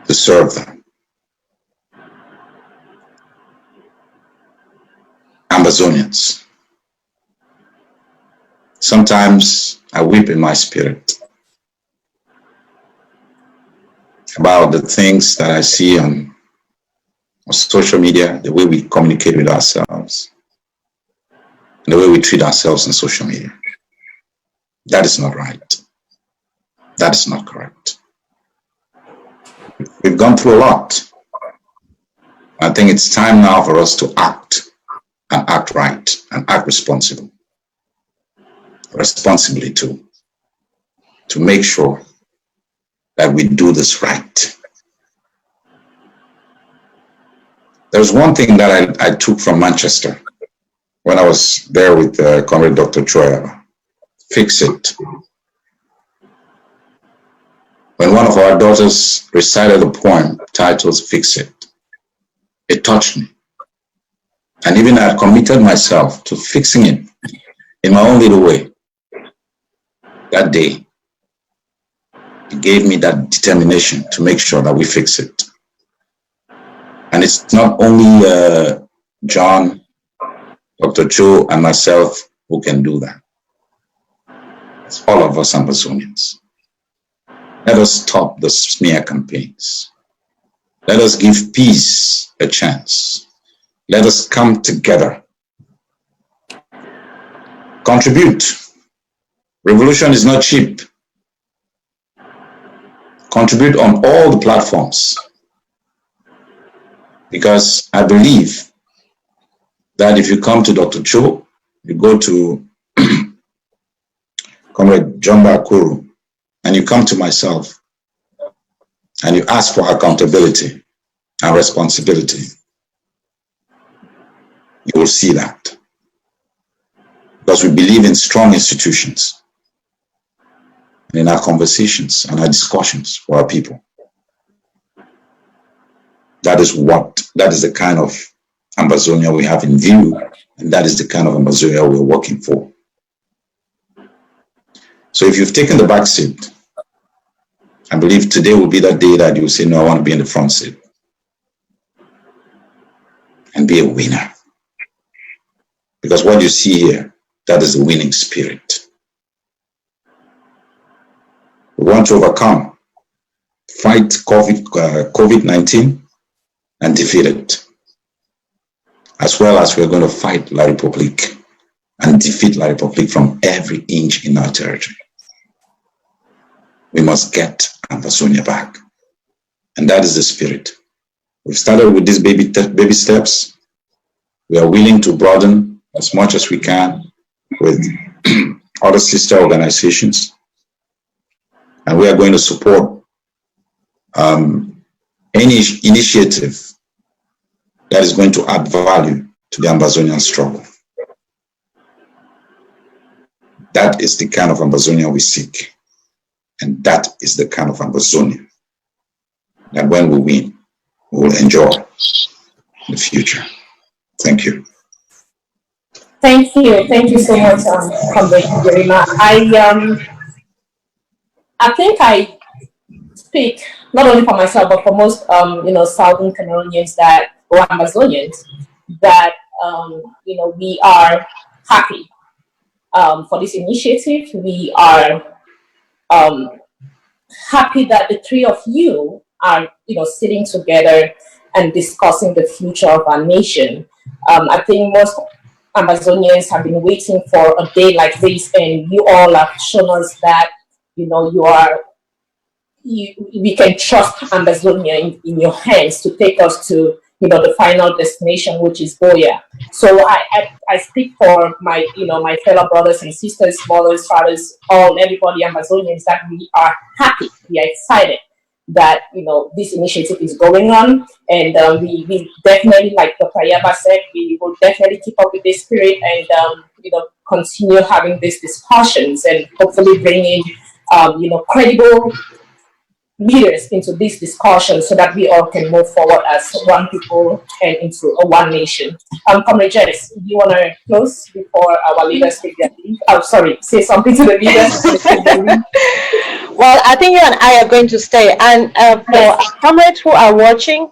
to serve them. Amazonians. Sometimes I weep in my spirit about the things that I see on social media, the way we communicate with ourselves, and the way we treat ourselves on social media. That is not right. That is not correct. We've gone through a lot. I think it's time now for us to act, and act right, and act responsibly too, to make sure that we do this right. There's one thing that I took from Manchester when I was there with Comrade Dr. Choya. Fix it. When one of our daughters recited a poem titled Fix It, it touched me. And even I had committed myself to fixing it in my own little way. That day, it gave me that determination to make sure that we fix it. And it's not only John, Dr. Cho, and myself who can do that. It's all of us Amazonians. Let us stop the smear campaigns. Let us give peace a chance. Let us come together. Contribute. Revolution is not cheap. Contribute on all the platforms. Because I believe that if you come to Dr. Cho, you go to Comrade Jumba Akuru, and you come to myself, and you ask for accountability and responsibility, you will see that. Because we believe in strong institutions, in our conversations and our discussions for our people. That is the kind of Ambazonia we have in view, and that is the kind of Ambazonia we're working for. So if you've taken the back seat, I believe today will be that day that you say, no, I want to be in the front seat and be a winner. Because what you see here, that is the winning spirit. We want to overcome, fight COVID-19 and defeat it. As well as we're going to fight La Republique and defeat La Republique from every inch in our territory. We must get Ambazonia back. And that is the spirit. We've started with these baby steps. We are willing to broaden as much as we can with other sister organizations. And we are going to support any initiative that is going to add value to the Ambazonian struggle. That is the kind of Ambazonia we seek. And that is the kind of Ambazonia that when we win, we will enjoy in the future. Thank you. Thank you. Thank you so much, Comrade Yerima. I think I speak not only for myself, but for most, Southern Cameroonians or Amazonians that, we are happy for this initiative. We are happy that the three of you are, sitting together and discussing the future of our nation. I think most Amazonians have been waiting for a day like this, and you all have shown us that, we can trust Amazonia in your hands to take us to, the final destination, which is Boya. So I speak for my, my fellow brothers and sisters, mothers, fathers, everybody Amazonians, that we are happy, we are excited that, this initiative is going on. And we definitely, like Dr. Yaba said, we will definitely keep up with this spirit and, continue having these discussions and hopefully bring in, credible leaders into this discussion so that we all can move forward as one people and into a one nation. Comrade Janice, do you want to close before our leaders take their leave? Oh, sorry, say something to the leaders. Well, I think you and I are going to stay. And for our comrades who are watching,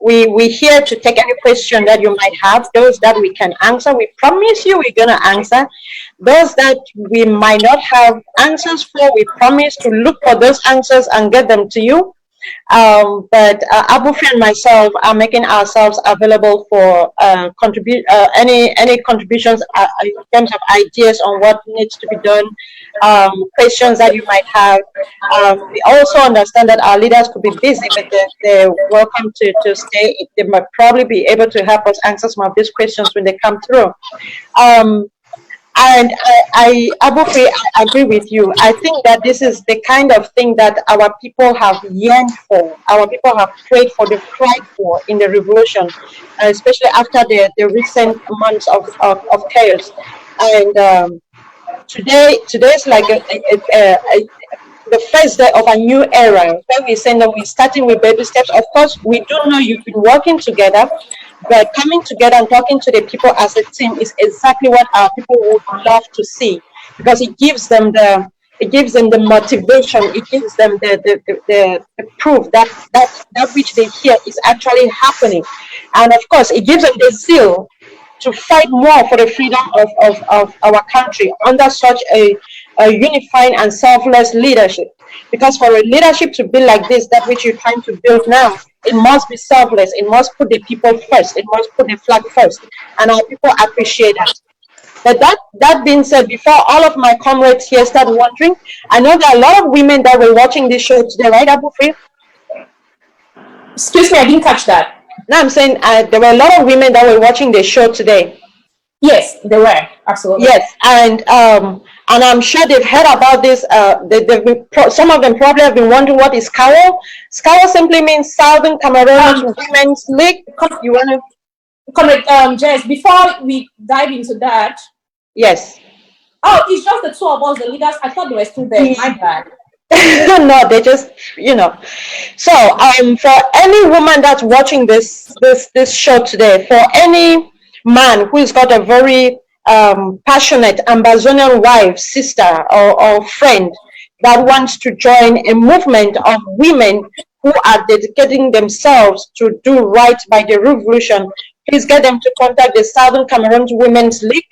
we're here to take any question that you might have, those that we can answer. We promise you we're going to answer. Those that we might not have answers for, we promise to look for those answers and get them to you. But Abufri and myself are making ourselves available for any contributions in terms of ideas on what needs to be done, questions that you might have. We also understand that our leaders could be busy, but they're welcome to stay. They might probably be able to help us answer some of these questions when they come through. And Abufri, I agree with you. I think that this is the kind of thing that our people have yearned for, our people have prayed for, they've cried for in the revolution, especially after the recent months of chaos. And today's like the first day of a new era, where we're saying that we're starting with baby steps. Of course, we do know you've been working together, but coming together and talking to the people as a team is exactly what our people would love to see, because it gives them the motivation, it gives them the proof that which they hear is actually happening, and of course, it gives them the zeal to fight more for the freedom of our country under such a unifying and selfless leadership. Because for a leadership to be like this, that which you're trying to build now, it must be selfless. It must put the people first. It must put the flag first. And our people appreciate that. But that being said, before all of my comrades here start wondering, I know there are a lot of women that were watching this show today, right, Abufri? Excuse me, I didn't catch that. No, I'm saying there were a lot of women that were watching the show today. Yes, they were, absolutely. Yes, and I'm sure they've heard about this. Some of them probably have been wondering what is SCAWO. SCAWO simply means Southern Cameroon Women's League. You want to? Comrade Jess, before we dive into that. Yes. Oh, it's just the two of us, the leaders. I thought they were still there. My bad. No, they just, you know. So, for any woman that's watching this show today, for any man who's got a very passionate Amazonian wife, sister, or friend that wants to join a movement of women who are dedicating themselves to do right by the revolution, please get them to contact the Southern Cameroon Women's League,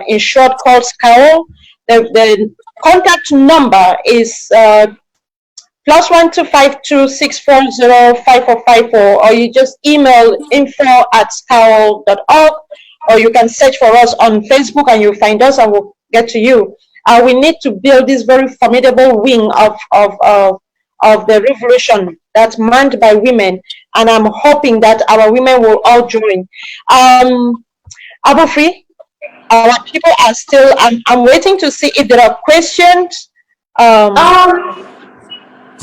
in short called SCAO. The contact number is +1 252 640 5454, or you just email info@scowl.org, or you can search for us on Facebook and you'll find us and we'll get to you. We need to build this very formidable wing of the revolution that's manned by women, and I'm hoping that our women will all join. Abofri, our people are still, I'm waiting to see if there are questions.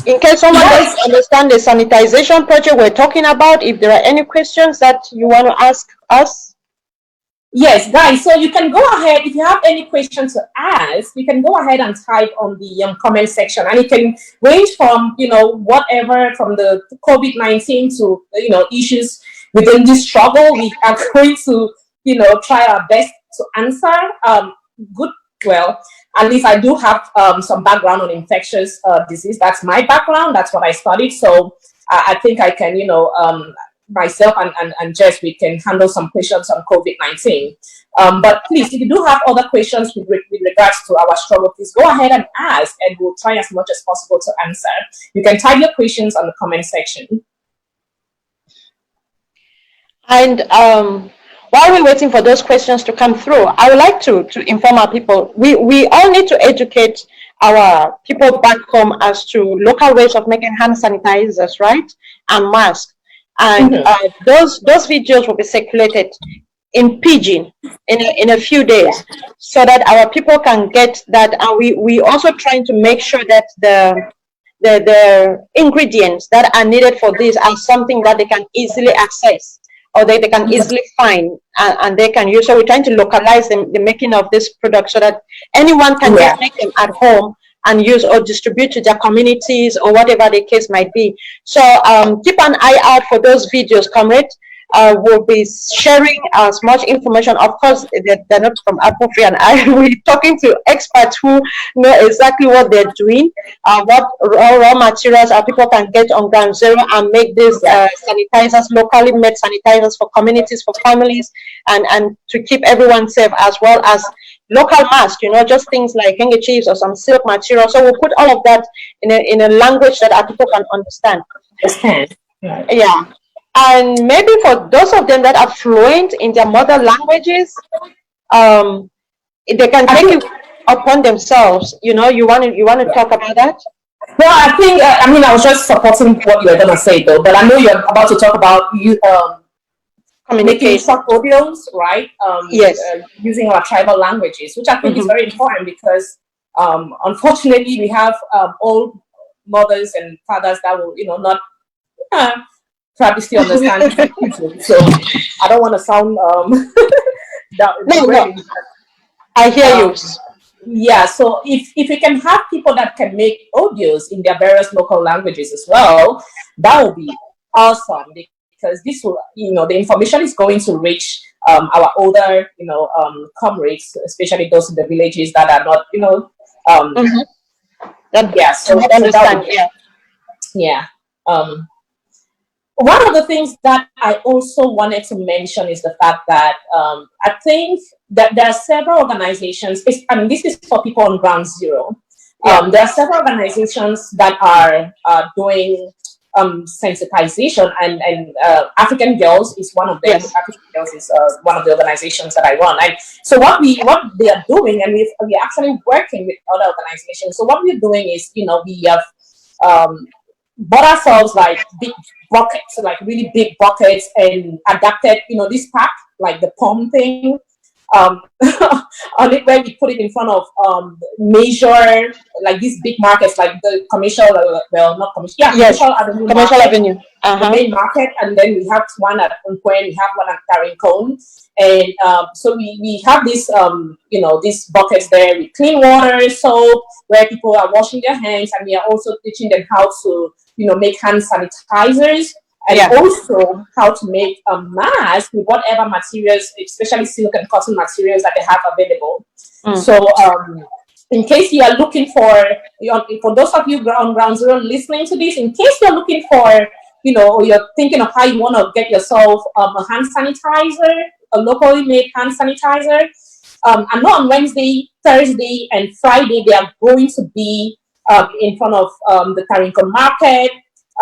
In case someone doesn't understand the sanitization project we're talking about, if there are any questions that you want to ask us. Yes, guys, so you can go ahead, if you have any questions to ask, you can go ahead and type on the comment section, and it can range from, whatever, from the COVID-19 to, issues within this struggle. We are going to, try our best to answer. Well, at least I do have some background on infectious disease. That's my background. That's what I studied. So I think I can, myself and Jess, we can handle some questions on COVID-19. But please, if you do have other questions with regards to our struggle, please go ahead and ask, and we'll try as much as possible to answer. You can type your questions on the comment section. And while we're waiting for those questions to come through, I would like to inform our people. We all need to educate our people back home as to local ways of making hand sanitizers, right? And masks. And those videos will be circulated in Pidgin in a few days, so that our people can get that. And we also trying to make sure that the ingredients that are needed for this are something that they can easily access, or they can easily find, and they can use. So we're trying to localize the making of this product so that anyone can just make them at home and use or distribute to their communities or whatever the case might be. So keep an eye out for those videos, comrade. We'll be sharing as much information. Of course, they're not from Apofri and I. We're talking to experts who know exactly what they're doing, what raw materials our people can get on ground zero and make these sanitizers, locally made sanitizers for communities, for families, and to keep everyone safe, as well as local masks, just things like handkerchiefs or some silk material. So we'll put all of that in a language that our people can understand. Yeah. And maybe for those of them that are fluent in their mother languages, they can take it upon themselves. You want to talk about that? Well, I think, I was just supporting what you were going to say, though, but I know you're about to talk about making short audios, right? Yes. Using our tribal languages, which I think is very important, because unfortunately we have old mothers and fathers that will, not probably still understand. So I don't want to sound no. I hear you. Yeah, so if we can have people that can make audios in their various local languages as well, that would be awesome, because this will, the information is going to reach our older, comrades, especially those in the villages that are not, one of the things that I also wanted to mention is the fact that I think that there are several organizations, this is for people on ground zero. There are several organizations that are doing sensitization, and African Girls is one of them. African Girls is one of the organizations that I run. And so what they are doing, and we're actually working with other organizations. So what we're doing is, we have bought ourselves like big buckets, like really big buckets, and adapted, this pack, like the palm thing, on it, where we put it in front of major, like these big markets, like the commercial, well, not commercial, commercial avenue. Commercial avenue. the main market, and then we have one at Unquen, we have one at Tarincon. And so we have this, these buckets there with clean water, soap, where people are washing their hands, and we are also teaching them how to, make hand sanitizers, and also how to make a mask with whatever materials, especially silk and cotton materials that they have available. So in case you are looking for those of you on Ground Zero listening to this, in case you're looking for, or you're thinking of how you want to get yourself a hand sanitizer, a locally made hand sanitizer, I know on Wednesday, Thursday, and Friday they are going to be in front of the Tarincon market.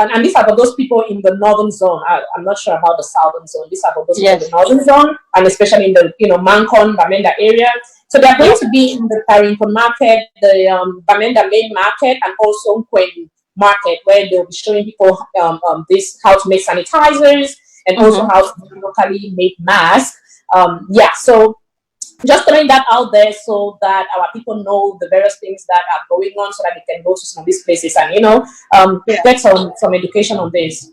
And these are for those people in the northern zone. I'm not sure about the southern zone. These are for those people in the northern zone, and especially in the Mancon, Bamenda area. So they're going to be in the Tarincon market, the Bamenda main market, and also Nkwen market, where they'll be showing people how to make sanitizers and also how to make locally made masks. So just throwing that out there so that our people know the various things that are going on, so that they can go to some of these places and get some education on this.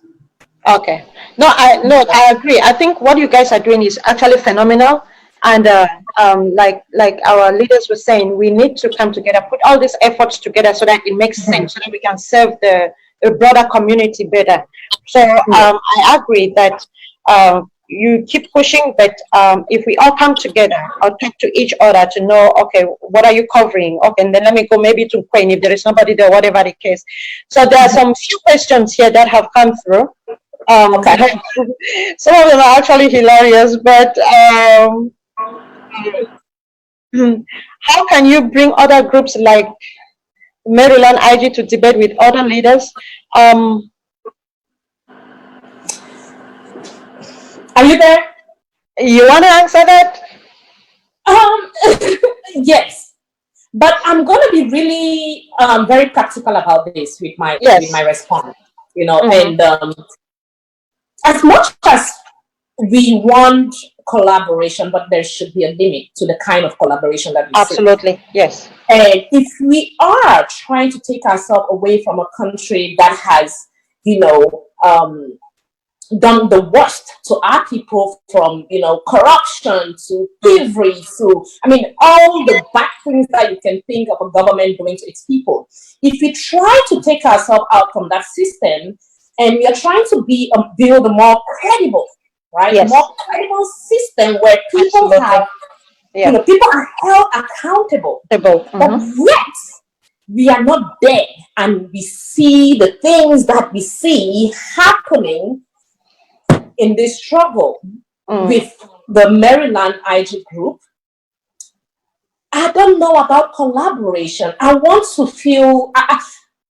Okay. No, I agree. I think what you guys are doing is actually phenomenal. And like our leaders were saying, we need to come together, put all these efforts together so that it makes sense, so that we can serve the broader community better. So I agree that you keep pushing, but if we all come together or talk to each other to know, okay, what are you covering? Okay, and then let me go maybe to Queen if there is nobody there, whatever the case. So there are some few questions here that have come through. Some of them are actually hilarious, but how can you bring other groups like Maryland IG to debate with other leaders? Are you there? You want to answer that? Yes, but I'm going to be really very practical about this with my response. And as much as we want collaboration, but there should be a limit to the kind of collaboration that we absolutely see. Yes. And if we are trying to take ourselves away from a country that has, done the worst to our people, from corruption to thievery to all the bad things that you can think of a government doing to its people, if we try to take ourselves out from that system and we are trying to build a more credible, more credible system where people have people are held accountable, but yet we are not there, and we see the things that we see happening in this struggle with the Maryland IG group. I don't know about collaboration. I want to feel, I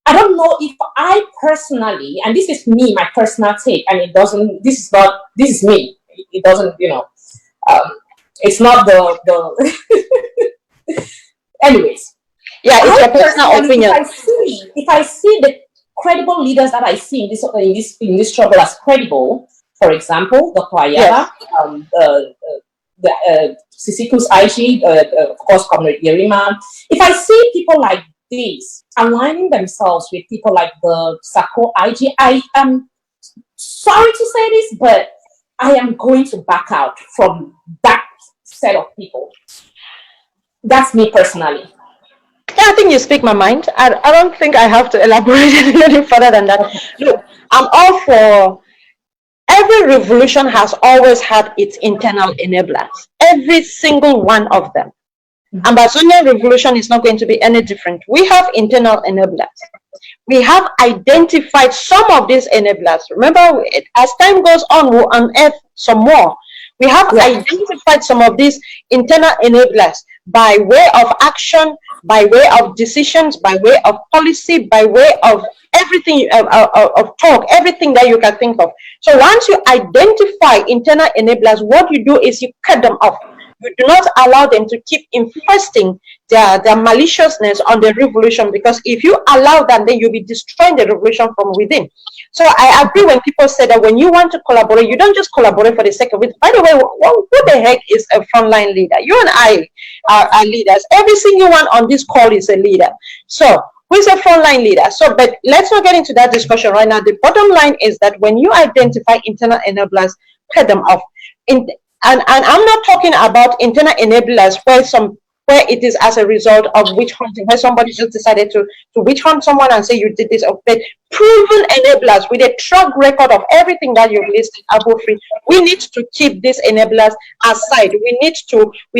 don't know if I personally, and this is me, my personal take, and this is me. It doesn't, it's not the anyways. Yeah, it's your personal opinion. If I see the credible leaders that I see in this struggle as credible, for example, Dr. Ayala, Sisiku's IG, of course, Comrade Yerima. If I see people like these aligning themselves with people like the Sako IG, I am sorry to say this, but I am going to back out from that set of people. That's me personally. Yeah, I think you speak my mind. I don't think I have to elaborate any further than that. Look, I'm all for. Every revolution has always had its internal enablers. Every single one of them. Ambazonian revolution is not going to be any different. We have internal enablers. We have identified some of these enablers. Remember, as time goes on, we'll unearth some more. We have identified some of these internal enablers by way of action, by way of decisions, by way of policy, by way of everything, of talk, everything that you can think of. So once you identify internal enablers, what you do is you cut them off. You do not allow them to keep infesting their maliciousness on the revolution, because if you allow them, then you'll be destroying the revolution from within. So I agree when people say that when you want to collaborate, you don't just collaborate for the sake of it. By the way, who the heck is a frontline leader? You and I are leaders. Every single one on this call is a leader. So Who is a frontline leader? So, but let's not get into that discussion right now. The bottom line is that when you identify internal enablers, cut them off. And I'm not talking about internal enablers where it is as a result of witch hunting, where somebody just decided to witch hunt someone and say you did this. But proven enablers with a track record of everything that you've listed, Abofri, we need to keep these enablers aside. We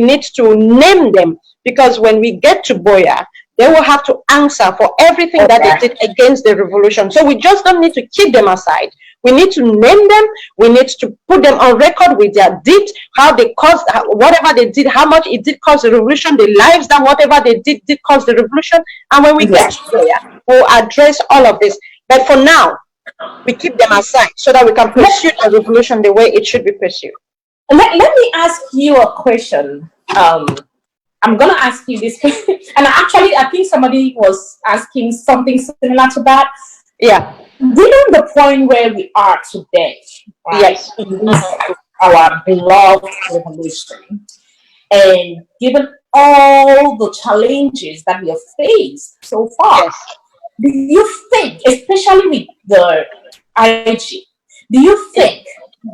need to name them, because when we get to Boya, they will have to answer for everything that they did against the revolution. So we just don't need to keep them aside. We need to name them. We need to put them on record with their deeds, how they caused, whatever they did, how much it did cause the revolution, the lives that whatever they did cause the revolution. And when we get to there, we'll address all of this. But for now, we keep them aside so that we can pursue the revolution the way it should be pursued. Let me ask you a question. I'm going to ask you this, and I think somebody was asking something similar to that. Yeah. Given the point where we are today, right, yes, in this, our beloved revolution, and given all the challenges that we have faced so far, yes, do you think, especially with the IG, do you think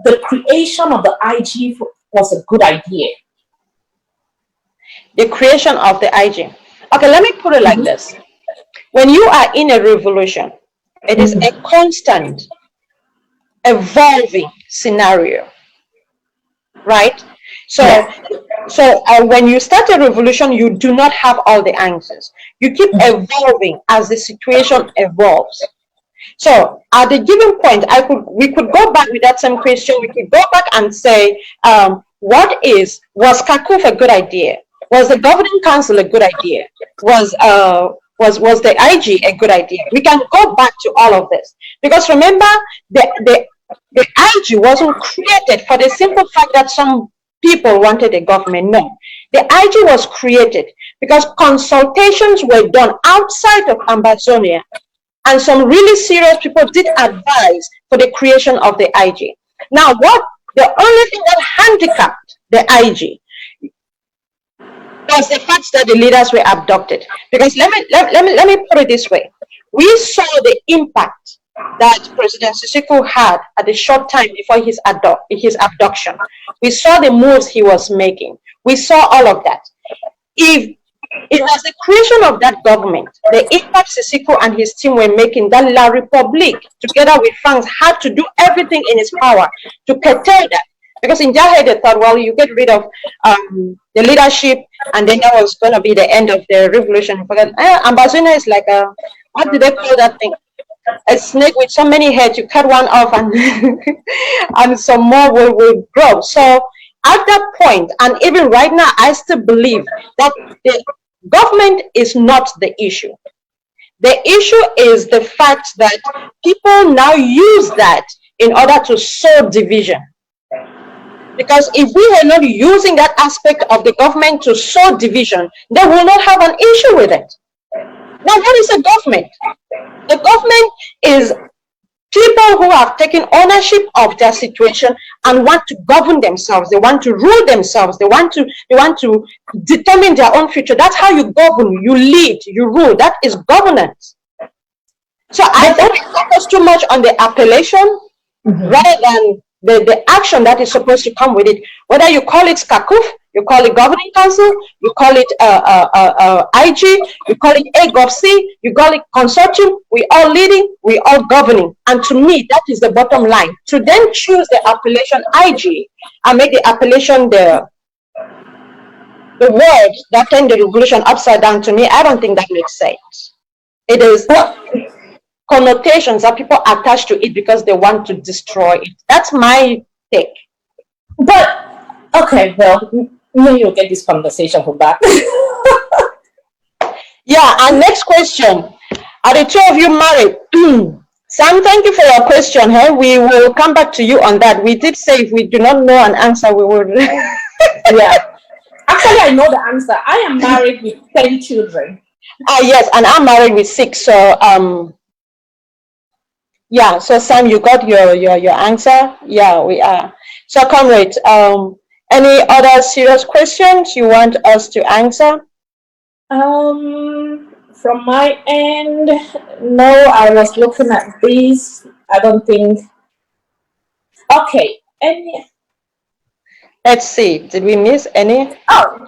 the creation of the IG was a good idea? The creation of the IG. Okay, let me put it like this. When you are in a revolution, it is a constant, evolving scenario, right? So, when you start a revolution, you do not have all the answers. You keep evolving as the situation evolves. So, at the given point, we could go back with that same question. We could go back and say, was Kakuf a good idea? Was the governing council a good idea? Was the IG a good idea? We can go back to all of this, because remember, the IG wasn't created for the simple fact that some people wanted a government. No, the IG was created because consultations were done outside of Ambazonia, and some really serious people did advise for the creation of the IG. Now, the only thing that handicapped the IG was the fact that the leaders were abducted. Because let me put it this way: we saw the impact that President Sissoco had at the short time before his abduction. We saw the moves he was making. We saw all of that. If it was the creation of that government, the impact Sissoco and his team were making, that La Republique, together with France, had to do everything in its power to curtail that. Because in Jahe, they thought, well, you get rid of the leadership, and then that was going to be the end of the revolution. Ambazonia is like what do they call that thing? A snake with so many heads. You cut one off, and and some more will grow. So at that point, and even right now, I still believe that the government is not the issue. The issue is the fact that people now use that in order to sow division. Because if we were not using that aspect of the government to sow division, they will not have an issue with it. Now, what is a government? The government is people who have taken ownership of their situation and want to govern themselves. They want to rule themselves. They want to determine their own future. That's how you govern. You lead. You rule. That is governance. So I don't focus too much on the appellation rather than the action that is supposed to come with it. Whether you call it SCACUF, you call it Governing Council, you call it IG, you call it AGOVC, you call it Consortium, we all leading, we all governing. And to me, that is the bottom line. To then choose the appellation IG and make the appellation the word that turned the revolution upside down, to me, I don't think that makes sense. It is connotations that people attach to it because they want to destroy it. That's my take. But okay, well, maybe you'll get this conversation from back. Yeah, and next question. Are the two of you married? Sam, thank you for your question. Hey, we will come back to you on that. We did say if we do not know an answer, we will. Yeah. Actually, I know the answer. I am married with 10 children. Yes, and I'm married with 6. So yeah, so Sam, you got your answer? Yeah, we are. So comrade, any other serious questions you want us to answer? From my end, no, I was looking at these. I don't think. Okay. Any? Let's see. Did we miss any? Oh,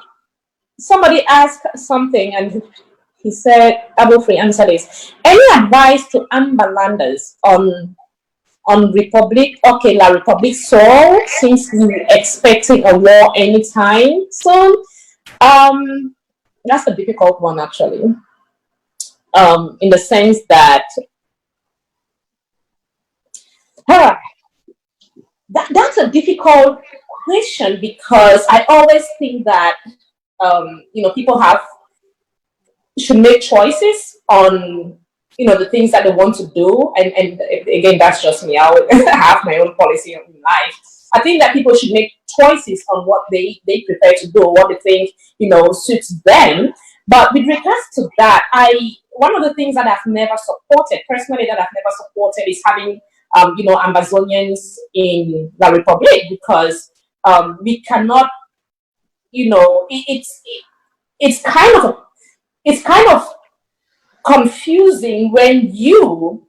somebody asked something and he said, Abu Free, answer this. Any advice to Amberlanders on Republic? Okay, La Republic soul, since we're expecting a war anytime soon. That's a difficult one actually. In the sense that that's a difficult question because I always think that people should make choices on the things that they want to do, and again, that's just me. I would have my own policy in life. I think that people should make choices on what they prefer to do, what they think suits them. But with regards to that, one of the things that I've never supported personally, is having Amazonians in La Republic, because we cannot, it's kind of confusing when you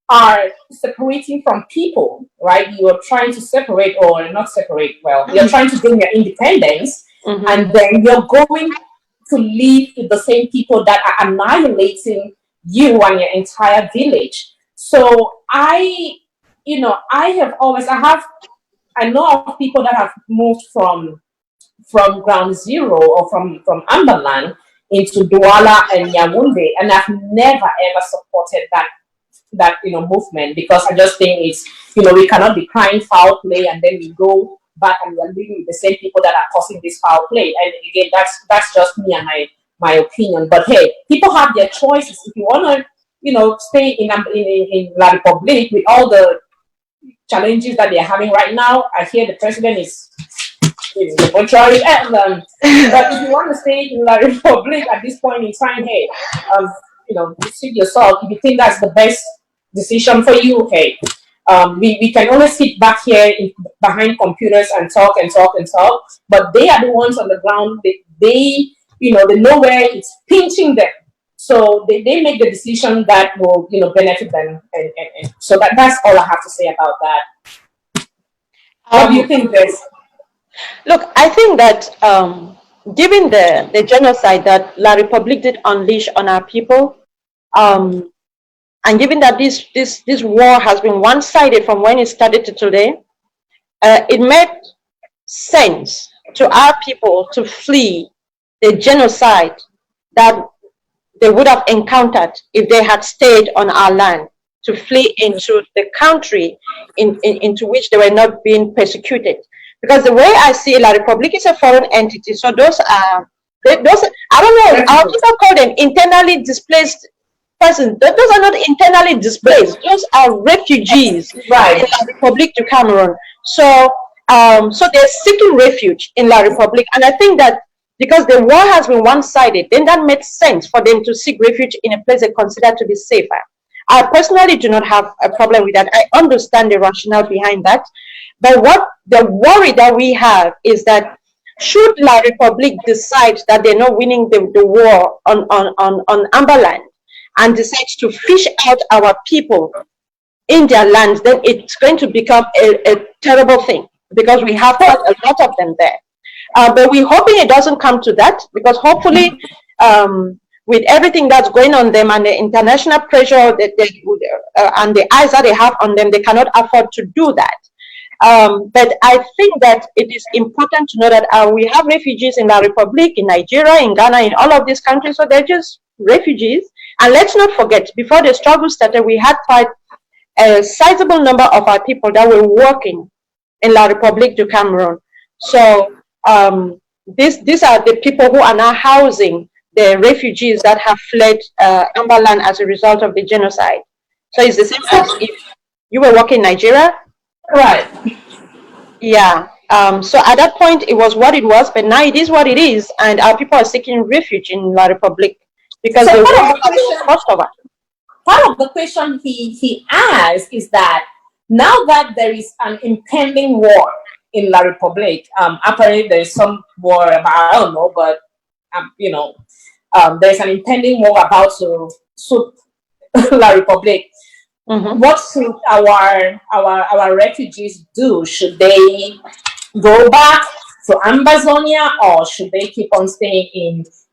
are separating from people, right? You are trying to separate, or not separate, well, you're trying to gain your independence, and then you're going to live with the same people that are annihilating you and your entire village. So I know of people that have moved from ground zero, or from Amberland into Douala and Yaoundé, and I've never ever supported that movement, because I just think it's we cannot be crying foul play and then we go back and we're living with the same people that are causing this foul play. And again, that's just me and my opinion. But hey, people have their choices. If you want to stay in La Republic with all the challenges that they're having right now, I hear the president is the mortuary. But if you want to stay in La Republic at this point in time, hey, suit yourself. If you think that's the best decision for you, hey, we can only sit back here behind computers and talk and talk and talk. But they are the ones on the ground. They know where it's pinching them. So they make the decision that will benefit them, and so that's all I have to say about that. What do you think, Grace? Look, I think that given the genocide that La Republique did unleash on our people, and given that this war has been one-sided from when it started to today, it made sense to our people to flee the genocide that they would have encountered if they had stayed on our land, to flee into the country into which they were not being persecuted. Because the way I see La Republique is a foreign entity, so those I don't know, our people call them internally displaced persons. Those are not internally displaced, those are refugees, right, in La Republique du Cameroon. So they're seeking refuge in La Republique, and I think that because the war has been one-sided, then that makes sense for them to seek refuge in a place they consider to be safer. I personally do not have a problem with that. I understand the rationale behind that. But what the worry that we have is that should La Republique decide that they're not winning the war on Amberland and decides to fish out our people in their lands, then it's going to become a terrible thing, because we have quite a lot of them there. But we're hoping it doesn't come to that, because hopefully with everything that's going on them and the international pressure and the eyes that they have on them, they cannot afford to do that. But I think that it is important to know that we have refugees in La Republique, in Nigeria, in Ghana, in all of these countries, so they're just refugees. And let's not forget, before the struggle started, we had quite a sizable number of our people that were working in La Republique du Cameroon. So these are the people who are now housing the refugees that have fled Amberland as a result of the genocide. So it's the same as if you were working in Nigeria. Right. Yeah. So at that point, it was what it was, but now it is what it is, and our people are seeking refuge in La Republique because so they part of the question he asked is that now that there is an impending war in La Republique, apparently there is some war about, I don't know, but there's an impending war about to suit La Republic. What should our refugees do? Should they go back to Ambazonia, or should they keep on staying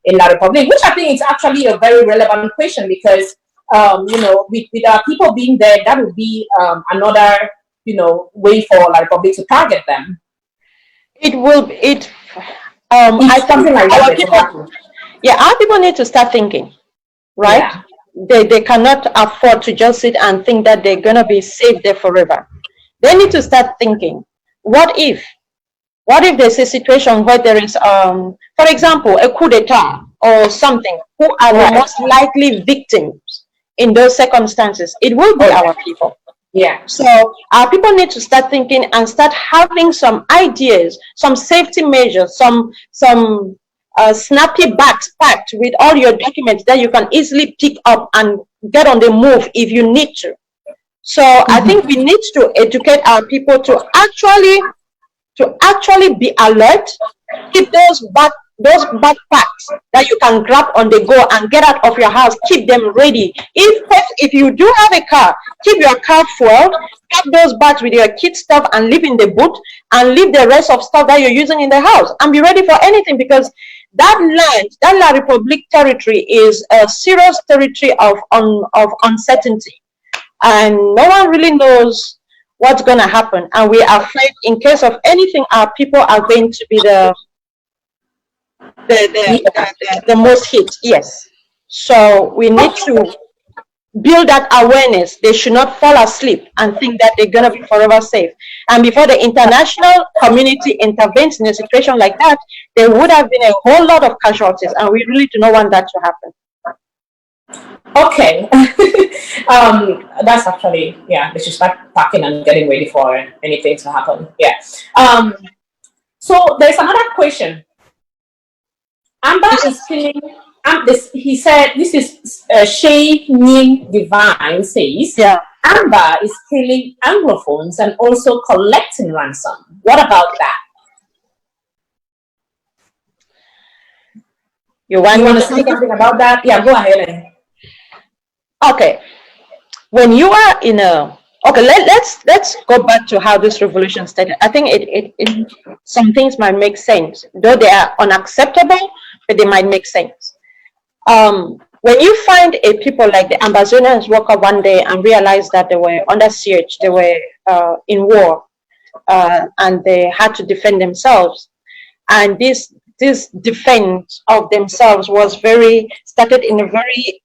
in La Republic? Which I think is actually a very relevant question, because you know, with our people being there, that would be another, you know, way for La Republic to target them. It will. I think Something like our that. people, yeah, our people need to start thinking, right? Yeah. They cannot afford to just sit and think that they're gonna be safe there forever. They need to start thinking, what if there's a situation where there is, for example, a coup d'etat or something? Who are the most likely victims in those circumstances? It will be our people. Yeah. So our people need to start thinking and start having some ideas, some safety measures, some snappy bags packed with all your documents that you can easily pick up and get on the move if you need to. So I think we need to educate our people to actually be alert. Keep those backpacks that you can grab on the go and get out of your house. Keep them ready. If you do have a car, keep your car fueled. Pack those bags with your kids' stuff and leave in the boot, and leave the rest of stuff that you're using in the house, and be ready for anything, because that land, that La Republic territory, is a serious territory of uncertainty, and no one really knows what's going to happen, and we are afraid in case of anything, our people are going to be the most hit. Yes, so we need to build that awareness. They should not fall asleep and think that they're going to be forever safe, and before the international community intervenes in a situation like that, there would have been a whole lot of casualties, and we really do not want that to happen. Okay. That's actually, yeah, they should start packing and getting ready for anything to happen. Yeah. So there's another question. Amba is killing, he said, this is Shay Ning Divine says, yeah, Amba is killing Anglophones and also collecting ransom. What about that? You want to say something about that? Yeah, go ahead. Okay. When you are in a, okay, let's go back to how this revolution started. I think it some things might make sense, though they are unacceptable, but they might make sense. When you find a people like the Ambazonians woke up one day and realized that they were under siege, they were in war, and they had to defend themselves, and this defense of themselves was started in a very